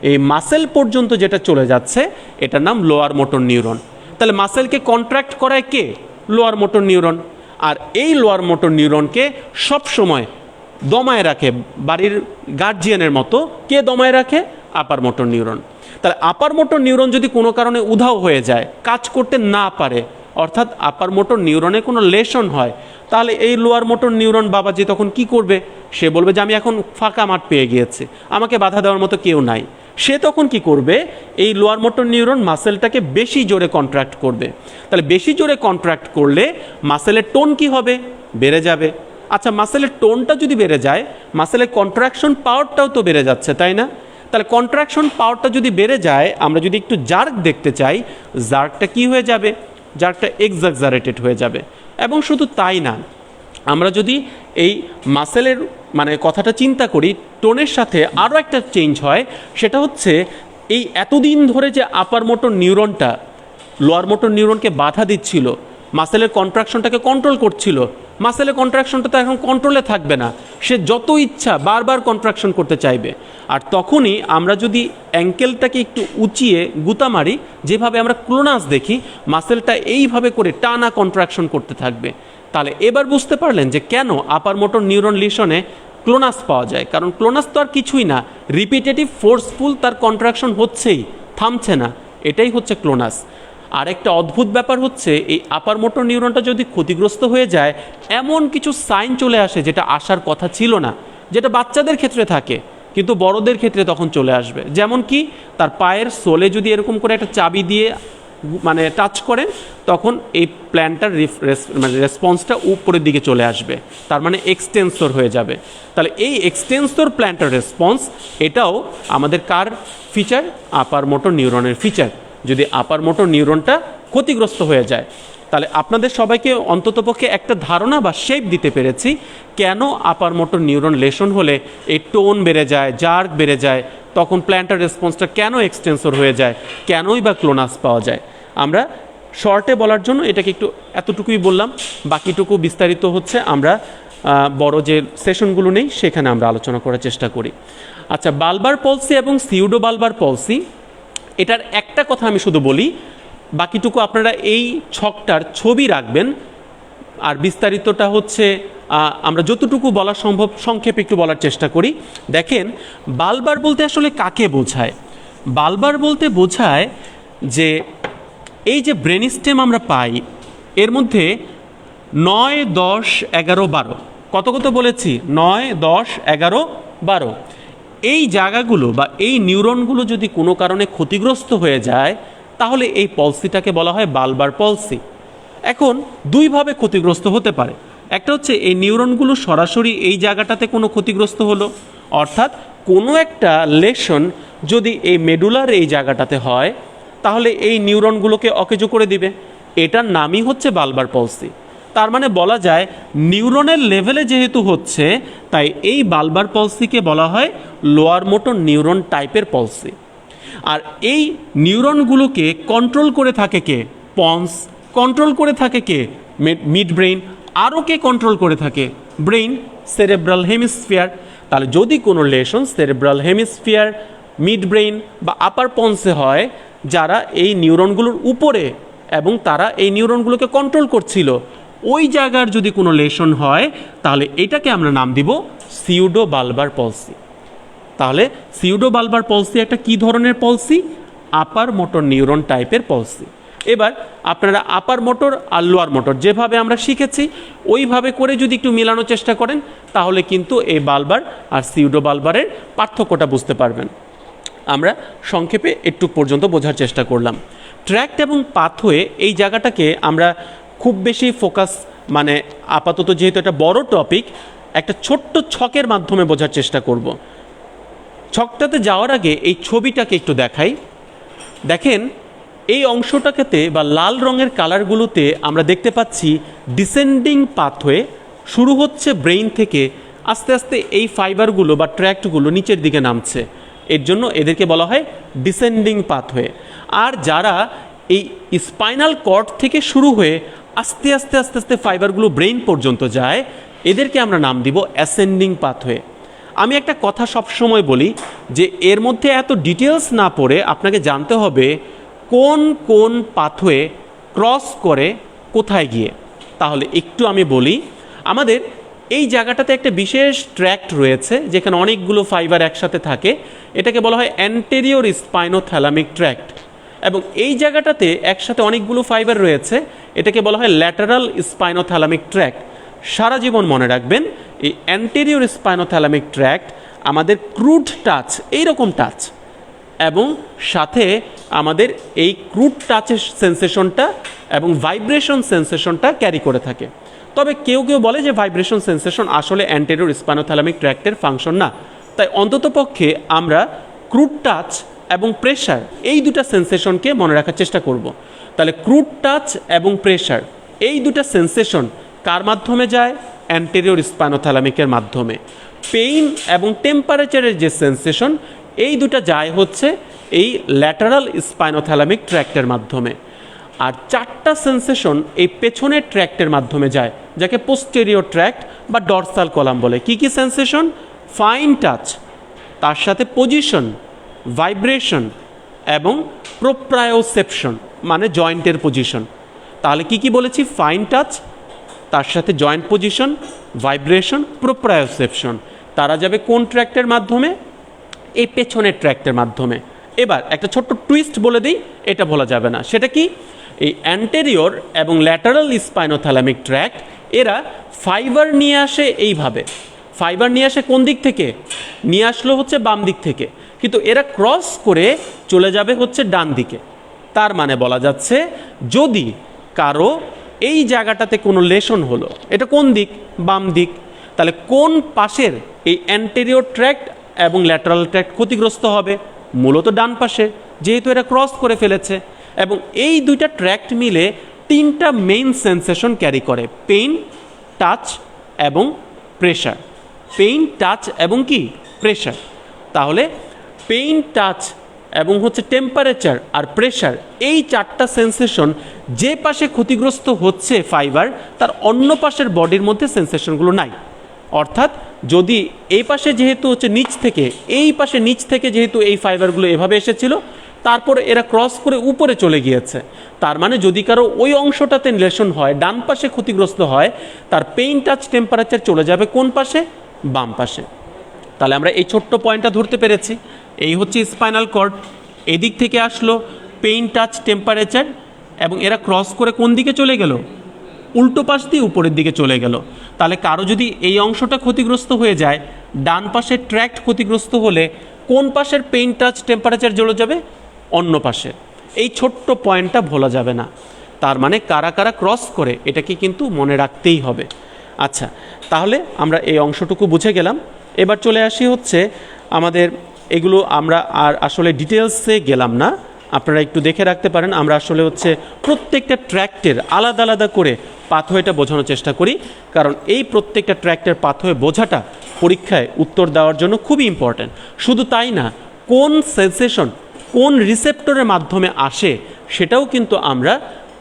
Speaker 1: এই মাসেল পর্যন্ত যেটা চলে যাচ্ছে এটার নাম লোয়ার মোটর নিউরন। তাহলে মাসেলকে কন্ট্রাক্ট করায় কে? Lower motor neuron. আর এই লোয়ার মোটর নিউরনকে সব সময় দমায় রাখে, বাড়ির গার্জিয়ানের মতো কে দমায় রাখে? আপার মোটর নিউরন। তাহলে আপার মোটর নিউরন যদি কোনো কারণে উধাও হয়ে যায়, কাজ করতে না পারে, অর্থাৎ আপার মোটর নিউরনে কোনো লেশন হয়, তাহলে এই লোয়ার মোটর নিউরন বাবাজি তখন কি করবে? সে বলবে যে আমি এখন ফাঁকা মাঠ পেয়ে গিয়েছি, আমাকে বাধা দেওয়ার মতো কেউ নাই। সে তখন কি করবে? এই লোয়ার মোটর নিউরন মাসেলটাকে বেশি জোরে কন্ট্রাক্ট করবে। তাহলে বেশি জোরে কন্ট্রাক্ট করলে মাসেলের টোন কি হবে? বেড়ে যাবে। আচ্ছা, মাসেলের টোনটা যদি বেড়ে যায়, মাসেলের কন্ট্রাকশন পাওয়ারটাও তো বেড়ে যাচ্ছে, তাই না? তাহলে কন্ট্রাকশন পাওয়ারটা যদি বেড়ে যায়, আমরা যদি একটু জার্ক দেখতে চাই, জার্কটা কি হয়ে যাবে? জার্কটা এক্সাজারেটেড হয়ে যাবে। এবং শুধু তাই না, আমরা যদি এই মাসেলের কথাটা চিন্তা করি, টোনের সাথে আরও একটা চেঞ্জ হয়, সেটা হচ্ছে এই এতদিন ধরে যে আপার মোটর নিউরনটা লোয়ার মোটর নিউরনকে বাধা দিচ্ছিল, মাসেলের কন্ট্রাকশনটাকে কন্ট্রোল করছিল, মাসেলের কন্ট্রাকশনটা তো এখন কন্ট্রোলে থাকবে না, সে যত ইচ্ছা বারবার কন্ট্রাকশন করতে চাইবে। আর তখনই আমরা যদি অ্যাঙ্কেলটাকে একটু উঁচিয়ে গুতা মারি, যেভাবে আমরা ক্লোনাস দেখি, মাসেলটা এইভাবে করে টানা কন্ট্রাকশন করতে থাকবে। তাহলে এবার বুঝতে পারলেন যে কেন আপার মোটর নিউরন লিশনে ক্লোনাস পাওয়া যায়। কারণ ক্লোনাস তো আর কিছুই না, রিপিটেটিভ ফোর্সফুল তার কন্ট্রাকশন হচ্ছেই, থামছে না, এটাই হচ্ছে ক্লোনাস। আর একটা অদ্ভুত ব্যাপার হচ্ছে, এই আপার মোটর নিউরনটা যদি ক্ষতিগ্রস্ত হয়ে যায়, এমন কিছু সাইন চলে আসে যেটা আসার কথা ছিল না, যেটা বাচ্চাদের ক্ষেত্রে থাকে কিন্তু বড়দের ক্ষেত্রে তখন চলে আসবে। যেমন কি, তার পায়ের সোলে যদি এরকম করে একটা চাবি দিয়ে টাচ করেন, তখন এই প্ল্যান্টার রেসপন্সটা উপরের দিকে চলে আসবে, তার মানে এক্সটেন্সর হয়ে যাবে। তাহলে এই এক্সটেন্সর প্ল্যান্টার রেসপন্স, এটাও আমাদের কার ফিচার? আপার মোটর নিউরনের ফিচার। যদি আপার মোটর নিউরনটা ক্ষতিগ্রস্ত হয়ে যায়, তাহলে আপনাদের সবাইকে অন্ততপক্ষে একটা ধারণা বা শেপ দিতে পেরেছি কেন আপার মোটর নিউরন লেশন হলে এই টোন বেড়ে যায়, জার্ক বেড়ে যায়, তখন প্ল্যান্টার রেসপন্সটা কেন এক্সটেন্সর হয়ে যায়, কেনই বা ক্লোনাস পাওয়া যায়। আমরা শর্টে বলার জন্য এটাকে একটু এতটুকুই বললাম, বাকিটুকু বিস্তারিত হচ্ছে আমরা বড় যে সেশনগুলো নেই সেখানে আমরা আলোচনা করার চেষ্টা করি। আচ্ছা, বালবার পলসি এবং সিউডো বালবার পলসি, এটার একটা কথা আমি শুধু বলি, বাকিটুকু আপনারা এই ছকটার ছবি রাখবেন। আর বিস্তারিতটা হচ্ছে আমরা যতটুকু বলা সম্ভব সংক্ষেপে একটু বলার চেষ্টা করি। দেখেন, বালবার বলতে আসলে কাকে বোঝায়? বালবার বলতে বোঝায় যে এই যে ব্রেন স্টেম আমরা পাই, এর মধ্যে 9, 10, 11, 12 কত কত বলেছি? 9, 10, 11, 12 এই জায়গাগুলো বা এই নিউরনগুলো যদি কোনো কারণে ক্ষতিগ্রস্ত হয়ে যায়, তাহলে এই পলসিটাকে বলা হয় বালবার পলসি। এখন দুইভাবে ক্ষতিগ্রস্ত হতে পারে। একটা হচ্ছে এই নিউরনগুলো সরাসরি এই জায়গাটাতে কোনো ক্ষতিগ্রস্ত হলো, অর্থাৎ কোনো একটা লেশন যদি এই মেডুলার এই জায়গাটাতে হয়, তাহলে এই নিউরনগুলোকে অকেজো করে দিবে। এটার নামই হচ্ছে বালবার পলসি। তার মানে বলা যায় নিউরনের লেভেলে যেহেতু হচ্ছে, তাই এই বালবার পলসিকে বলা হয় লোয়ার মোটর নিউরন টাইপের পলসি। আর এই নিউরনগুলোকে কন্ট্রোল করে থাকে কে? পন্স। কন্ট্রোল করে থাকে কে? Mid brain. আরও কে কন্ট্রোল করে থাকে? Brain, cerebral hemisphere. তাহলে যদি কোনো lesion cerebral hemisphere, mid brain বা আপার পন্সে হয়, যারা এই নিউরনগুলোর উপরে এবং তারা এই নিউরনগুলোকে কন্ট্রোল করছিল, ওই জায়গার যদি কোনো লেশন হয়, তাহলে এটাকে আমরা নাম দিব সিউডো বালবার পলসি। তাহলে সিউডো বালবার পলসি একটা কি ধরনের পলসি? আপার মোটর নিউরন টাইপের পলসি। এবার আপনারা আপার মোটর আর লোয়ার মোটর যেভাবে আমরা শিখেছি ওইভাবে করে যদি একটু মেলানোর চেষ্টা করেন, তাহলে কিন্তু এই বালবার আর সিউডো বালবারের পার্থক্যটা বুঝতে পারবেন। আমরা সংক্ষেপে একটু পর্যন্ত বোঝার চেষ্টা করলাম। ট্র্যাক্ট এবং পাথওয়ে এই জায়গাটাকে আমরা খুব বেশি ফোকাস আপাতত যেহেতু একটা বড় টপিক, একটা ছোট্ট ছকের মাধ্যমে বোঝার চেষ্টা করব। ছকটাতে যাওয়ার আগে এই ছবিটাকে একটু দেখাই। দেখেন এই অংশটাকে বা লাল রঙের কালারগুলোতে আমরা দেখতে পাচ্ছি ডিসেন্ডিং পাথওয়ে শুরু হচ্ছে ব্রেইন থেকে, আস্তে আস্তে এই ফাইবারগুলো বা ট্র্যাক্টগুলো নিচের দিকে নামছে, এর জন্য এদেরকে বলা হয় ডিসেন্ডিং পাথওয়ে। আর যারা এই স্পাইনাল কর্ড থেকে শুরু হয়ে আস্তে আস্তে আস্তে আস্তে ফাইবারগুলো ব্রেইন পর্যন্ত যায়, এদেরকে আমরা নাম দিব অ্যাসেন্ডিং পাথওয়ে। আমি একটা কথা সবসময় বলি যে এর মধ্যে এত ডিটেলস না পড়ে আপনাকে জানতে হবে কোন কোন পাথওয়ে ক্রস করে কোথায় গিয়ে। তাহলে একটু আমি বলি, আমাদের এই জায়গাটাতে একটা বিশেষ ট্র্যাক্ট রয়েছে যেখানে অনেকগুলো ফাইবার একসাথে থাকে, এটাকে বলা হয় অ্যান্টেরিয়র স্পাইনোথ্যালামিক ট্র্যাক্ট। এবং এই জায়গাটাতে একসাথে অনেকগুলো ফাইবার রয়েছে, এটাকে বলা হয় ল্যাটারাল স্পাইনোথ্যালামিক ট্র্যাক্ট। সারা জীবন মনে রাখবেন এই অ্যান্টেরিয়র স্পাইনোথ্যালামিক ট্র্যাক্ট আমাদের ক্রুড টাচ, এইরকম টাচ, এবং সাথে আমাদের এই ক্রুড টাচের সেন্সেশনটা এবং ভাইব্রেশন সেন্সেশনটা ক্যারি করে থাকে। তবে কেউ কেউ বলে যে ভাইব্রেশন সেন্সেশন আসলে অ্যান্টেরিয়র স্পাইনোথ্যালামিক ট্র্যাক্টের ফাংশন না, তাই অন্ততপক্ষে আমরা ক্রুড টাচ এবং প্রেশার এই দুটা সেন্সেশনকে মনে রাখার চেষ্টা করব। তাহলে ক্রুড টাচ এবং প্রেশার এই দুটা সেন্সেশন কার মাধ্যমে যায়? অ্যান্টেরিয়র স্পাইনোথ্যালামিকের মাধ্যমে। পেইন এবং টেম্পারেচারের যে সেন্সেশন এই দুটা যায় হচ্ছে এই ল্যাটারাল স্পাইনোথ্যালামিক ট্র্যাক্টের মাধ্যমে। আর চারটা সেন্সেশন এই পেছনের ট্র্যাক্টের মাধ্যমে যায়, যাকে পোস্টেরিয়র ট্র্যাক্ট বা ডরসাল কলাম বলে। কি কি সেন্সেশন? ফাইন টাচ, তার সাথে পজিশন, ভাইব্রেশন এবং প্রোপ্রায়োসেপশন, মানে জয়েন্টের পজিশন। তাহলে কি কি বলেছি? ফাইন টাচ, তার সাথে জয়েন্ট পজিশন, ভাইব্রেশন, প্রোপ্রায়োসেপশন। তারা যাবে কোন ট্র্যাক্টের মাধ্যমে? এই পেছনের ট্র্যাক্টের মাধ্যমে। এবার একটা ছোট্ট টুইস্ট বলে দিই, এটা বলা যাবে না। সেটা কি? এই অ্যান্টেরিয়র এবং ল্যাটারাল স্পাইনোথ্যালামিক ট্র্যাক্ট এরা ফাইবার নিয়ে আসে এইভাবে। ফাইবার নিয়ে আসে কোন দিক থেকে? নিয়ে আসলো হচ্ছে বাম দিক থেকে, কিন্তু এরা ক্রস করে চলে যাবে হচ্ছে ডান দিকে। তার মানে বলা যাচ্ছে যদি কারো এই জায়গাটাতে কোনো লেশন হলো, এটা কোন দিক? বাম দিক। তাহলে কোন পাশের এই অ্যান্টেরিয়র ট্র্যাক্ট এবং ল্যাটারাল ট্র্যাক্ট ক্ষতিগ্রস্ত হবে? মূলত ডান পাশে, যেহেতু এরা ক্রস করে ফেলেছে। এবং এই দুইটা ট্র্যাক্ট মিলে তিনটা মেইন সেন্সেশন ক্যারি করে: পেইন, টাচ এবং প্রেশার। পেইন, টাচ এবং কি? প্রেশার। তাহলে পেইন, টাচ এবং হচ্ছে টেম্পারেচার আর প্রেশার, এই চারটা সেন্সেশন যে পাশে ক্ষতিগ্রস্ত হচ্ছে ফাইবার, তার অন্য পাশের বডির মধ্যে সেন্সেশনগুলো নাই। অর্থাৎ যদি এই পাশে যেহেতু হচ্ছে নিচ থেকে, এই পাশে নিচ থেকে যেহেতু এই ফাইবারগুলো এভাবে এসেছিল, তারপরে এরা ক্রস করে উপরে চলে গিয়েছে, তার মানে যদি কারো ওই অংশটাতে লেশন হয়, ডান পাশে ক্ষতিগ্রস্ত হয়, তার পেইন, টাচ, টেম্পারেচার চলে যাবে কোন পাশে? বাম পাশে। তাহলে আমরা এই ছোট্ট পয়েন্টটা ধরতে পেরেছি। এই হচ্ছে স্পাইনাল কর্ড, এদিক থেকে আসলো পেইন, টাচ, টেম্পারেচার, এবং এরা ক্রস করে কোন দিকে চলে গেল? উল্টো পাশ দিয়ে উপরের দিকে চলে গেল। তাহলে কারো যদি এই অংশটা ক্ষতিগ্রস্ত হয়ে যায়, ডান পাশের ট্র্যাক্ট ক্ষতিগ্রস্ত হলে কোন পাশের পেইন, টাচ, টেম্পারেচার চলে যাবে? অন্য পাশে। এই ছোট্ট পয়েন্টটা ভোলা যাবে না। তার মানে কারা কারা ক্রস করে, এটাকে কিন্তু মনে রাখতেই হবে। আচ্ছা, তাহলে আমরা এই অংশটুকু বুঝে গেলাম। এবার চলে আসি হচ্ছে আমাদের, এগুলো আমরা আর আসলে ডিটেলসে গেলাম না, আপনারা একটু দেখে রাখতে পারেন। আমরা আসলে হচ্ছে প্রত্যেকটা ট্র্যাক্টের আলাদা আলাদা করে পাথওয়েটা বোঝানোর চেষ্টা করি, কারণ এই প্রত্যেকটা ট্র্যাক্টের পাথওয়ে বোঝাটা পরীক্ষায় উত্তর দেওয়ার জন্য খুবই ইম্পর্ট্যান্ট। শুধু তাই না, কোন সেন্সেশন কোন রিসেপ্টরের মাধ্যমে আসে সেটাও কিন্তু আমরা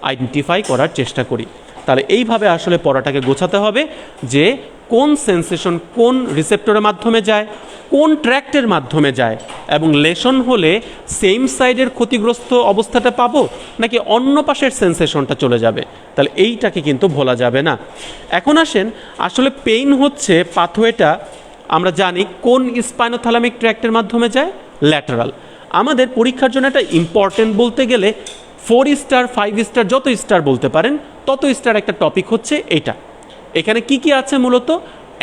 Speaker 1: আইডেন্টিফাই করার চেষ্টা করি। তাহলে এইভাবে আসলে পড়াটাকে গোছাতে হবে যে কোন সেন্সেশন কোন রিসেপ্টরের মাধ্যমে যায়, কোন ট্র্যাক্টের মাধ্যমে যায়, এবং লেশন হলে সেম সাইডের ক্ষতিগ্রস্ত অবস্থাটা পাবো নাকি অন্য পাশের সেন্সেশনটা চলে যাবে। তাহলে এইটাকে কিন্তু ভোলা যাবে না। এখন আসেন, আসলে পেইন হচ্ছে পাথওয়েটা আমরা জানি কোন স্পাইনোথ্যালামিক ট্র্যাক্টের মাধ্যমে যায়? ল্যাটারাল। আমাদের পরীক্ষার জন্য একটা ইম্পর্টেন্ট বলতে গেলে 4 স্টার 5 স্টার যত স্টার বলতে পারেন তত স্টার একটা টপিক হচ্ছে এইটা। এখানে কি কি আছে? মূলত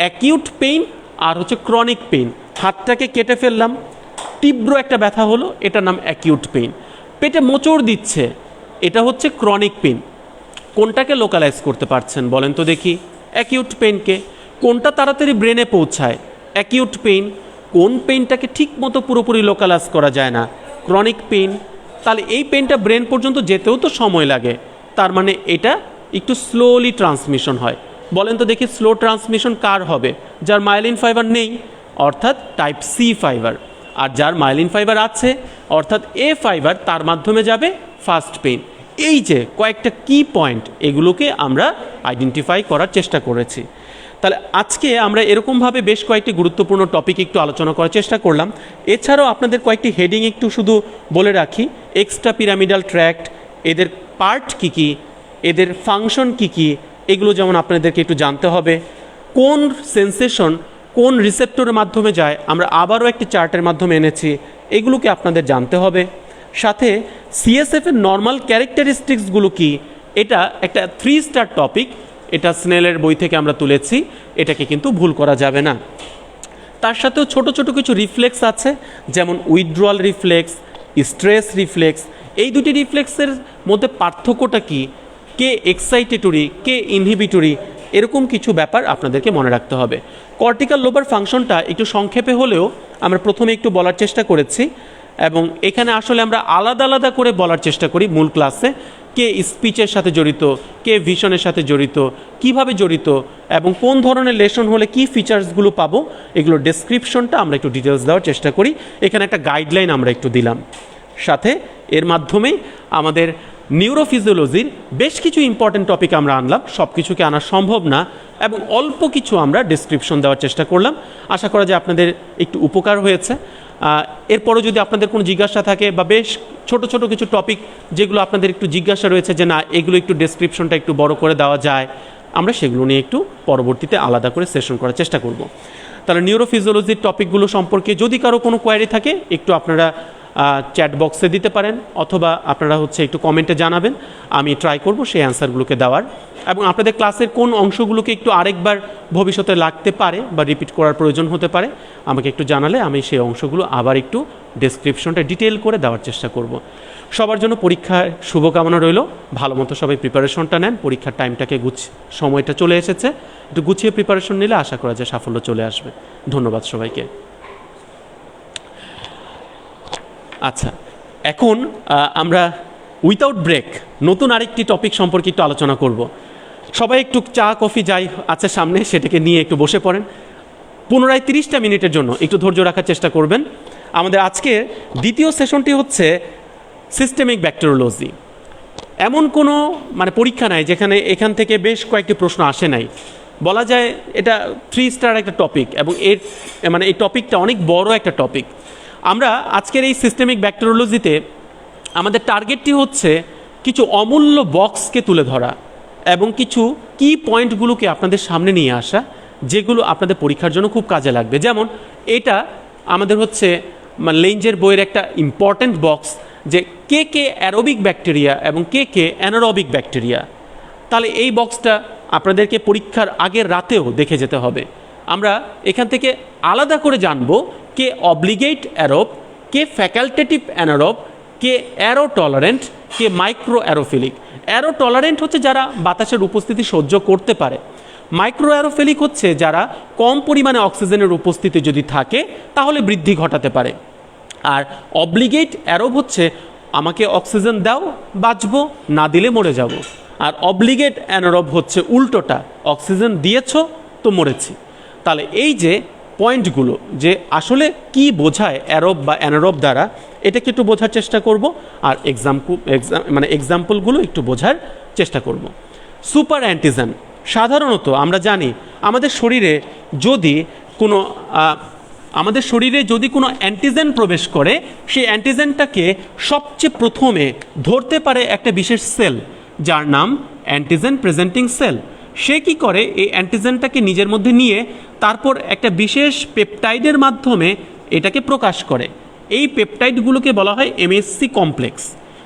Speaker 1: অ্যাকিউট পেইন আর হচ্ছে ক্রনিক পেইন। হাতটাকে কেটে ফেললাম, তীব্র একটা ব্যথা হলো, এটার নাম অ্যাকিউট পেইন। পেটে মোচড় দিচ্ছে, এটা হচ্ছে ক্রনিক পেইন। কোনটাকে লোকালাইজ করতে পারছেন বলেন তো দেখি? অ্যাকিউট পেইনকে। কোনটা তাড়াতাড়ি ব্রেনে পৌঁছায়? Acute pain. কোন পেইনটাকে ঠিক মতো পুরোপুরি লোকালাইজ করা যায় না? Chronic pain. তাহলে এই পেনটা ব্রেন পর্যন্ত যেতেও তো সময় লাগে, তার মানে এটা একটু স্লোলি ট্রান্সমিশন হয়। বলেন তো দেখি স্লো ট্রান্সমিশন কার হবে? যার মাইলিন ফাইবার নেই, অর্থাৎ টাইপ সি ফাইবার। আর যার মাইলিন ফাইবার আছে অর্থাৎ এ ফাইবার, তার মাধ্যমে যাবে ফাস্ট পেইন। এই যে কয়েকটা কি পয়েন্ট, এগুলোকে আমরা আইডেন্টিফাই করার চেষ্টা করেছি। তাহলে আজকে আমরা এরকমভাবে বেশ কয়েকটি গুরুত্বপূর্ণ টপিক একটু আলোচনা করার চেষ্টা করলাম। এছাড়াও আপনাদের কয়েকটি হেডিং একটু শুধু বলে রাখি। এক্সট্রা পিরামিডাল ট্র্যাক্ট, এদের পার্ট কী কী, এদের ফাংশন কী কী, এগুলো যেমন আপনাদেরকে একটু জানতে হবে। কোন সেন্সেশন কোন রিসেপ্টরের মাধ্যমে যায় আমরা আবারও একটি চার্টের মাধ্যমে এনেছি, এগুলোকে আপনাদের জানতে হবে। সাথে সিএসএফের নর্মাল ক্যারেক্টারিস্টিক্সগুলো কি, এটা একটা 3 স্টার টপিক, এটা স্নেলের বই থেকে আমরা তুলেছি, এটাকে কিন্তু ভুল করা যাবে না। তার সাথেও ছোট ছোট কিছু রিফ্লেক্স আছে, যেমন উইথড্রয়াল রিফ্লেক্স, স্ট্রেস রিফ্লেক্স। এই দুটি রিফ্লেক্সের মধ্যে পার্থক্যটা কি, কে এক্সাইটেটরি কে ইনহিবিটরি, এরকম কিছু ব্যাপার আপনাদেরকে মনে রাখতে হবে। কর্টিক্যাল লোবার ফাংশনটা একটু সংক্ষেপে হলেও আমরা প্রথমে একটু বলার চেষ্টা করেছি, এবং এখানে আসলে আমরা আলাদা আলাদা করে বলার চেষ্টা করি মূল ক্লাসে। কে স্পিচের সাথে জড়িত, কে ভিশনের সাথে জড়িত, কিভাবে জড়িত, এবং কোন ধরনের লেসন হলে কি ফিচার্সগুলো পাবো, এগুলোর ডেসক্রিপশনটা আমরা একটু ডিটেলস দেওয়ার চেষ্টা করি। এখানে একটা গাইডলাইন আমরা একটু দিলাম। সাথে এর মাধ্যমেই আমাদের নিউরোফিজিওলজির বেশ কিছু ইম্পর্টেন্ট টপিক আমরা আনলাম। সব কিছুকে আনা সম্ভব না, এবং অল্প কিছু আমরা ডেসক্রিপশন দেওয়ার চেষ্টা করলাম। আশা করা যায় আপনাদের একটু উপকার হয়েছে। এরপরও যদি আপনাদের কোনো জিজ্ঞাসা থাকে, বা বেশ ছোট ছোট কিছু টপিক যেগুলো আপনাদের একটু জিজ্ঞাসা রয়েছে যে না এগুলো একটু ডেসক্রিপশনটা একটু বড় করে দেওয়া যায়, আমরা সেগুলো নিয়ে একটু পরবর্তীতে আলাদা করে সেশন করার চেষ্টা করব। তাহলে নিউরোফিজিওলজির টপিকগুলো সম্পর্কে যদি কারো কোনো কোয়ারি থাকে একটু আপনারা চ্যাট বক্সে দিতে পারেন, অথবা আপনারা একটু কমেন্টে জানাবেন। আমি ট্রাই করব সেই অ্যান্সারগুলোকে দেওয়ার, এবং আপনাদের ক্লাসের কোন অংশগুলোকে একটু আরেকবার ভবিষ্যতে লাগতে পারে বা রিপিট করার প্রয়োজন হতে পারে আমাকে একটু জানালে আমি সেই অংশগুলো আবার একটু ডেসক্রিপশনটা ডিটেল করে দেওয়ার চেষ্টা করব। সবার জন্য পরীক্ষার শুভকামনা রইল। ভালো মতো সবাই প্রিপারেশনটা নেন। পরীক্ষার টাইমটাকে সময়টা চলে এসেছে, একটু গুছিয়ে প্রিপারেশন নিলে আশা করা যায় সাফল্য চলে আসবে। ধন্যবাদ সবাইকে। আচ্ছা, এখন আমরা উইথাউট ব্রেক নতুন আরেকটি টপিক সম্পর্কে একটু আলোচনা করব। সবাই একটু চা কফি যাই আছে সামনে সেটাকে নিয়ে একটু বসে পড়েন। পুনরায় 30টা মিনিটের জন্য একটু ধৈর্য রাখার চেষ্টা করবেন। আমাদের আজকের দ্বিতীয় সেশনটি হচ্ছে সিস্টেমিক ব্যাকটেরিওলজি। এমন কোনো পরীক্ষা নাই যেখানে এখান থেকে বেশ কয়েকটি প্রশ্ন আসে নাই। বলা যায় এটা 3 স্টার একটা টপিক, এবং এর এই টপিকটা অনেক বড় একটা টপিক। আমরা আজকের এই সিস্টেমিক ব্যাকটেরিওলজিতে আমাদের টার্গেটটি হচ্ছে কিছু অমূল্য বক্সকে তুলে ধরা এবং কিছু কি পয়েন্টগুলোকে আপনাদের সামনে নিয়ে আসা, যেগুলো আপনাদের পরীক্ষার জন্য খুব কাজে লাগবে। যেমন এটা আমাদের লেঞ্জের বইয়ের একটা ইম্পর্ট্যান্ট বক্স, যে কে কে অ্যারোবিক ব্যাকটেরিয়া এবং কে কে অ্যানারোবিক ব্যাকটেরিয়া। তাহলে এই বক্সটা আপনাদেরকে পরীক্ষার আগের রাতেও দেখে যেতে হবে। আমরা এখান থেকে আলাদা করে জানবো কে অব্লিগেট অ্যারোব, কে ফ্যাকাল্টেটিভ অ্যানারোব, কে অ্যারো টলারেন্ট, কে মাইক্রো অ্যারোফিলিক। অ্যারো টলারেন্ট হচ্ছে যারা বাতাসের উপস্থিতি সহ্য করতে পারে। মাইক্রো অ্যারোফিলিক হচ্ছে যারা কম পরিমাণে অক্সিজেনের উপস্থিতি যদি থাকে তাহলে বৃদ্ধি ঘটাতে পারে। আর অব্লিগেট অ্যারোব হচ্ছে আমাকে অক্সিজেন দাও বাঁচবো, না দিলে মরে যাব। আর অব্লিগেট অ্যানারোব হচ্ছে উল্টোটা, অক্সিজেন দিয়েছো তো মরেছি। তাহলে এই যে পয়েন্টগুলো, যে আসলে কি বোঝায় অ্যারোব বা অ্যানারোব দ্বারা, এটাকে একটু বোঝার চেষ্টা করব। আর এক্সাম্পলগুলো একটু বোঝার চেষ্টা করব। সুপার অ্যান্টিজেন, সাধারণত আমরা জানি আমাদের শরীরে যদি কোনো অ্যান্টিজেন প্রবেশ করে, সেই অ্যান্টিজেনটাকে সবচেয়ে প্রথমে ধরতে পারে একটা বিশেষ সেল, যার নাম অ্যান্টিজেন প্রেজেন্টিং সেল। সে কি করে, এই অ্যান্টিজেনটাকে নিজের মধ্যে নিয়ে তারপর একটা বিশেষ পেপটাইডের মাধ্যমে এটাকে প্রকাশ করে। এই পেপটাইডগুলোকে বলা হয় এমএসসি কমপ্লেক্স।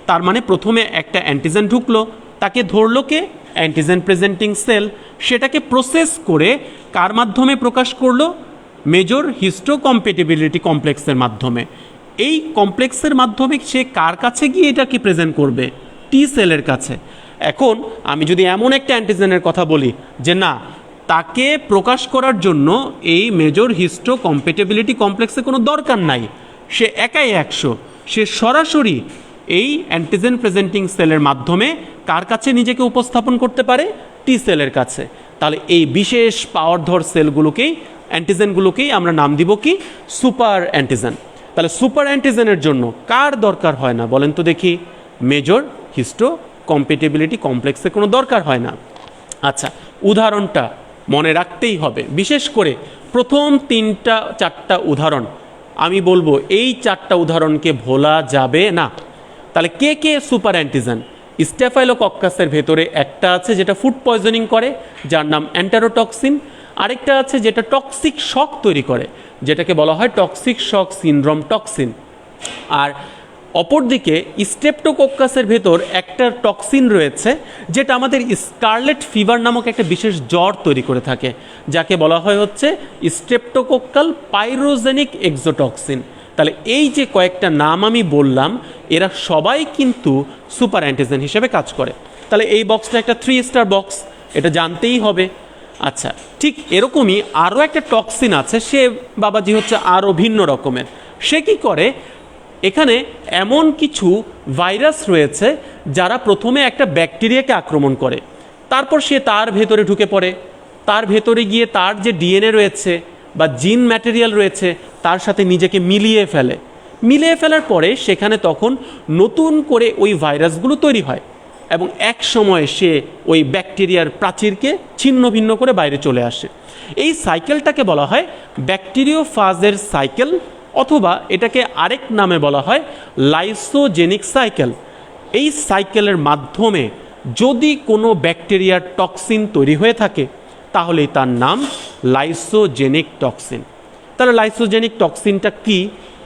Speaker 1: তার প্রথমে একটা অ্যান্টিজেন ঢুকলো, তাকে ধরলো কে, অ্যান্টিজেন প্রেজেন্টিং সেল। সেটাকে প্রসেস করে কার মাধ্যমে প্রকাশ করলো, মেজর হিস্টোকম্প্যাটিবিলিটি কমপ্লেক্সের মাধ্যমে। এই কমপ্লেক্সের মাধ্যমে সে কার কাছে গিয়ে এটাকে প্রেজেন্ট করবে, টি সেলের কাছে। এখন আমি যদি এমন একটা অ্যান্টিজেনের কথা বলি যে না, তাকে প্রকাশ করার জন্য এই মেজর হিস্টোকম্প্যাটিবিলিটি কমপ্লেক্সে কোনো দরকার নাই, সে একাই 100, সে সরাসরি এই অ্যান্টিজেন প্রেজেন্টিং সেলের মাধ্যমে কার কাছে নিজেকে উপস্থাপন করতে পারে? টি সেলের কাছে। তাহলে এই বিশেষ পাওয়ারধর সেলগুলোকেই, অ্যান্টিজেনগুলোকেই আমরা নাম দিব কি? Super antigen. তাহলে সুপার অ্যান্টিজেনের জন্য কার দরকার হয় না বলেন তো দেখি? মেজর হিস্টো কম্প্যাটিবিলিটি কমপ্লেক্সের কোনো দরকার হয় না। আচ্ছা, উদাহরণটা মনে রাখতেই হবে, বিশেষ করে প্রথম 3-4টা উদাহরণ আমি বলবো, এই 4টা উদাহরণকে ভোলা যাবে না। তাহলে কে কে সুপার অ্যান্টিজেন? স্ট্যাফাইলোকক্কাসের ভেতরে একটা আছে যেটা ফুড পয়জনিং করে, যার নাম এন্টারোটক্সিন। আরেকটা আছে যেটা টক্সিক শক তৈরি করে, যেটাকে বলা হয় টক্সিক শক সিনড্রোম টক্সিন। আর অপরদিকে স্ট্রেপ্টোকক্কাসের ভেতর একটা টক্সিন রয়েছে যেটা আমাদের স্কারলেট ফিভার নামক একটা বিশেষ জ্বর তৈরি করে থাকে, যাকে বলা হয় হচ্ছে স্ট্রেপ্টোকক্কাল পাইরোজেনিক এক্সোটক্সিন। তাহলে এই যে কয়েকটা নাম আমি বললাম, এরা সবাই কিন্তু সুপার অ্যান্টিজেন হিসেবে কাজ করে। তাহলে এই বক্সটা একটা 3 স্টার বক্স, এটা জানতেই হবে। আচ্ছা, ঠিক এরকমই আরও একটা টক্সিন আছে, সে বাবাজি হচ্ছে আরও ভিন্ন রকমের। সে কি করে? এখানে এমন কিছু ভাইরাস রয়েছে যারা প্রথমে একটা ব্যাকটেরিয়াকে আক্রমণ করে, তারপর সে তার ভেতরে ঢুকে পড়ে, তার ভেতরে গিয়ে তার যে ডিএনএ রয়েছে বা জিন ম্যাটেরিয়াল রয়েছে তার সাথে নিজেকে মিলিয়ে ফেলে। মিলিয়ে ফেলার পরে সেখানে তখন নতুন করে ওই ভাইরাসগুলো তৈরি হয় এবং এক সময় সে ওই ব্যাকটেরিয়ার প্রাচীরকে ছিন্ন ভিন্ন করে বাইরে চলে আসে। এই সাইকেলটাকে বলা হয় ব্যাকটেরিওফাজের সাইকেল, অথবা এটাকে আরেক নামে বলা হয় লাইসোজেনিক সাইকেল। এই সাইকেলের মাধ্যমে যদি কোনো ব্যাকটেরিয়ার টক্সিন তৈরি হয়ে থাকে তাহলে তার নাম লাইসোজেনিক টক্সিন। তাহলে লাইসোজেনিক টক্সিনটা কি,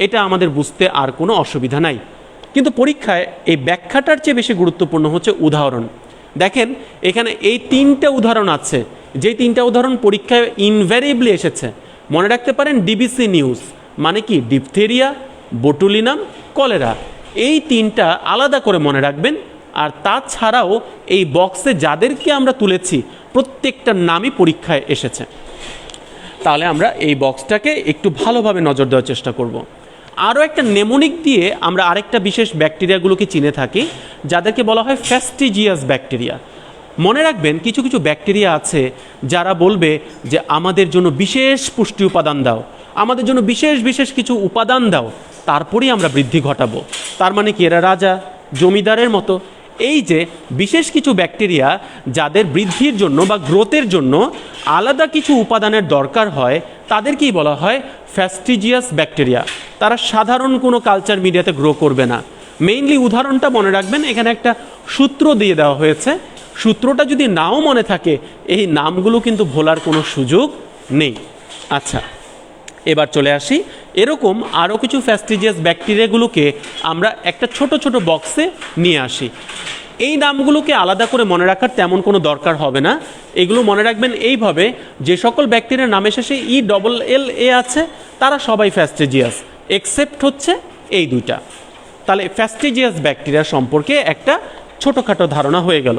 Speaker 1: এটা আমাদের বুঝতে আর কোনো অসুবিধা নাই। কিন্তু পরীক্ষায় এই ব্যাখ্যাটার চেয়ে বেশি গুরুত্বপূর্ণ হচ্ছে উদাহরণ। দেখেন এখানে এই 3টে উদাহরণ আছে, যেই 3টা উদাহরণ পরীক্ষায় ইনভ্যারিয়েবলি এসেছে। মনে রাখতে পারেন ডিবিসি নিউজ মানে কি? Diphtheria, botulinum, cholera. এই 3টা আলাদা করে মনে রাখবেন। আর তাছাড়াও এই বক্সে যাদেরকে আমরা তুলেছি প্রত্যেকটার নামই পরীক্ষায় এসেছে। তাহলে আমরা এই বক্সটাকে একটু ভালোভাবে নজর দেওয়ার চেষ্টা করব। আরও একটা নেমোনিক দিয়ে আমরা আরেকটা বিশেষ ব্যাকটেরিয়াগুলোকে চিনে থাকি, যাদেরকে বলা হয় ফ্যাস্টিজিয়াস ব্যাকটেরিয়া। মনে রাখবেন কিছু কিছু ব্যাকটেরিয়া আছে যারা বলবে যে আমাদের জন্য বিশেষ পুষ্টি উপাদান দাও, আমাদের জন্য বিশেষ বিশেষ কিছু উপাদান দাও, তারপরেই আমরা বৃদ্ধি ঘটাবো। তার মানে কি? এরা রাজা জমিদারের মতো। এই যে বিশেষ কিছু ব্যাকটেরিয়া যাদের বৃদ্ধির জন্য বা গ্রোথের জন্য আলাদা কিছু উপাদানের দরকার হয়, তাদেরকেই বলা হয় ফ্যাস্টিজিয়াস ব্যাকটেরিয়া। তারা সাধারণ কোনো কালচার মিডিয়াতে গ্রো করবে না। মেইনলি উদাহরণটা মনে রাখবেন, এখানে একটা সূত্র দিয়ে দেওয়া হয়েছে। সূত্রটা যদি নাও মনে থাকে, এই নামগুলো কিন্তু ভোলার কোনো সুযোগ নেই। আচ্ছা, এবার চলে আসি, এরকম আরও কিছু ফ্যাস্টিজিয়াস ব্যাকটেরিয়াগুলোকে আমরা একটা ছোট ছোট বক্সে নিয়ে আসি। এই নামগুলোকে আলাদা করে মনে রাখার তেমন কোনো দরকার হবে না। এগুলো মনে রাখবেন এইভাবে, যে সকল ব্যাকটেরিয়ার নামের শেষে ELLA আছে তারা সবাই ফ্যাস্টিজিয়াস, এক্সেপ্ট হচ্ছে এই 2টা। তাহলে ফ্যাস্টিজিয়াস ব্যাকটেরিয়া সম্পর্কে একটা ছোটোখাটো ধারণা হয়ে গেল।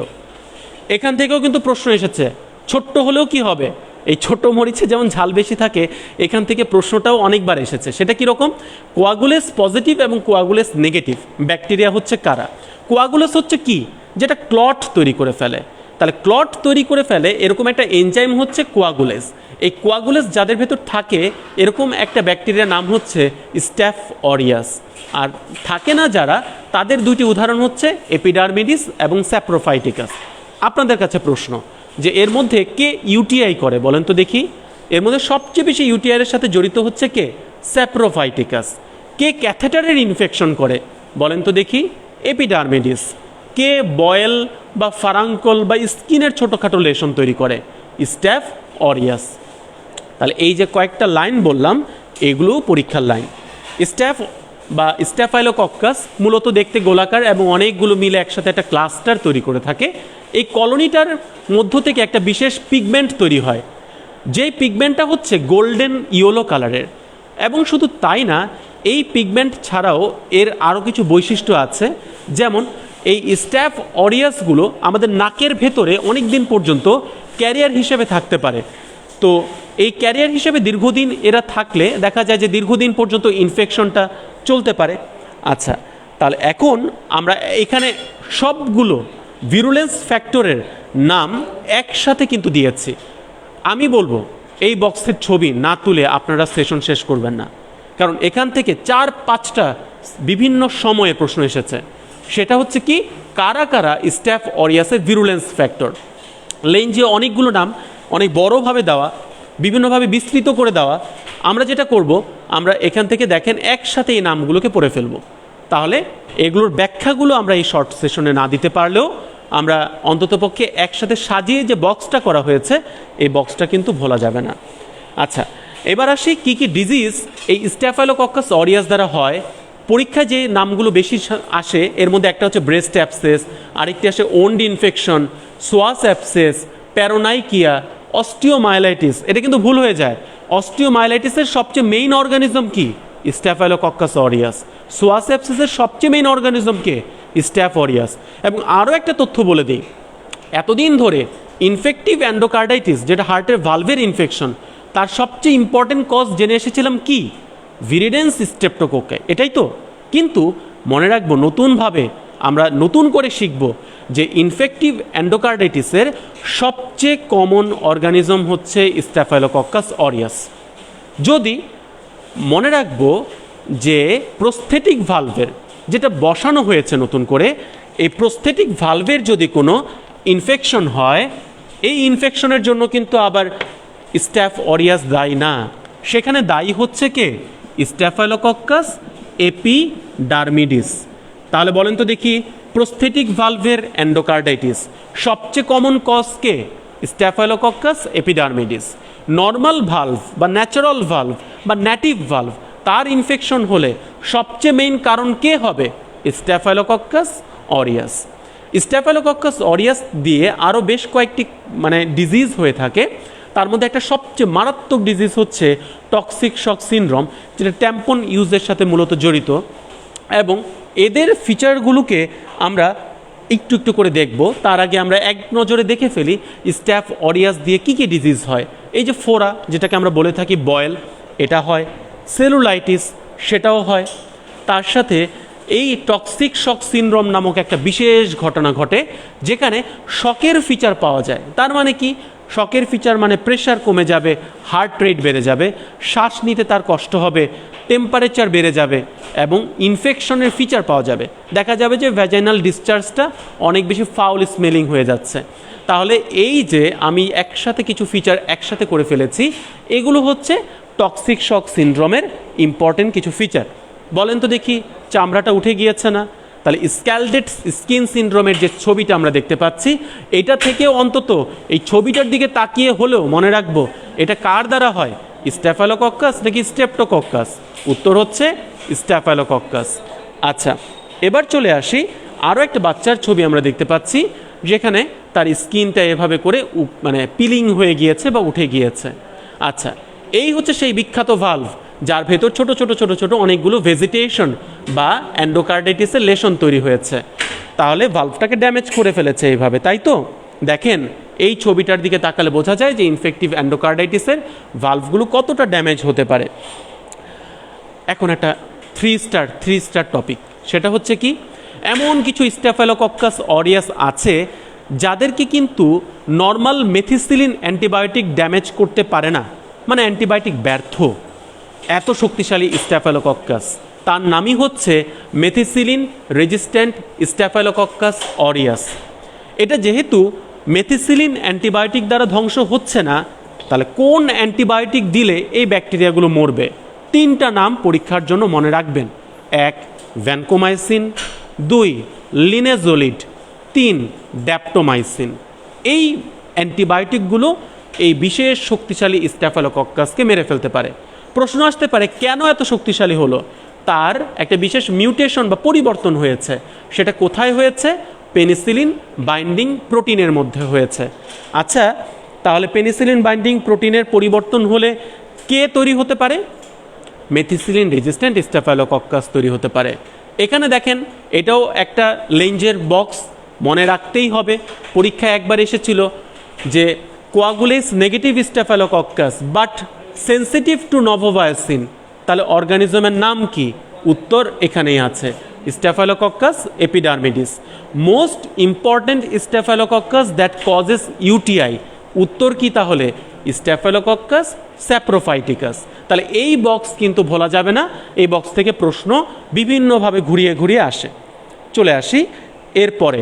Speaker 1: এখান থেকেও কিন্তু প্রশ্ন এসেছে, ছোট্ট হলেও কি হবে? এই ছোট মরিচে যেমন ঝাল বেশি থাকে, এখান থেকে প্রশ্নটাও অনেকবার এসেছে। সেটা কীরকম? কোয়াগুলেস পজিটিভ এবং কোয়াগুলেস নেগেটিভ ব্যাকটেরিয়া হচ্ছে কারা? কোয়াগুলেস হচ্ছে কি? যেটা ক্লট তৈরি করে ফেলে। তাহলে ক্লট তৈরি করে ফেলে এরকম একটা এনজাইম হচ্ছে কোয়াগুলেস। এই কোয়াগুলেস যাদের ভেতর থাকে এরকম একটা ব্যাকটেরিয়ার নাম হচ্ছে স্ট্যাফ অরিয়াস। আর থাকে না যারা, তাদের 2টি উদাহরণ হচ্ছে এপিডার্মিডিস এবং স্যাপ্রোফাইটিকাস। আপনাদের কাছে প্রশ্ন যে এর মধ্যে কে ইউটিআই করে বলেন তো দেখি? এর মধ্যে সবচেয়ে বেশি ইউটিআইয়ের সাথে জড়িত হচ্ছে কে? স্যাপ্রোফাইটিকাস। কে ক্যাথেটারের ইনফেকশন করে বলেন তো দেখি? এপিডার্মিডিস। কে বয়েল বা ফারাঙ্কল বা স্কিনের ছোটোখাটো লেশন তৈরি করে? Staph aureus. তাহলে এই যে কয়েকটা লাইন বললাম, এগুলো পরীক্ষার লাইন। স্ট্যাফ বা স্ট্যাফাইলোকক্কাস মূলত দেখতে গোলাকার এবং অনেকগুলো মিলে একসাথে একটা ক্লাস্টার তৈরি করে থাকে। এই কলোনিটার মধ্য থেকে একটা বিশেষ পিগমেন্ট তৈরি হয়, যেই পিগমেন্টটা হচ্ছে গোল্ডেন ইয়েলো কালারের। এবং শুধু তাই না, এই পিগমেন্ট ছাড়াও এর আরও কিছু বৈশিষ্ট্য আছে। যেমন এই স্ট্যাফ অরিয়াসগুলো আমাদের নাকের ভেতরে অনেক দিন পর্যন্ত ক্যারিয়ার হিসেবে থাকতে পারে। তো এই ক্যারিয়ার হিসেবে দীর্ঘদিন এরা থাকলে দেখা যায় যে দীর্ঘদিন পর্যন্ত ইনফেকশনটা চলতে পারে। আচ্ছা, তাহলে এখন আমরা এখানে সবগুলো ভিরুলেন্স ফ্যাক্টরের নাম একসাথে কিন্তু দিয়েছি। আমি বলবো এই বক্সের ছবি না তুলে আপনারা সেশন শেষ করবেন না, কারণ এখান থেকে 4-5টা বিভিন্ন সময়ে প্রশ্ন এসেছে। সেটা হচ্ছে কি, কারা কারা স্ট্যাফ অরিয়াসের ভিরুলেন্স ফ্যাক্টর। লেঞ্জে অনেকগুলো নাম অনেক বড়োভাবে দেওয়া, বিভিন্নভাবে বিস্তৃত করে দেওয়া। আমরা যেটা করব, আমরা এখান থেকে দেখেন একসাথে এই নামগুলোকে পড়ে ফেলব। তাহলে এগুলোর ব্যাখ্যাগুলো আমরা এই শর্ট সেশনে না দিতে পারলেও আমরা অন্ততপক্ষে একসাথে সাজিয়ে যে বক্সটা করা হয়েছে এই বক্সটা কিন্তু ভোলা যাবে না। আচ্ছা, এবার আসি কি কি ডিজিজ এই স্ট্যাফাইলোকক্কাস অরিয়াস দ্বারা হয়। পরীক্ষায় যে নামগুলো বেশি আসে এর মধ্যে একটা হচ্ছে ব্রেস্ট অ্যাবসেস, আরেকটি আসে wound infection, psoas abscess, paronychia, osteomyelitis. এটা কিন্তু ভুল হয়ে যায়। অস্টিওমাইলাইটিসের সবচেয়ে মেইন অর্গানিজম কি? Staphylococcus aureus. সোয়াস অ্যাবসেসের সবচেয়ে মেইন অর্গানিজম কে? Staph aureus. এবং আরও একটা তথ্য বলে দিই, এতদিন ধরে ইনফেক্টিভ অ্যান্ডোকার্ডাইটিস, যেটা হার্টের ভালভের ইনফেকশন, তার সবচেয়ে ইম্পর্টেন্ট কজ জেনে এসেছিলাম কি? ভিরিডেন্স স্ট্রেপ্টোকোকাই, এটাই তো। কিন্তু মনে রাখবো, নতুনভাবে আমরা নতুন করে শিখব যে ইনফেক্টিভ অ্যান্ডোকার্ডাইটিসের সবচেয়ে কমন অর্গানিজম হচ্ছে স্ট্যাফাইলোকক্কাস অরিয়াস। যদি মনে রাখবো যে প্রস্থেটিক ভালভের যেটা বসানো হয়েছে নতুন করে, এই প্রস্থেটিক ভালভের যদি কোনো ইনফেকশন হয়, এই ইনফেকশনের জন্য কিন্তু আবার স্ট্যাফ অরিয়াস দায়ী না, সেখানে দায়ী হচ্ছে কে? স্ট্যাফাইলোকক্কাস এপিডার্মিডিস। তাহলে বলেন তো দেখি, প্রস্থেটিক ভালভের অ্যান্ডোকার্ডাইটিস সবচেয়ে কমন কজ কে? স্ট্যাফাইলোকক্কাস এপিডার্মিডিস। নর্মাল ভালভ বা ন্যাচারাল ভালভ বা ন্যাটিভ ভালভ, তার ইনফেকশন হলে সবচেয়ে মেইন কারণ কে হবে? Staphylococcus aureus. স্ট্যাফাইলোকক্কাস অরিয়াস দিয়ে আরও বেশ কয়েকটি ডিজিজ হয়ে থাকে। তার মধ্যে একটা সবচেয়ে মারাত্মক ডিজিজ হচ্ছে টক্সিক শক সিনড্রোম, যেটা ট্যাম্পন ইউজের সাথে মূলত জড়িত। এবং এদের ফিচারগুলোকে আমরা একটু একটু করে দেখব। তার আগে আমরা এক নজরে দেখে ফেলি স্ট্যাফ অরিয়াস দিয়ে কী কী ডিজিজ হয়। এই যে ফোরা, যেটাকে আমরা বলে থাকি বয়েল, এটা হয়। সেলুলাইটিস, সেটাও হয়। তার সাথে এই টক্সিক শক সিনড্রোম নামক একটা বিশেষ ঘটনা ঘটে, যেখানে শকের ফিচার পাওয়া যায়। তার মানে কি? শকের ফিচার মানে প্রেশার কমে যাবে, হার্ট রেট বেড়ে যাবে, শ্বাস নিতে তার কষ্ট হবে, টেম্পারেচার বেড়ে যাবে এবং ইনফেকশনের ফিচার পাওয়া যাবে। দেখা যাবে যে ভ্যাজাইনাল ডিসচার্জটা অনেক বেশি ফাউল স্মেলিং হয়ে যাচ্ছে। তাহলে এই যে আমি একসাথে কিছু ফিচার একসাথে করে ফেলেছি, এগুলো হচ্ছে টক্সিক শক সিনড্রোমের ইম্পর্টেন্ট কিছু ফিচার। বলেন তো দেখি, চামড়াটা উঠে গিয়েছে না? তাহলে স্ক্যালডেড স্কিন সিনড্রোমের যে ছবিটা আমরা দেখতে পাচ্ছি, এটা থেকেও অন্তত এই ছবিটার দিকে তাকিয়ে হলেও মনে রাখবো এটা কার দ্বারা হয়? স্ট্যাফাইলোকক্কাস নাকি স্ট্রেপ্টোকক্কাস? উত্তর হচ্ছে স্ট্যাফাইলোকক্কাস। আচ্ছা, এবার চলে আসি, আরও একটা বাচ্চার ছবি আমরা দেখতে পাচ্ছি, যেখানে তার স্কিনটা এভাবে করে পিলিং হয়ে গিয়েছে বা উঠে গিয়েছে। আচ্ছা, এই হচ্ছে সেই বিখ্যাত ভালভ যার ভেতর ছোট ছোট ছোট ছোট অনেকগুলো ভেজিটেশন বা অ্যান্ডোকার্ডাইটিসের লেশন তৈরি হয়েছে। তাহলে ভালভটাকে ড্যামেজ করে ফেলেছে এইভাবে, তাই তো? দেখেন, এই ছবিটার দিকে তাকালে বোঝা যায় যে ইনফেক্টিভ অ্যান্ডোকার্ডাইটিসের ভালভগুলো কতটা ড্যামেজ হতে পারে। এখন একটা থ্রি স্টার টপিক, সেটা হচ্ছে কি, এমন কিছু স্ট্যাফাইলোকক্কাস অরিয়াস আছে যাদেরকে কিন্তু নর্মাল মেথিসিলিন অ্যান্টিবায়োটিক ড্যামেজ করতে পারে না, অ্যান্টিবায়োটিক ব্যর্থ। এত শক্তিশালী স্ট্যাফাইলোকক্কাস, তার নামই হচ্ছে মেথিসিলিন রেজিস্ট্যান্ট স্ট্যাফাইলোকক্কাস অরিয়াস। এটা যেহেতু মেথিসিলিন অ্যান্টিবায়োটিক দ্বারা ধ্বংস হচ্ছে না, তাহলে কোন অ্যান্টিবায়োটিক দিলে এই ব্যাকটেরিয়াগুলো মরবে? 3টা নাম পরীক্ষার জন্য মনে রাখবেন। 1 ভ্যানকোমাইসিন, 2 লিনেজোলিড, 3 ড্যাপ্টোমাইসিন। এই অ্যান্টিবায়োটিকগুলো এই বিশেষ শক্তিশালী স্ট্যাফাইলোকক্কাসকে মেরে ফেলতে পারে। প্রশ্ন আসতে পারে, কেন এত শক্তিশালী হলো? তার একটা বিশেষ মিউটেশন বা পরিবর্তন হয়েছে। সেটা কোথায় হয়েছে? পেনিসিলিন বাইন্ডিং প্রোটিনের মধ্যে হয়েছে। আচ্ছা, তাহলে পেনিসিলিন বাইন্ডিং প্রোটিনের পরিবর্তন হলে কে তৈরি হতে পারে? মেথিসিলিন রেজিস্ট্যান্ট স্ট্যাফাইলোকক্কাস তৈরি হতে পারে। এখানে দেখেন, এটাও একটা লেঞ্জের বক্স, মনে রাখতেই হবে। পরীক্ষায় একবার এসেছিল যে coagulase negative staphylococcus but sensitive to novobiocin, তাহলে অর্গানিজমের নাম কি? উত্তর এখানেই আছে, Staphylococcus epidermidis. Most important Staphylococcus that causes UTI. উত্তর কি তাহলে? Staphylococcus saprophyticus. তাহলে এই বক্স কিন্তু ভোলা যাবে না, এই বক্স থেকে প্রশ্ন বিভিন্নভাবে ঘুরিয়ে ঘুরিয়ে আসে। চলে আসি এরপরে,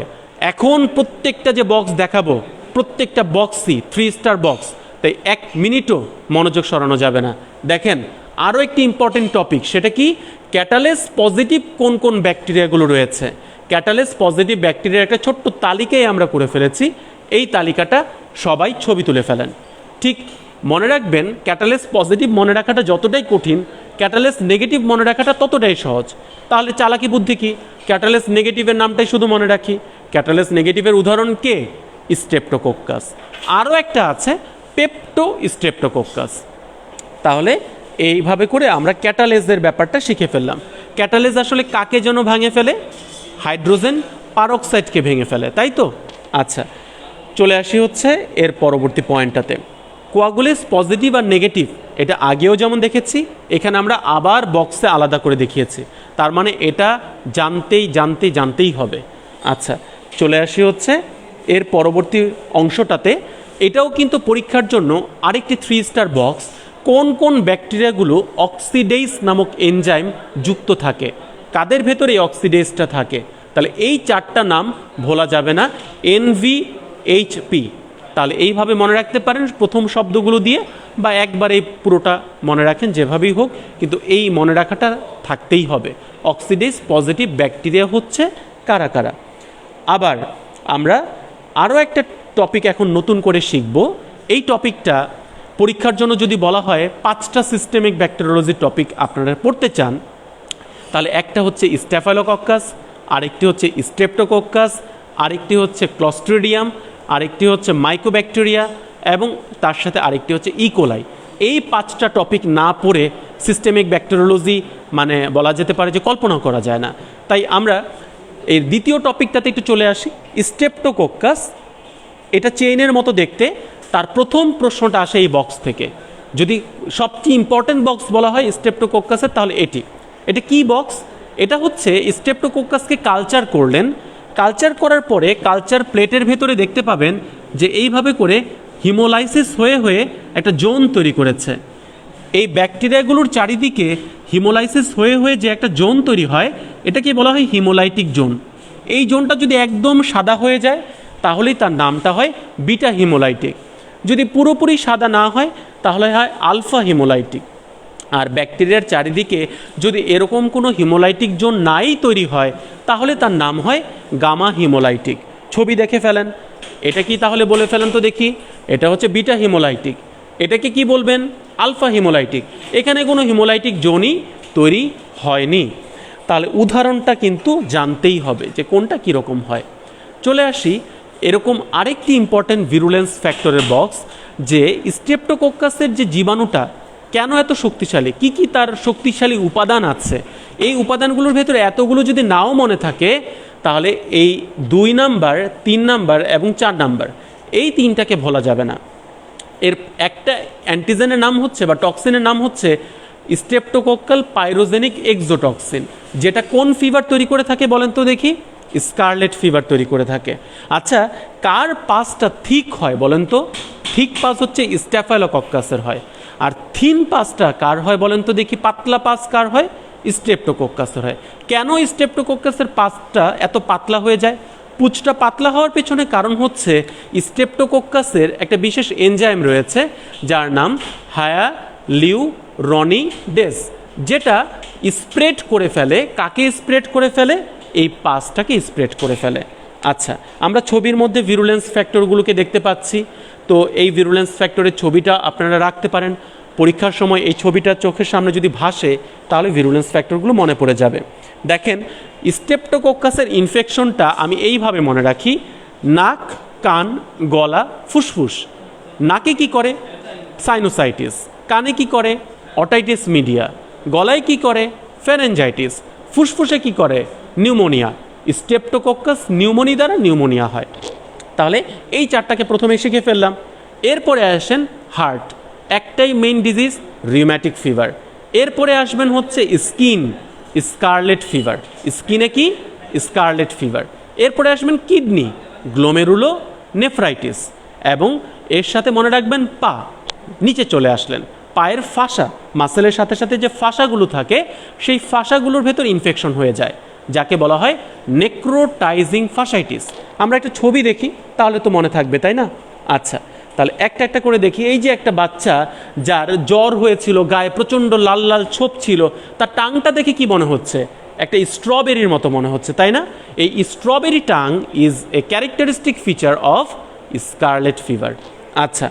Speaker 1: এখন প্রত্যেকটা যে বক্স দেখাবো প্রত্যেকটা বক্সই 3 স্টার বক্স, তাই 1 মিনিটও মনোযোগ সরানো যাবে না। দেখেন আরও একটি ইম্পর্টেন্ট টপিক, সেটা কি? ক্যাটালেস পজিটিভ কোন কোন ব্যাকটেরিয়াগুলো রয়েছে। ক্যাটালেস পজিটিভ ব্যাকটেরিয়ার একটা ছোট্ট তালিকাই আমরা করে ফেলেছি, এই তালিকাটা সবাই ছবি তুলে ফেলেন। ঠিক মনে রাখবেন, ক্যাটালেস পজিটিভ মনে রাখাটা যতটাই কঠিন, ক্যাটালেস নেগেটিভ মনে রাখাটা ততটাই সহজ। তাহলে চালাকি বুদ্ধি কি? ক্যাটালেস নেগেটিভের নামটাই শুধু মনে রাখি। ক্যাটালেস নেগেটিভের উদাহরণ কে? স্ট্রেপ্টোকোক্কাস। আরও একটা আছে পেপটো স্ট্রেপ্টোকোক্কাস। তাহলে এইভাবে করে আমরা ক্যাটালেসের ব্যাপারটা শিখে ফেললাম। ক্যাটালেস আসলে কাকে যেন ভাঙে ফেলে? হাইড্রোজেন পারক্সাইডকে ভেঙে ফেলে, তাই তো? আচ্ছা, চলে আসি হচ্ছে এর পরবর্তী পয়েন্টটাতে। কোয়াগুলেস পজিটিভ আর নেগেটিভ, এটা আগেও যেমন দেখেছি, এখানে আমরা আবার বক্সে আলাদা করে দেখিয়েছি। তার মানে এটা জানতেই হবে। আচ্ছা, চলে আসি হচ্ছে এর পরবর্তী অংশটাতে। এটাও কিন্তু পরীক্ষার জন্য আরেকটি 3 স্টার বক্স। কোন কোন ব্যাকটেরিয়াগুলো অক্সিডেজ নামক এনজাইম যুক্ত থাকে, কাদের ভেতরে এই অক্সিডেজটা থাকে? তাহলে এই 4টা নাম ভোলা যাবে না, NVHP। তাহলে এইভাবে মনে রাখতে পারেন প্রথম শব্দগুলো দিয়ে, বা একবারে পুরোটা মনে রাখেন, যেভাবেই হোক, কিন্তু এই মনে রাখাটা থাকতেই হবে। অক্সিডেজ পজিটিভ ব্যাকটেরিয়া হচ্ছে কারা কারা। আবার আমরা আরও একটা টপিক এখন নতুন করে শিখব। এই টপিকটা পরীক্ষার জন্য যদি বলা হয় 5টা সিস্টেমিক ব্যাকটেরিওলজি টপিক আপনারা পড়তে চান, তাহলে একটা হচ্ছে স্ট্যাফাইলোকক্কাস, আরেকটি হচ্ছে স্ট্রেপ্টোকক্কাস, আরেকটি হচ্ছে ক্লস্ট্রিডিয়াম, আরেকটি হচ্ছে মাইকোব্যাকটেরিয়া, এবং তার সাথে আরেকটি হচ্ছে ইকোলাই। এই 5টা টপিক না পড়ে সিস্টেমিক ব্যাকটেরিওলজি মানে বলা যেতে পারে যে কল্পনা করা যায় না। তাই আমরা এই দ্বিতীয় টপিকটাতে একটু চলে আসি। স্ট্রেপ্টোকক্কাস, এটা চেইনের মতো দেখতে, তার প্রথম প্রশ্নটা আসে এই বক্স থেকে। যদি সবচেয়ে ইম্পর্টেন্ট বক্স বলা হয় স্ট্রেপ্টোকক্কাসের, তাহলে এটা কি বক্স? এটা হচ্ছে স্ট্রেপ্টোকক্কাসকে কালচার করলেন, কালচার করার পরে কালচার প্লেটের ভেতরে দেখতে পাবেন যে এইভাবে করে হিমোলাইসিস হয়ে হয়ে একটা জোন তৈরি করেছে। এই ব্যাকটেরিয়াগুলোর চারিদিকে হিমোলাইসিস হয়ে হয়ে যে একটা জোন তৈরি হয়, এটাকে বলা হয় হিমোলাইটিক জোন। এই জোনটা যদি একদম সাদা হয়ে যায়, তাহলেই তার নামটা হয় বিটা হিমোলাইটিক। যদি পুরোপুরি সাদা না হয়, তাহলে হয় আলফা হিমোলাইটিক। আর ব্যাকটেরিয়ার চারিদিকে যদি এরকম কোনো হিমোলাইটিক জোন নাই তৈরি হয়, তাহলে তার নাম হয় গামা হিমোলাইটিক। ছবি দেখে ফেলেন, এটা কি তাহলে বলে ফেলেন তো দেখি। এটা হচ্ছে বিটা হিমোলাইটিক, এটাকে কি বলবেন? Alpha haemolytic. এখানে কোনো হিমোলাইটিক জোনই তৈরি হয়নি। তাহলে উদাহরণটা কিন্তু জানতেই হবে যে কোনটা কীরকম হয়। চলে আসি এরকম আরেকটি ইম্পর্ট্যান্ট ভিরুলেন্স ফ্যাক্টরের বক্স, যে স্ট্রেপ্টোকক্কাসের যে জীবাণুটা কেন এত শক্তিশালী, কি কি তার শক্তিশালী উপাদান আছে। এই উপাদানগুলোর ভেতরে এতগুলো যদি নাও মনে থাকে, তাহলে এই 2 নাম্বার, 3 নাম্বার এবং 4 নাম্বার, এই 3টাকে ভোলা যাবে না। এর একটা অ্যান্টিজেনের নাম হচ্ছে বা টক্সিনের নাম হচ্ছে স্ট্রেপ্টোকক্কাল পাইরোজেনিক এক্সোটক্সিন, যেটা কোন ফিভার তৈরি করে থাকে বলেন তো দেখি? স্কারলেট ফিভার তৈরি করে থাকে। আচ্ছা, কার পাসটা থিক হয় বলেন তো? থিক পাস হচ্ছে স্ট্যাফাইলোকক্কাসের হয়। আর থিন পাসটা কার হয় বলেন তো দেখি? পাতলা পাস কার হয়? স্ট্রেপ্টোকক্কাসের হয়। কেন স্ট্রেপ্টোকক্কাসের পাসটা এত পাতলা হয়ে যায়? পুঁচটা পাতলা হওয়ার পেছনে কারণ হচ্ছে স্ট্রেপ্টোকক্কাসের একটা বিশেষ এনজাইম রয়েছে, যার নাম হায়ালিউরনিডেজ, যেটা স্প্রেড করে ফেলে। কাকে স্প্রেড করে ফেলে? এই পাসটাকে স্প্রেড করে ফেলে। আচ্ছা, আমরা ছবির মধ্যে ভিরুলেন্স ফ্যাক্টরগুলোকে দেখতে পাচ্ছি। তো এই ভিরুলেন্স ফ্যাক্টরের ছবিটা আপনারা রাখতে পারেন। পরীক্ষার সময় এই ছবিটা চোখের সামনে যদি ভাসে, তাহলে ভিরুলেন্স ফ্যাক্টরগুলো মনে পড়ে যাবে। দেখেন, স্ট্রেপ্টোকক্কাসের ইনফেকশনটা আমি এইভাবে মনে রাখি: নাক, কান, গলা, ফুসফুস। নাকে কি করে? সাইনোসাইটিস। কানে কি করে? Otitis media. গলায় কি করে? ফ্যারেঞ্জাইটিস। ফুসফুসে কি করে? নিউমোনিয়া। স্ট্রেপ্টোকক্কাস নিউমোনিয়া দ্বারা নিউমোনিয়া হয়। তাহলে এই 4টাকে প্রথমে শিখে ফেললাম। এরপরে আসেন হার্ট, একটাই মেইন ডিজিজ, রিউম্যাটিক ফিভার। এরপরে আসবেন হচ্ছে স্কিন, স্কারলেট ফিভার। স্কিনে কি? Scarlet fever. এরপরে আসবেন কিডনি, গ্লোমেরুলো নেফ্রাইটিস, এবং এর সাথে মনে রাখবেন পা। নিচে চলে আসলেন, পায়ের ফাসা, মাসেলের সাথে সাথে যে ফাসাগুলো থাকে সেই ফাসাগুলোর ভেতর ইনফেকশন হয়ে যায়, যাকে বলা হয় নেক্রোটাইজিং ফাসাইটিস। আমরা একটা ছবি দেখি তাহলে তো মনে থাকবে, তাই না? আচ্ছা, তাহলে একটা একটা করে দেখি। এই যে একটা বাচ্চা যার জ্বর হয়েছিল, গায়ে প্রচণ্ড লাল লাল ছোপ ছিল, তার টাংটা দেখে কি মনে হচ্ছে? একটা স্ট্রবেরির মতো মনে হচ্ছে, তাই না? এই strawberry tongue is a characteristic feature of scarlet fever. আচ্ছা,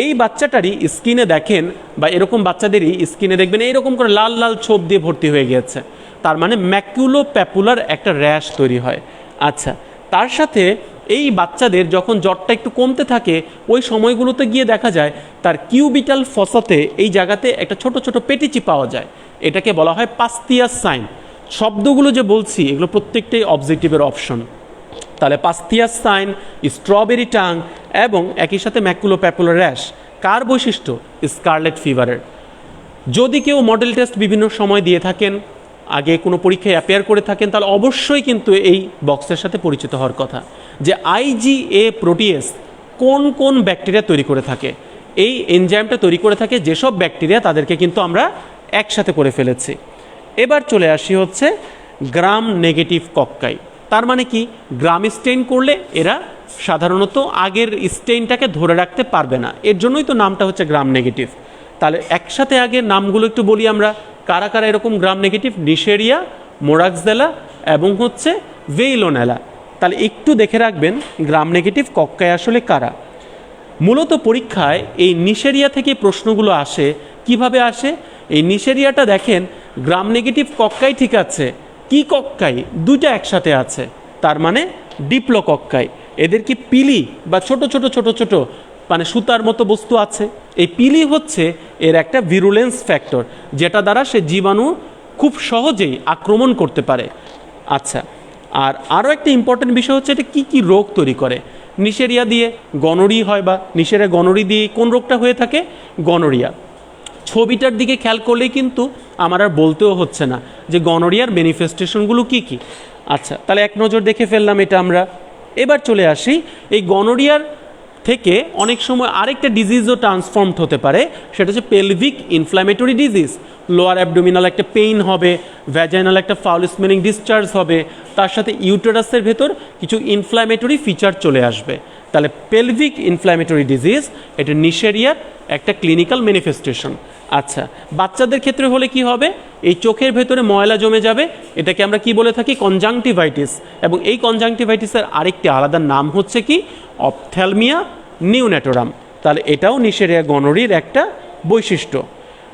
Speaker 1: এই বাচ্চাটারই স্কিনে দেখেন, বা এরকম বাচ্চাদেরই স্কিনে দেখবেন এইরকম করে লাল লাল ছোপ দিয়ে ভর্তি হয়ে গিয়েছে, তার মানে ম্যাকুলো প্যাপুলার একটা র্যাশ তৈরি হয়। আচ্ছা, তার সাথে এই বাচ্চাদের যখন জ্বরটা একটু কমতে থাকে ওই সময়গুলোতে গিয়ে দেখা যায় তার কিউবিটাল ফসাতে এই জায়গাতে একটা ছোট ছোট পেটিচি পাওয়া যায়, এটাকে বলা হয় পাস্তিয়াস সাইন। শব্দগুলো যে বলছি এগুলো প্রত্যেকটাই অবজেক্টিভের অপশন। তাহলে পাস্তিয়াস সাইন, স্ট্রবেরি টাং এবং একই সাথে ম্যাকুলো প্যাপুলার র্যাশ কার বৈশিষ্ট্য? স্কারলেট ফিভারের। যদি কেউ মডেল টেস্ট বিভিন্ন সময় দিয়ে থাকেন, আগে কোনো পরীক্ষায় অ্যাপিয়ার করে থাকেন, তাহলে অবশ্যই কিন্তু এই বক্সের সাথে পরিচিত হওয়ার কথা যে আইজিএ প্রোটিয়েস কোন কোন ব্যাকটেরিয়া তৈরি করে থাকে। এই এনজাইমটা তৈরি করে থাকে যেসব ব্যাকটেরিয়া, তাদেরকে কিন্তু আমরা একসাথে করে ফেলেছি। এবার চলে আসি হচ্ছে গ্রাম নেগেটিভ কক্কাই। তার মানে কি? গ্রাম স্টেইন করলে এরা সাধারণত আগের স্টেইনটাকে ধরে রাখতে পারবে না, এর জন্যই তো নামটা হচ্ছে গ্রাম নেগেটিভ। তাহলে একসাথে আগে নামগুলো একটু বলি আমরা, কারা কারা এরকম গ্রাম নেগেটিভ? নিশেরিয়া, মোরাক্সেলা এবং হচ্ছে ভেইলোনেলা। তাহলে একটু দেখে রাখবেন গ্রাম নেগেটিভ কক্কাই আসলে কারা। মূলত পরীক্ষায় এই নিশেরিয়া থেকে প্রশ্নগুলো আসে। কিভাবে আসে? এই নিশেরিয়াটা দেখেন, গ্রাম নেগেটিভ কক্কাই ঠিক আছে, কি কক্কাই? দুইটা একসাথে আছে, তার মানে ডিপ্লোকক্কাই। এদের কি পিলি বা ছোট ছোট ছোট ছোট মানে সুতার মতো বস্তু আছে? এই পিলি হচ্ছে এর একটা ভিরুলেন্স ফ্যাক্টর, যেটা দ্বারা সে জীবাণু খুব সহজেই আক্রমণ করতে পারে। আচ্ছা, আর আরও একটা ইম্পর্টেন্ট বিষয় হচ্ছে এটা কি কি রোগ তৈরি করে। নিশেরিয়া দিয়ে গনোরি হয়, বা নিশেরিয়া গনোরি দিয়ে কোন রোগটা হয়ে থাকে? গনোরিয়া। ছবিটার দিকে খেয়াল করলেই কিন্তু আমার আর বলতেও হচ্ছে না যে গনোরিয়ার ম্যানিফেস্টেশনগুলো কি কি। আচ্ছা, তাহলে এক নজর দেখে ফেললাম এটা আমরা। এবার চলে আসি, এই গনোরিয়ার থেকে অনেক সময় আরেকটা ডিজিজও ট্রান্সফর্মড হতে পারে, সেটা হচ্ছে pelvic inflammatory disease. Lower abdominal একটা পেইন হবে, ভ্যাজাইনাল একটা ফাউল স্মেলিং ডিসচার্জ হবে, তার সাথে ইউটেরাসের ভেতর কিছু ইনফ্ল্যামেটরি ফিচার চলে আসবে। তাহলে পেলভিক ইনফ্ল্যামেটরি ডিজিজ এটা নিশেরিয়ার একটা ক্লিনিক্যাল ম্যানিফেস্টেশন। আচ্ছা, বাচ্চাদের ক্ষেত্রে হলে কি হবে? এই চোখের ভেতরে ময়লা জমে যাবে, এটাকে আমরা কি বলে থাকি? কনজাংটিভাইটিস। এবং এই কনজাংটিভাইটিসের আরেকটি আলাদা নাম হচ্ছে কি? অপথ্যালমিয়া নিউন্যাটোরাম। তাহলে এটাও নিশেরিয়া গনোরির একটা বৈশিষ্ট্য।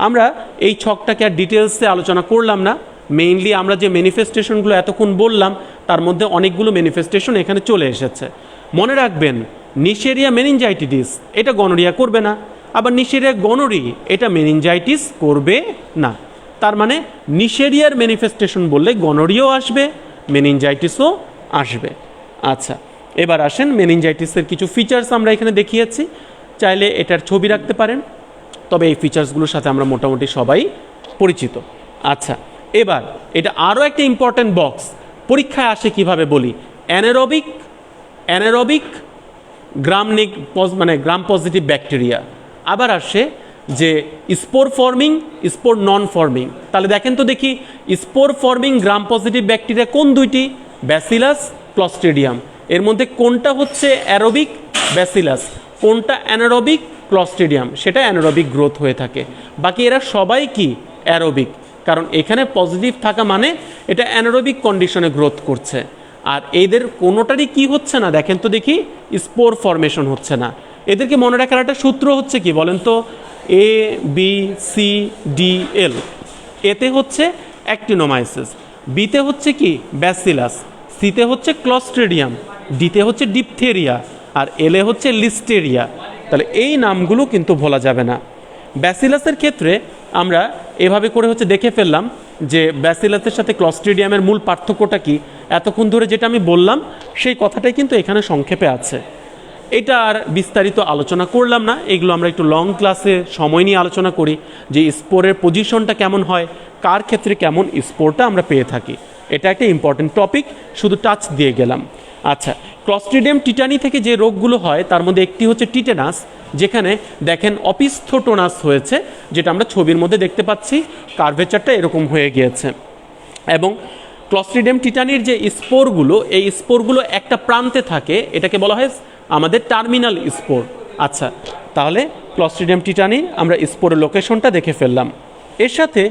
Speaker 1: আমরা এই ছকটাকে আর ডিটেলসে আলোচনা করলাম না, মেইনলি আমরা যে ম্যানিফেস্টেশনগুলো এতক্ষণ বললাম তার মধ্যে অনেকগুলো ম্যানিফেস্টেশন এখানে চলে এসেছে। মনে রাখবেন, নিশেরিয়া মেনিনজাইটিস এটা গনোরিয়া করবে না, আবার নিশেরিয়া গনোরি এটা মেনিনজাইটিস করবে না। তার মানে নিশেরিয়ার ম্যানিফেস্টেশন বললে গনোরিয়াও আসবে, মেনিনজাইটিসও আসবে। আচ্ছা, এবার আসেন মেনিনজাইটিসের কিছু ফিচার্স আমরা এখানে দেখিয়েছি, চাইলে এটার ছবি রাখতে পারেন, তবে এই ফিচার্সগুলোর সাথে আমরা মোটামুটি সবাই পরিচিত। আচ্ছা, এবার এটা আরও একটা ইম্পর্ট্যান্ট বক্স, পরীক্ষায় আসে কিভাবে বলি। Anaerobic gram positive bacteria. আবার আসে যে স্পোর ফর্মিং, স্পোর নন ফর্মিং। তাহলে দেখেন তো দেখি, spore forming gram positive bacteria কোন দুইটি? Bacillus, Clostridium. এর মধ্যে কোনটা হচ্ছে অ্যারোবিক? ব্যাসিলাস। কোনটা অ্যানারোবিক? ক্লস্ট্রিডিয়াম। সেটা অ্যানারোবিক গ্রোথ হয়ে থাকে। বাকি এরা সবাই কি? অ্যারোবিক, কারণ এখানে পজিটিভ থাকা মানে এটা অ্যানারোবিক কন্ডিশনে গ্রোথ করছে। আর এদের কোনোটারই কি হচ্ছে না? দেখেন তো দেখি, স্পোর ফরমেশন হচ্ছে না। এদেরকে মনে রাখার একটা সূত্র হচ্ছে কি বলেন তো? এ বি সি ডি এল। এতে হচ্ছে অ্যাক্টিনোমাইসিস, বিতে হচ্ছে কি? ব্যাসিলাস, সিতে হচ্ছে ক্লস্ট্রিডিয়াম, ডিতে হচ্ছে ডিপথেরিয়া, আর এলে হচ্ছে লিস্টেরিয়া। তাহলে এই নামগুলো কিন্তু ভোলা যাবে না। ব্যাসিলাসের ক্ষেত্রে আমরা এভাবে করে হচ্ছে দেখে ফেললাম যে ব্যাসিলাসের সাথে ক্লস্ট্রিডিয়ামের মূল পার্থক্যটা কি। এতক্ষণ ধরে যেটা আমি বললাম সেই কথাটাই কিন্তু এখানে সংক্ষেপে আছে। এটা আর বিস্তারিত আলোচনা করলাম না, এগুলো আমরা একটু লং ক্লাসে সময় নিয়ে আলোচনা করি যে স্পোরের পজিশনটা কেমন হয়, কার ক্ষেত্রে কেমন স্পোরটা আমরা পেয়ে থাকি। এটা একটা ইম্পর্টেন্ট টপিক, শুধু টাচ দিয়ে গেলাম। আচ্ছা, ক্লস্ট্রিডিয়াম টিটানি থেকে যে রোগগুলো হয় তার মধ্যে একটি হচ্ছে টিটেনাস, যেখানে দেখেন অপিস্থোটোনাস হয়েছে, যেটা আমরা ছবির মধ্যে দেখতে পাচ্ছি, কার্ভেচারটা এরকম হয়ে গিয়েছে। এবং ক্লস্ট্রিডিয়াম টিটানির যে স্পোরগুলো, এই স্পোরগুলো একটা প্রান্তে থাকে, এটাকে বলা হয় আমাদের টার্মিনাল স্পোর। আচ্ছা, তাহলে ক্লস্ট্রিডিয়াম টিটানি আমরা স্পোরের লোকেশনটা দেখে ফেললাম। এর সাথে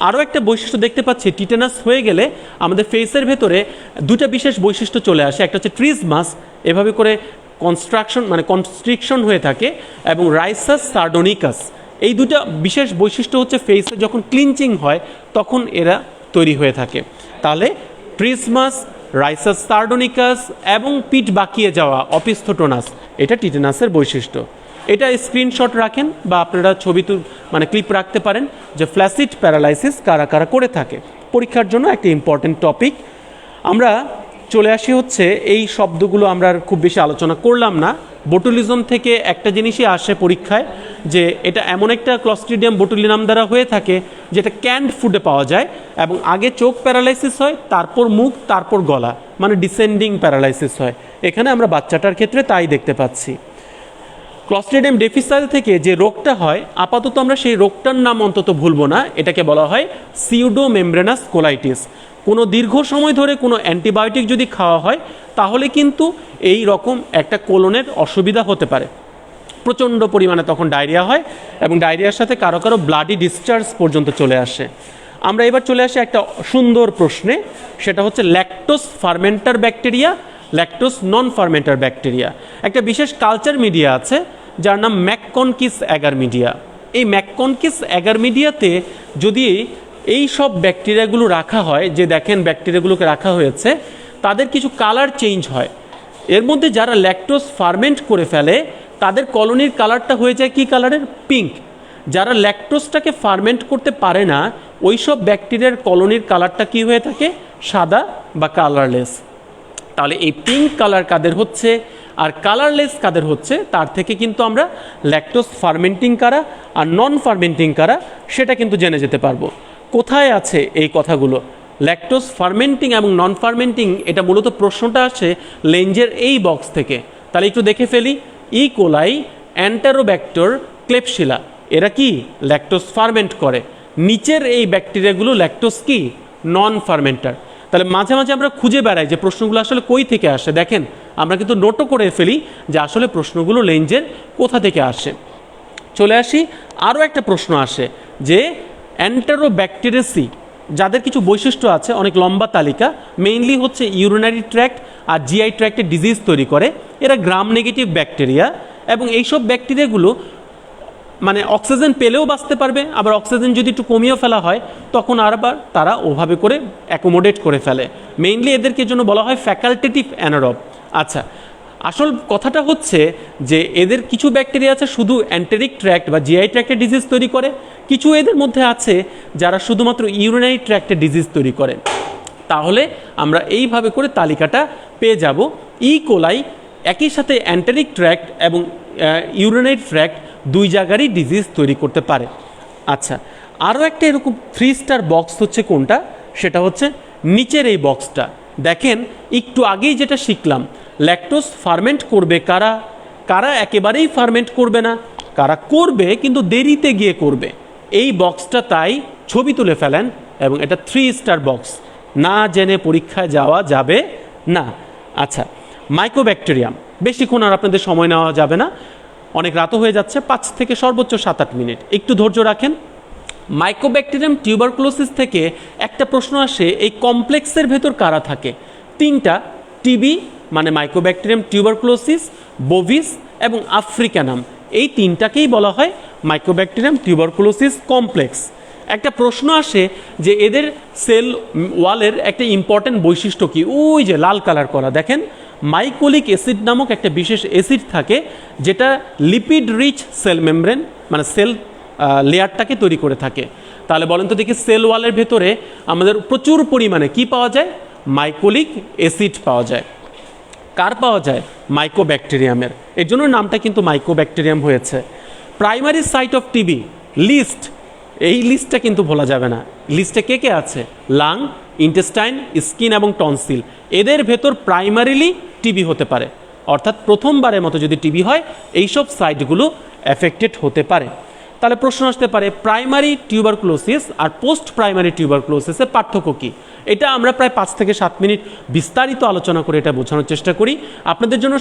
Speaker 1: আরও একটা বৈশিষ্ট্য দেখতে পাচ্ছি, টিটেনাস হয়ে গেলে আমাদের ফেসের ভেতরে দুটা বিশেষ বৈশিষ্ট্য চলে আসে। একটা হচ্ছে ট্রিজমাস, এভাবে করে কনস্ট্রিকশন হয়ে থাকে, এবং রাইসাস সার্ডোনিকাস, এই দুটা বিশেষ বৈশিষ্ট্য হচ্ছে ফেসে যখন ক্লিনচিং হয় তখন এরা তৈরি হয়ে থাকে। তাহলে ট্রিজমাস, রাইসাস সার্ডোনিকাস এবং পিঠ বাঁকিয়ে যাওয়া অপিস্থোটোনাস, এটা টিটেনাসের বৈশিষ্ট্য। এটা স্ক্রিনশট রাখেন বা আপনারা ছবি ক্লিপ রাখতে পারেন যে ফ্ল্যাসিড প্যারালাইসিস কারা কারা করে থাকে, পরীক্ষার জন্য একটা ইম্পর্টেন্ট টপিক। আমরা চলে আসি হচ্ছে এই শব্দগুলো আমরা আর খুব বেশি আলোচনা করলাম না। বোটুলিজম থেকে একটা জিনিসই আসে পরীক্ষায়, যে এটা এমন একটা ক্লস্ট্রিডিয়াম বোটুলিনাম দ্বারা হয়ে থাকে যেটা ক্যান্ড ফুডে পাওয়া যায়, এবং আগে চোখ প্যারালাইসিস হয়, তারপর মুখ, তারপর গলা, মানে ডিসেন্ডিং প্যারালাইসিস হয়। এখানে আমরা বাচ্চাটার ক্ষেত্রে তাই দেখতে পাচ্ছি। ক্লস্ট্রিডিয়াম ডিফিসাইল থেকে যে রোগটা হয়, আপাতত আমরা সেই রোগটার নাম অন্তত ভুলবো না, এটাকে বলা হয় সিউডো মেমব্রেনাস কোলাইটিস। কোনো দীর্ঘ সময় ধরে কোনো অ্যান্টিবায়োটিক যদি খাওয়া হয় তাহলে কিন্তু এই রকম একটা কোলনের অসুবিধা হতে পারে, প্রচণ্ড পরিমাণে তখন ডায়রিয়া হয়, এবং ডায়রিয়ার সাথে কারো কারো ব্লাডি ডিসচার্জ পর্যন্ত চলে আসে। আমরা এবার চলে আসি একটা সুন্দর প্রশ্নে, সেটা হচ্ছে ল্যাকটোস ফার্মেন্টার ব্যাকটেরিয়া, ল্যাকটোস নন ফার্মেন্টার ব্যাকটেরিয়া। একটা বিশেষ কালচার মিডিয়া আছে যার নাম ম্যাককনকিস অ্যাগার মিডিয়া। এই ম্যাককনকিস অ্যাগার মিডিয়াতে যদি এই সব ব্যাকটেরিয়াগুলো রাখা হয়, যে দেখেন ব্যাকটেরিয়াগুলোকে রাখা হয়েছে, তাদের কিছু কালার চেঞ্জ হয়। এর মধ্যে যারা ল্যাকটোস ফার্মেন্ট করে ফেলে তাদের কলোনির কালারটা হয়ে যায় কি কালারের? পিঙ্ক। যারা ল্যাকটোসটাকে ফার্মেন্ট করতে পারে না ওই সব ব্যাকটেরিয়ার কলোনির কালারটা কি হয়ে থাকে? সাদা বা কালারলেস। তাহলে এই পিঙ্ক কালার কাদের হচ্ছে আর কালারলেস কাদের হচ্ছে, তার থেকে কিন্তু আমরা ল্যাকটোস ফার্মেন্টিং কারা আর নন ফার্মেন্টিং কারা সেটা কিন্তু জেনে যেতে পারবো। কোথায় আছে এই কথাগুলো? ল্যাকটোস ফার্মেন্টিং এবং নন ফার্মেন্টিং, এটা মূলত প্রশ্নটা আসে লেঞ্জের এই বক্স থেকে। তাহলে একটু দেখে ফেলি। ই কোলাই, অ্যান্টারোব্যাক্টর, ক্লেপশিলা, এরা কি ল্যাকটোস ফার্মেন্ট করে। নিচের এই ব্যাকটেরিয়াগুলো ল্যাকটোস কি নন ফার্মেন্টার। তাহলে মাঝে মাঝে আমরা খুঁজে বেড়াই যে প্রশ্নগুলো আসলে কই থেকে আসে। দেখেন আমরা কিন্তু নোটও করে ফেলি যে আসলে প্রশ্নগুলো লেঞ্জের কোথা থেকে আসে। চলে আসি, আরও একটা প্রশ্ন আসে যে অ্যান্টারোব্যাকটেরিয়াসি, যাদের কিছু বৈশিষ্ট্য আছে, অনেক লম্বা তালিকা, মেইনলি হচ্ছে ইউরিনারি ট্র্যাক্ট আর জিআই ট্র্যাক্টে ডিজিজ তৈরি করে। এরা গ্রাম নেগেটিভ ব্যাকটেরিয়া, এবং এইসব ব্যাকটেরিয়াগুলো অক্সিজেন পেলেও বাঁচতে পারবে, আবার অক্সিজেন যদি একটু কমিয়েও ফেলা হয় তখন আবার তারা ওভাবে করে অ্যাকোমোডেট করে ফেলে। মেইনলি এদেরকে জন্য বলা হয় ফ্যাকাল্টেটিভ অ্যানারব। আচ্ছা, আসল কথাটা হচ্ছে যে এদের কিছু ব্যাকটেরিয়া আছে শুধু অ্যান্টেরিক ট্র্যাক্ট বা জিআই ট্র্যাক্টে ডিজিজ তৈরি করে, কিছু এদের মধ্যে আছে যারা শুধুমাত্র ইউরিনারি ট্র্যাক্টে ডিজিজ তৈরি করে। তাহলে আমরা এইভাবে করে তালিকাটা পেয়ে যাব। ই কোলাই একই সাথে অ্যান্টেরিক ট্র্যাক্ট এবং ইউরিনারি ট্র্যাক্ট দুই জায়গারই ডিজিজ তৈরি করতে পারে। আচ্ছা, আরও একটা এরকম 3 স্টার বক্স হচ্ছে কোনটা? সেটা হচ্ছে নিচের এই বক্সটা। দেখেন একটু আগেই যেটা শিখলাম, ল্যাকটোস ফার্মেন্ট করবে কারা, কারা একেবারেই ফার্মেন্ট করবে না, কারা করবে কিন্তু দেরিতে গিয়ে করবে। এই বক্সটা তাই ছবি তুলে ফেলেন, এবং এটা 3 স্টার বক্স, না জেনে পরীক্ষায় যাওয়া যাবে না। আচ্ছা, মাইকোব্যাকটেরিয়াম, বেশিক্ষণ আর আপনাদের সময় নেওয়া যাবে না, অনেক রাতও হয়ে যাচ্ছে, 5 থেকে সর্বোচ্চ 7-8 মিনিট, একটু ধৈর্য রাখেন। মাইকোব্যাকটেরিয়াম টিউবারকুলোসিস থেকে একটা প্রশ্ন আসে, এই কমপ্লেক্সের ভেতর কারা থাকে? 3টা, টিবি মানে মাইকোব্যাকটেরিয়াম টিউবারকুলোসিস, বোভিস এবং আফ্রিকানাম, এই 3টাকেই বলা হয় মাইকোব্যাকটেরিয়াম টিউবারকুলোসিস কমপ্লেক্স। একটা প্রশ্ন আসে যে এদের সেল ওয়ালের একটা ইম্পর্টেন্ট বৈশিষ্ট্য কি? ওই যে লাল কালার করা, দেখেন মাইকোলিক অ্যাসিড নামক একটা বিশেষ অ্যাসিড থাকে যেটা lipid rich cell membrane cell লেয়ারটাকে তৈরি করে থাকে। তাহলে বলেন তো দেখি, সেল ওয়ালের ভেতরে আমাদের প্রচুর পরিমাণে কি পাওয়া যায়? মাইকোলিক অ্যাসিড পাওয়া যায়। কার পাওয়া যায়? মাইকোব্যাকটেরিয়ামের। এর জন্য নামটা কিন্তু মাইকোব্যাকটেরিয়াম হয়েছে। Primary site of TB list, এই লিস্টটা কিন্তু ভোলা যাবে না। লিস্টে কে কে আছে? লাং, ইন্টেস্টাইন, স্কিন এবং টনসিল। এদের ভেতর প্রাইমারিলি টিবি হতে পারে, অর্থাৎ প্রথমবারের মতো যদি টিবি হয় এইসব সাইটগুলো এফেক্টেড হতে পারে। তাহলে প্রশ্ন আসতে পারে প্রাইমারি টিউবারকুলোসিস আর পোস্ট প্রাইমারি টিউবারকুলোসিসের পার্থক্য কী? এটা আমরা প্রায় 5 থেকে 7 মিনিট বিস্তারিত আলোচনা করে এটা বোঝানোর চেষ্টা করি। আপনাদের জন্য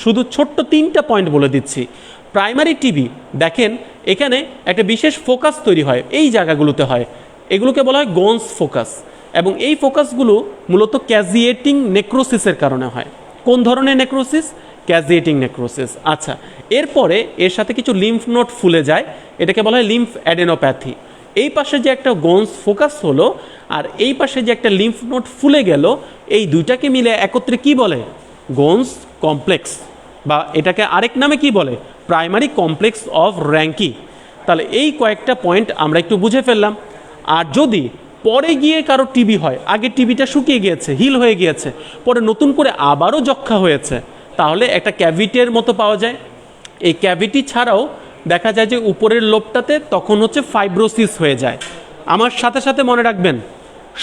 Speaker 1: শুধু ছোট্ট 3টা পয়েন্ট বলে দিচ্ছি। প্রাইমারি টিবি দেখেন এখানে একটা বিশেষ ফোকাস তৈরি হয়, এই জায়গাগুলোতে হয়, এগুলোকে বলা হয় গোন্স ফোকাস, এবং এই ফোকাসগুলো মূলত ক্যাজিয়েটিং নেক্রোসিসের কারণে হয়। কোন ধরনের নেক্রোসিস? ক্যাজিয়েটিং নেক্রোসিস। আচ্ছা, এরপরে এর সাথে কিছু লিম্ফ নোড ফুলে যায়, এটাকে বলা হয় লিম্ফ অ্যাডেনোপ্যাথি। এই পাশে যে একটা গোন্স ফোকাস হলো আর এই পাশে যে একটা লিম্ফ নোড ফুলে গেল, এই দুইটাকে মিলে একত্রে কি বলে? গোন্স কমপ্লেক্স, বা এটাকে আরেক নামে কি বলে? Primary complex of Ranke. তাহলে এই কয়েকটা পয়েন্ট আমরা একটু বুঝে ফেললাম। আর যদি পরে গিয়ে কারো টিবি হয়, আগে টিবিটা শুকিয়ে গিয়েছে, হিল হয়ে গিয়েছে, পরে নতুন করে আবারও যক্ষা হয়েছে, তাহলে একটা ক্যাভিটির মতো পাওয়া যায়। এই ক্যাভিটি ছাড়াও দেখা যায় যে উপরের লোবটাতে তখন হচ্ছে ফাইব্রোসিস হয়ে যায়। আমার সাথে সাথে মনে রাখবেন,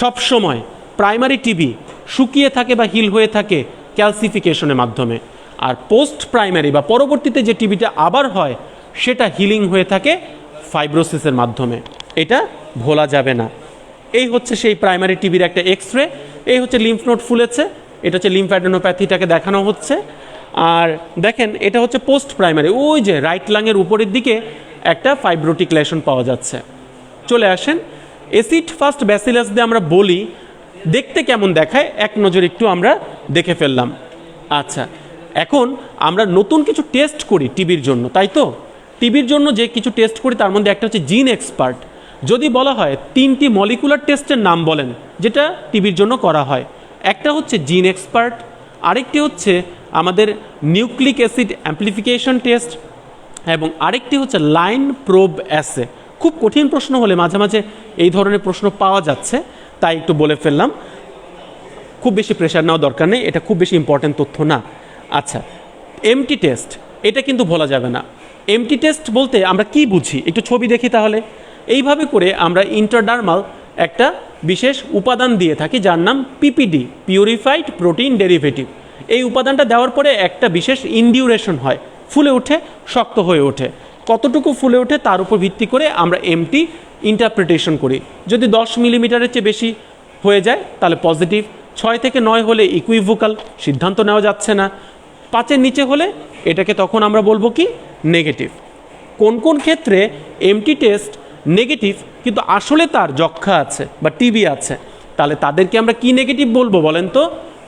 Speaker 1: সব সময় প্রাইমারি টিবি শুকিয়ে থাকে বা হিল হয়ে থাকে ক্যালসিফিকেশনের মাধ্যমে, আর পোস্ট প্রাইমারি বা পরবর্তীতে যে টিবিটা আবার হয় সেটা হিলিং হয়ে থাকে ফাইব্রোসিসের মাধ্যমে। এটা ভোলা যাবে না। এই হচ্ছে সেই প্রাইমারি টিবির একটা এক্স রে। এই হচ্ছে লিম্ফ নোড ফুলেছে, এটা হচ্ছে লিম্ফ অ্যাডেনোপ্যাথিটাকে দেখানো হচ্ছে। আর দেখেন এটা হচ্ছে পোস্ট প্রাইমারি, ওই যে রাইট লাংয়ের উপরের দিকে একটা ফাইব্রোটিক লেশন পাওয়া যাচ্ছে। চলে আসেন, অ্যাসিড ফাস্ট ব্যাসিলাস দিয়ে আমরা বলি দেখতে কেমন দেখায় এক নজর একটু আমরা দেখে ফেললাম। আচ্ছা, এখন আমরা নতুন কিছু টেস্ট করি টিবির জন্য, তাই তো? টিবির জন্য যে কিছু টেস্ট করি তার মধ্যে একটা হচ্ছে জিন এক্সপার্ট। যদি বলা হয় 3টি মলিকুলার টেস্টের নাম বলেন যেটা টিবির জন্য করা হয়, একটা হচ্ছে জিন এক্সপার্ট, আরেকটি হচ্ছে আমাদের নিউক্লিক অ্যাসিড অ্যাম্প্লিফিকেশন টেস্ট, এবং আরেকটি হচ্ছে লাইন প্রোব অ্যাসে। খুব কঠিন প্রশ্ন হলে মাঝে মাঝে এই ধরনের প্রশ্ন পাওয়া যাচ্ছে, তাই একটু বলে ফেললাম। খুব বেশি প্রেশার নেওয়া দরকার নেই, এটা খুব বেশি ইম্পর্টেন্ট তথ্য না। আচ্ছা, এমটি টেস্ট, এটা কিন্তু ভোলা যাবে না। এমটি টেস্ট বলতে আমরা কি বুঝি একটু ছবি দেখি তাহলে। এইভাবে করে আমরা ইন্টারডার্মাল একটা বিশেষ উপাদান দিয়ে থাকি যার নাম পিপিডি, পিউরিফাইড প্রোটিন ডেরিভেটিভ। এই উপাদানটা দেওয়ার পরে একটা বিশেষ ইনডিউরেশন হয়, ফুলে ওঠে, শক্ত হয়ে ওঠে। কতটুকু ফুলে ওঠে তার উপর ভিত্তি করে আমরা এমটি ইন্টারপ্রিটেশন করি। যদি 10 মিলিমিটারের চেয়ে বেশি হয়ে যায় তাহলে পজিটিভ, 6 থেকে 9 হলে ইকুইভোকাল, সিদ্ধান্ত নেওয়া যাচ্ছে না, 5-এর নিচে হলে এটাকে তখন আমরা বলবো কি? নেগেটিভ। কোন কোন ক্ষেত্রে এমটি টেস্ট নেগেটিভ কিন্তু আসলে তার যক্ষা আছে বা টিবি আছে, তাহলে তাদেরকে আমরা কি নেগেটিভ বলবো বলেন তো?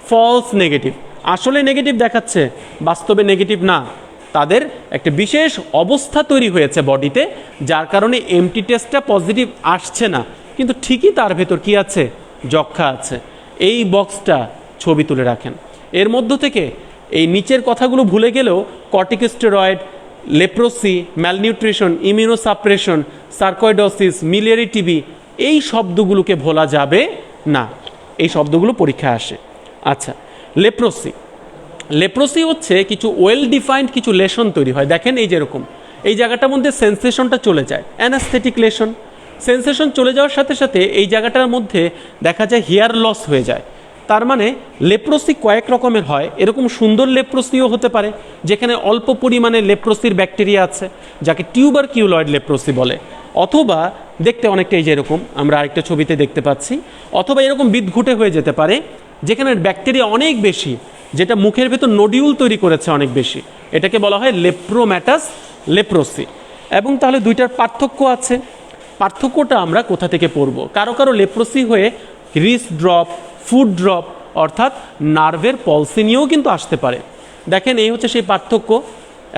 Speaker 1: False negative. আসলে নেগেটিভ দেখাচ্ছে, বাস্তবে নেগেটিভ না। তাদের একটা বিশেষ অবস্থা তৈরি হয়েছে বডিতে, যার কারণে এমটি টেস্টটা পজিটিভ আসছে না, কিন্তু ঠিকই তার ভেতর কি আছে? যক্ষা আছে। এই বক্সটা ছবি তুলে রাখেন। এর মধ্য থেকে এই নিচের কথাগুলো ভুলে গেলেও corticosteroid, leprosy, malnutrition, immunosuppression, sarcoidosis, miliary TB, এই শব্দগুলোকে ভোলা যাবে না। এই শব্দগুলো পরীক্ষায় আসে। আচ্ছা, লেপ্রোসি। লেপ্রোসি হচ্ছে কিছু ওয়েল ডিফাইন্ড কিছু লেশন তৈরি হয়। দেখেন এই যেরকম এই জায়গাটার মধ্যে সেন্সেশনটা চলে যায়, অ্যানাস্থেটিক লেশন। সেন্সেশন চলে যাওয়ার সাথে সাথে এই জায়গাটার মধ্যে দেখা যায় হেয়ার লস হয়ে যায়। তার মানে লেপ্রোসি কয়েক রকমের হয়। এরকম সুন্দর লেপ্রোসিও হতে পারে যেখানে অল্প পরিমাণে লেপ্রোসির ব্যাকটেরিয়া আছে, যাকে টিউবারকিউলয়েড লেপ্রোসি বলে। অথবা দেখতে অনেকটা এই যে এরকম আমরা আরেকটা ছবিতে দেখতে পাচ্ছি। অথবা এরকম বিদঘুটে হয়ে যেতে পারে যেখানে ব্যাকটেরিয়া অনেক বেশি, যেটা মুখের ভেতর নোডিউল তৈরি করেছে অনেক বেশি, এটাকে বলা হয় লেপ্রোম্যাটাস লেপ্রোসি। এবং তাহলে দুইটার পার্থক্য আছে। পার্থক্যটা আমরা কোথা থেকে পড়ব? কারো কারো লেপ্রোসি হয়ে রিস্ট ড্রপ, ফুড ড্রপ অর্থাৎ নার্ভের পলসি নিয়েও কিন্তু আসতে পারে। দেখেন এই হচ্ছে সেই পার্থক্য।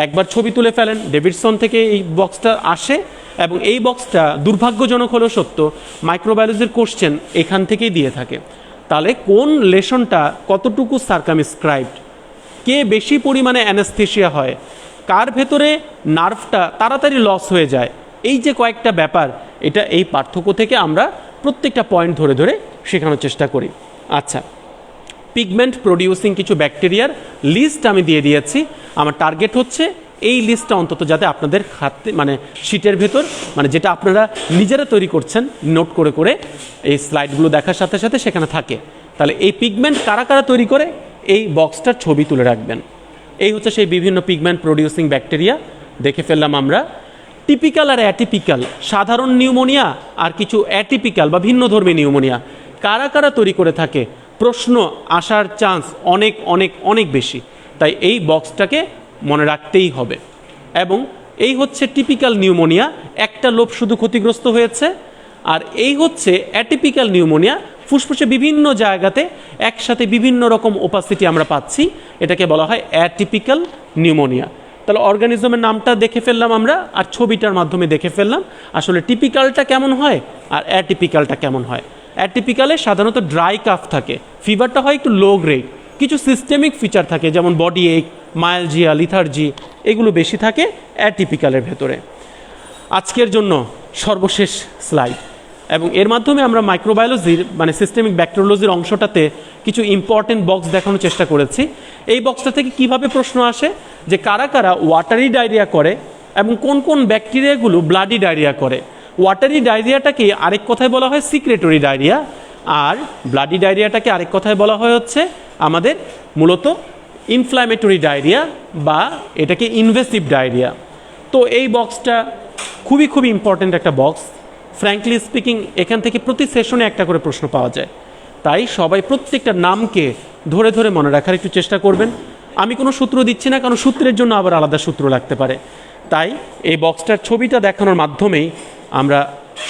Speaker 1: একবার ছবি তুলে ফেলেন, ডেভিডসন থেকে এই বক্সটা আসে, এবং এই বক্সটা দুর্ভাগ্যজনক হলেও সত্য, মাইক্রোবায়োলজির কোশ্চেন এখান থেকেই দিয়ে থাকে। তাহলে কোন লেশনটা কতটুকু সার্কামস্ক্রাইবড, কে বেশি পরিমাণে অ্যানাস্থেশিয়া হয়, কার ভেতরে নার্ভটা তাড়াতাড়ি লস হয়ে যায়, এই যে কয়েকটা ব্যাপার, এটা এই পার্থক্য থেকে আমরা প্রত্যেকটা পয়েন্ট ধরে ধরে শেখানোর চেষ্টা করি। আচ্ছা, পিগমেন্ট প্রডিউসিং কিছু ব্যাকটেরিয়ার লিস্ট আমি দিয়ে দিয়েছি। আমার টার্গেট হচ্ছে এই লিস্টটা অন্তত যাতে আপনাদের হাতে মানে শিটের ভেতর মানে যেটা আপনারা নিজেরা তৈরি করছেন নোট করে করে এই স্লাইডগুলো দেখার সাথে সাথে সেখানে থাকে। তাহলে এই পিগমেন্ট কারা কারা তৈরি করে এই বক্সটার ছবি তুলে রাখবেন। এই হচ্ছে সেই বিভিন্ন পিগমেন্ট প্রডিউসিং ব্যাকটেরিয়া। দেখে ফেললাম আমরা টিপিক্যাল আর অ্যাটিপিক্যাল, সাধারণ নিউমোনিয়া আর কিছু অ্যাটিপিক্যাল বা ভিন্নধর্মী নিউমোনিয়া কারা কারা তৈরি করে থাকে, প্রশ্ন আসার চান্স অনেক অনেক অনেক বেশি। তাই এই বক্সটাকে মনে রাখতেই হবে। এবং এই হচ্ছে টিপিক্যাল নিউমোনিয়া, একটা লোব শুধু ক্ষতিগ্রস্ত হয়েছে। আর এই হচ্ছে অ্যাটিপিক্যাল নিউমোনিয়া, ফুসফুসে বিভিন্ন জায়গাতে একসাথে বিভিন্ন রকম ওপাসিটি আমরা পাচ্ছি, এটাকে বলা হয় অ্যাটিপিক্যাল নিউমোনিয়া। তাহলে অর্গানিজমের নামটা দেখে ফেললাম আমরা, আর ছবিটার মাধ্যমে দেখে ফেললাম আসলে টিপিক্যালটা কেমন হয় আর অ্যাটিপিক্যালটা কেমন হয়। অ্যাটিপিক্যালে সাধারণত ড্রাই কাফ থাকে, ফিভারটা হয় একটু লো গ্রেড, কিছু সিস্টেমিক ফিচার থাকে যেমন বডি এক, মায়ালজিয়া, লিথার্জি, এগুলো বেশি থাকে অ্যাটিপিক্যালের ভেতরে। আজকের জন্য সর্বশেষ স্লাইড, এবং এর মাধ্যমে আমরা মাইক্রোবায়োলজির মানে সিস্টেমিক ব্যাকটেরিওলজির অংশটাতে কিছু ইম্পর্টেন্ট বক্স দেখানোর চেষ্টা করেছি। এই বক্সটা থেকে কিভাবে প্রশ্ন আসে যে কারা কারা ওয়াটারি ডায়রিয়া করে এবং কোন কোন ব্যাকটেরিয়াগুলো ব্লাডি ডায়রিয়া করে। ওয়াটারি ডায়রিয়াটাকে আরেক কথায় বলা হয় সিক্রেটরি ডায়রিয়া, আর ব্লাডি ডায়রিয়াটাকে আরেক কথায় বলা হয় হচ্ছে আমাদের মূলত ইনফ্ল্যামেটরি ডায়রিয়া বা এটাকে ইনভেসিভ ডায়রিয়া। তো এই বক্সটা খুবই খুবই ইম্পর্ট্যান্ট একটা বক্স। ফ্র্যাঙ্কলি স্পিকিং এখান থেকে প্রতি সেশনে একটা করে প্রশ্ন পাওয়া যায়, তাই সবাই প্রত্যেকটা নামকে ধরে ধরে মনে রাখার একটু চেষ্টা করবেন। আমি কোনো সূত্র দিচ্ছি না, কারণ সূত্রের জন্য আবার আলাদা সূত্র লাগতে পারে। তাই এই বক্সটার ছবিটা দেখানোর মাধ্যমেই আমরা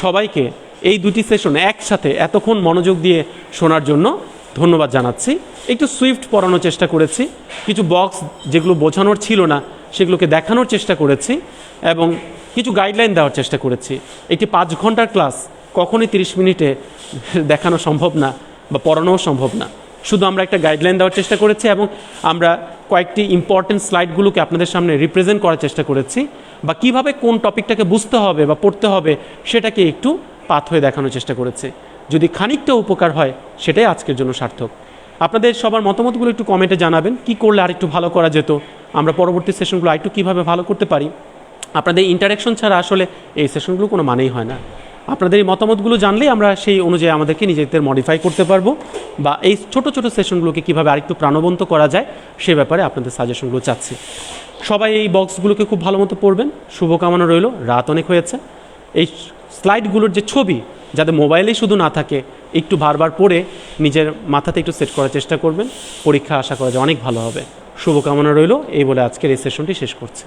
Speaker 1: সবাইকে এই দুটি সেশনে একসাথে এতক্ষণ মনোযোগ দিয়ে শোনার জন্য ধন্যবাদ জানাচ্ছি। একটু সুইফট পড়ানোর চেষ্টা করেছি, কিছু বক্স যেগুলো বোঝানোর ছিল না সেগুলোকে দেখানোর চেষ্টা করেছি, এবং কিছু গাইডলাইন দেওয়ার চেষ্টা করেছি। একটি 5 ঘন্টার ক্লাস কখনোই 30 মিনিটে দেখানো সম্ভব না বা পড়ানোও সম্ভব না। শুধু আমরা একটা গাইডলাইন দেওয়ার চেষ্টা করেছি, এবং আমরা কয়েকটি ইম্পর্টেন্ট স্লাইডগুলোকে আপনাদের সামনে রিপ্রেজেন্ট করার চেষ্টা করেছি, বা কিভাবে কোন টপিকটাকে বুঝতে হবে বা পড়তে হবে সেটাকে একটু পাথ হয়ে দেখানোর চেষ্টা করেছি। যদি খানিকটা উপকার হয় সেটাই আজকের জন্য সার্থক। আপনাদের সবার মতামতগুলো একটু কমেন্টে জানাবেন, কি করলে আর একটু ভালো করা যেত, আমরা পরবর্তী সেশনগুলো আরেকটু কীভাবে ভালো করতে পারি। আপনাদের ইন্টারাকশন ছাড়া আসলে এই সেশনগুলো কোনো মানেই হয় না। আপনাদের এই মতামতগুলো জানলেই আমরা সেই অনুযায়ী আমাদেরকে নিজেদের মডিফাই করতে পারবো, বা এই ছোট ছোট সেশনগুলোকে কীভাবে আরেকটু প্রাণবন্ত করা যায় সে ব্যাপারে আপনাদের সাজেশনগুলো চাচ্ছি। সবাই এই বক্সগুলোকে খুব ভালো মতো পড়বেন, শুভকামনা রইল। রাত অনেক হয়েছে। এই স্লাইডগুলোর যে ছবি যাতে মোবাইলেই শুধু না থাকে, একটু বারবার পড়ে নিজের মাথাতে একটু সেট করার চেষ্টা করবেন। পরীক্ষা আশা করা যায় অনেক ভালো হবে। শুভকামনা রইল এই বলে আজকের এই সেশনটি শেষ করছি।